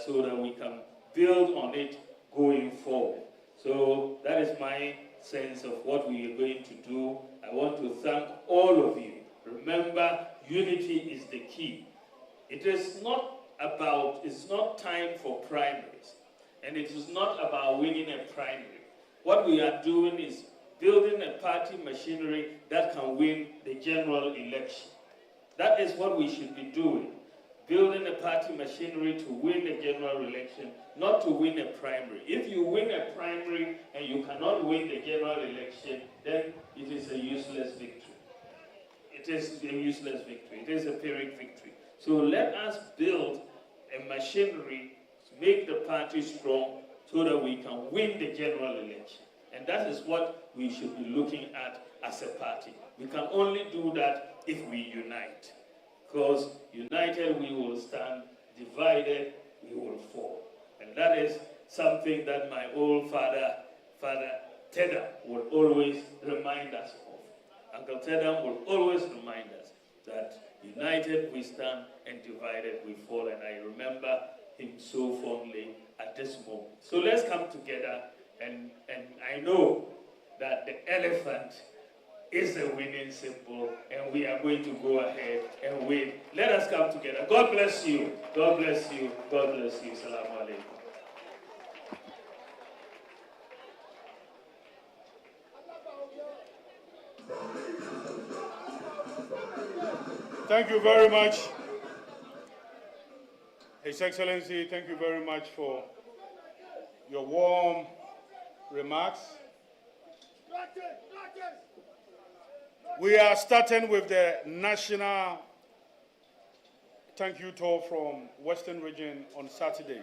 so that we can build on it going forward. So that is my sense of what we are going to do. I want to thank all of you. Remember, unity is the key. It's not time for primaries, and it is not about winning a primary. What we are doing is building a party machinery that can win the general election. That is what we should be doing. Building a party machinery to win the general election, not to win a primary. If you win a primary and you cannot win the general election, then it is a useless victory. It is a useless victory. It is a Pyrrhic victory. So let us build a machinery to make the party strong so that we can win the general election. And that is what we should be looking at as a party. We can only do that if we unite. Because united we will stand, divided we will fall. And that is something that my old father Teda, would always remind us of. Uncle Teda will always remind us that united we stand and divided we fall. And I remember him so fondly at this moment. So let's come together, and I know that the elephant is a winning symbol, and we are going to go ahead and win. Let us come together. God bless you. God bless you. God bless you. Salaam alaikum. Thank you very much. His Excellency, thank you very much for your warm remarks. We are starting with the national thank you tour from Western Region on Saturday.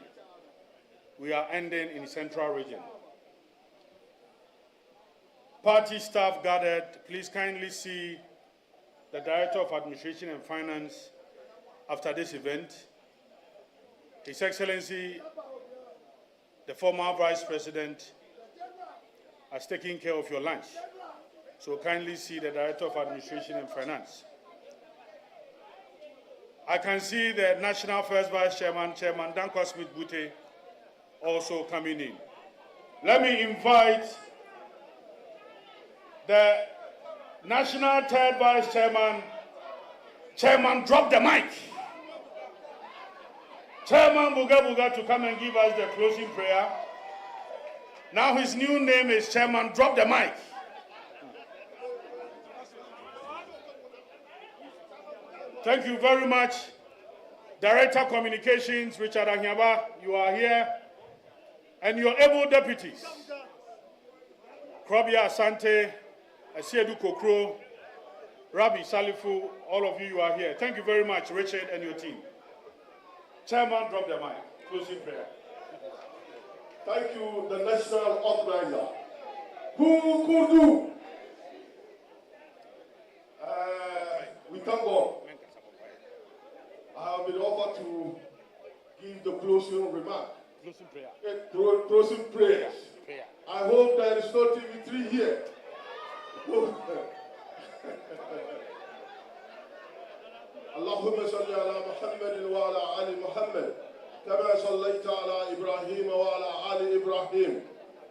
We are ending in Central Region. Party staff gathered, please kindly see the Director of Administration and Finance after this event. His Excellency, the former Vice President, has taken care of your lunch. So kindly see the Director of Administration and Finance. I can see the National First Vice Chairman, Chairman Dankwa Smith-Bute, also coming in. Let me invite the National Third Vice Chairman, Chairman drop the mic. Chairman Buga Buga to come and give us the closing prayer. Now his new name is Chairman drop the mic. Thank you very much. Director Communications, Richard Anyaba, you are here. And your able deputies, Krobia Asante, Asiedu Kokro, Rabbi Salifu, all of you are here. Thank you very much, Richard and your team. Chairman, drop the mic. Closing prayer. Thank you, the national organizer. Who could do? We thank God. I have been offered to give the closing remark. Closing prayer. Closing prayers. I hope there is no TV3 here. اللهم صل على محمد وعلى آل محمد كما صليت على إبراهيم وعلى آل إبراهيم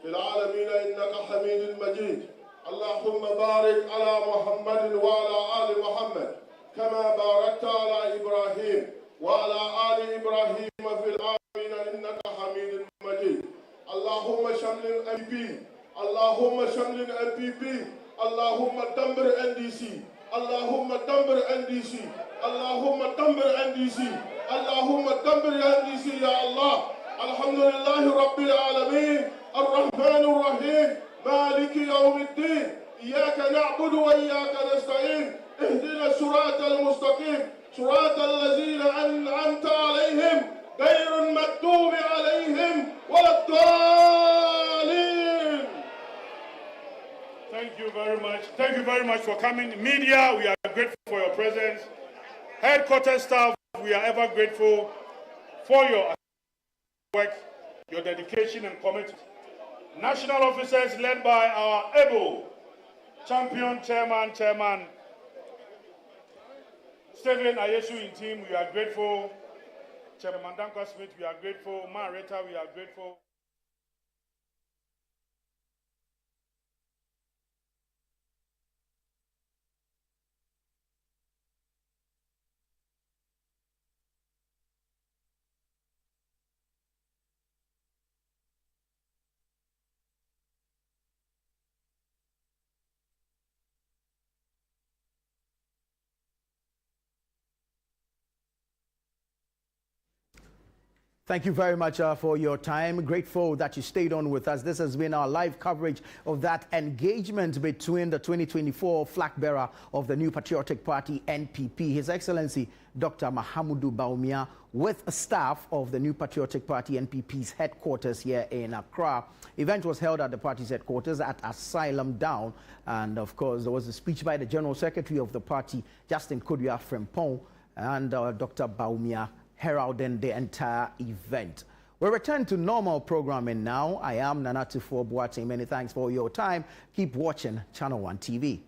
في العالمين إنك حميد مجيد. اللهم بارك على محمد وعلى آل محمد كما باركت على إبراهيم وعلى آل إبراهيم في العالمين إنك حميد مجيد. اللهم شمل MPP. اللهم شمل MPP. اللهم دمر NDC. اللهم دمر NDC. اللهم دمر NDC. اللهم دمر NDC يا الله. الحمد لله رب العالمين الرحمن الرحيم مالك يوم الدين إياك نعبد وإياك نستعين اهدنا الصراط المستقيم صراط الذين أنعمت عليهم غير المغضوب عليهم ولا الضالين. Thank you very much. Thank you very much for coming. Media, we are grateful for your presence. Headquarters staff, we are ever grateful for your work, your dedication and commitment. National officers led by our able champion chairman, Stephen Ayesu in team, we are grateful. Chairman Danko Smith, we are grateful. Marita, we are grateful. Thank you very much for your time. Grateful that you stayed on with us. This has been our live coverage of that engagement between the 2024 flag bearer of the New Patriotic Party, NPP, His Excellency Dr. Mahamudu Bawumia, with a staff of the New Patriotic Party, NPP's headquarters here in Accra. Event was held at the party's headquarters at Asylum Down. And of course, there was a speech by the General Secretary of the party, Justin Kodua Frimpong, and Dr. Bawumia heralding the entire event. We return to normal programming now. I am Nanatufo Boateng. Many thanks for your time. Keep watching Channel One TV.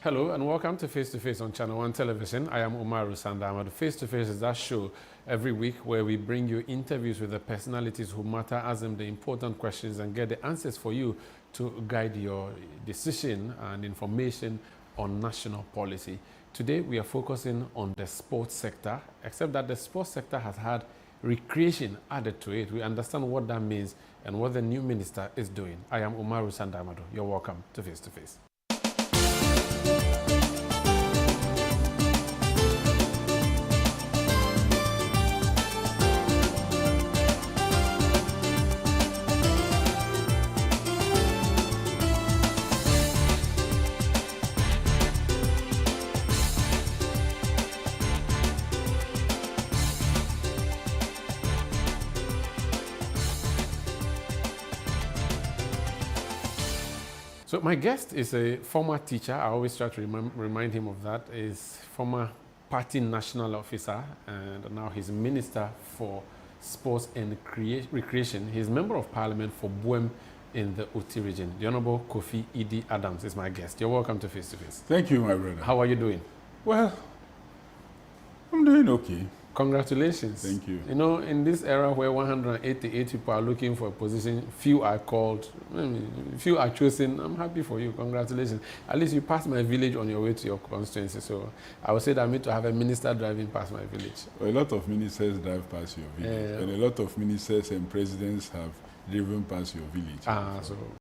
Hello and welcome to Face to Face on Channel One Television. I am Umaru Sandama. Face to Face is that show every week where we bring you interviews with the personalities who matter, ask them the important questions and get the answers for you to guide your decision and information on national policy. Today we are focusing on the sports sector, except that the sports sector has had recreation added to it. We understand what that means and what the new minister is doing. I am Umaru Sandamado. You're welcome to Face to Face. So my guest is a former teacher. I always try to remind him of that. Is former party national officer, and now he's Minister for Sports and Recreation. He's Member of Parliament for Buem in the Oti region. The Honorable Kofi Idi Adams is my guest. You're welcome to Face to Face. Thank you, my brother. How are you doing? Well, I'm doing okay. Congratulations. Thank you. You know, in this era where 188 people are looking for a position, few are called, few are chosen, I'm happy for you. Congratulations. At least you passed my village on your way to your constituency. So I would say that I need to have a minister driving past my village. Well, a lot of ministers drive past your village. And a lot of ministers and presidents have driven past your village. So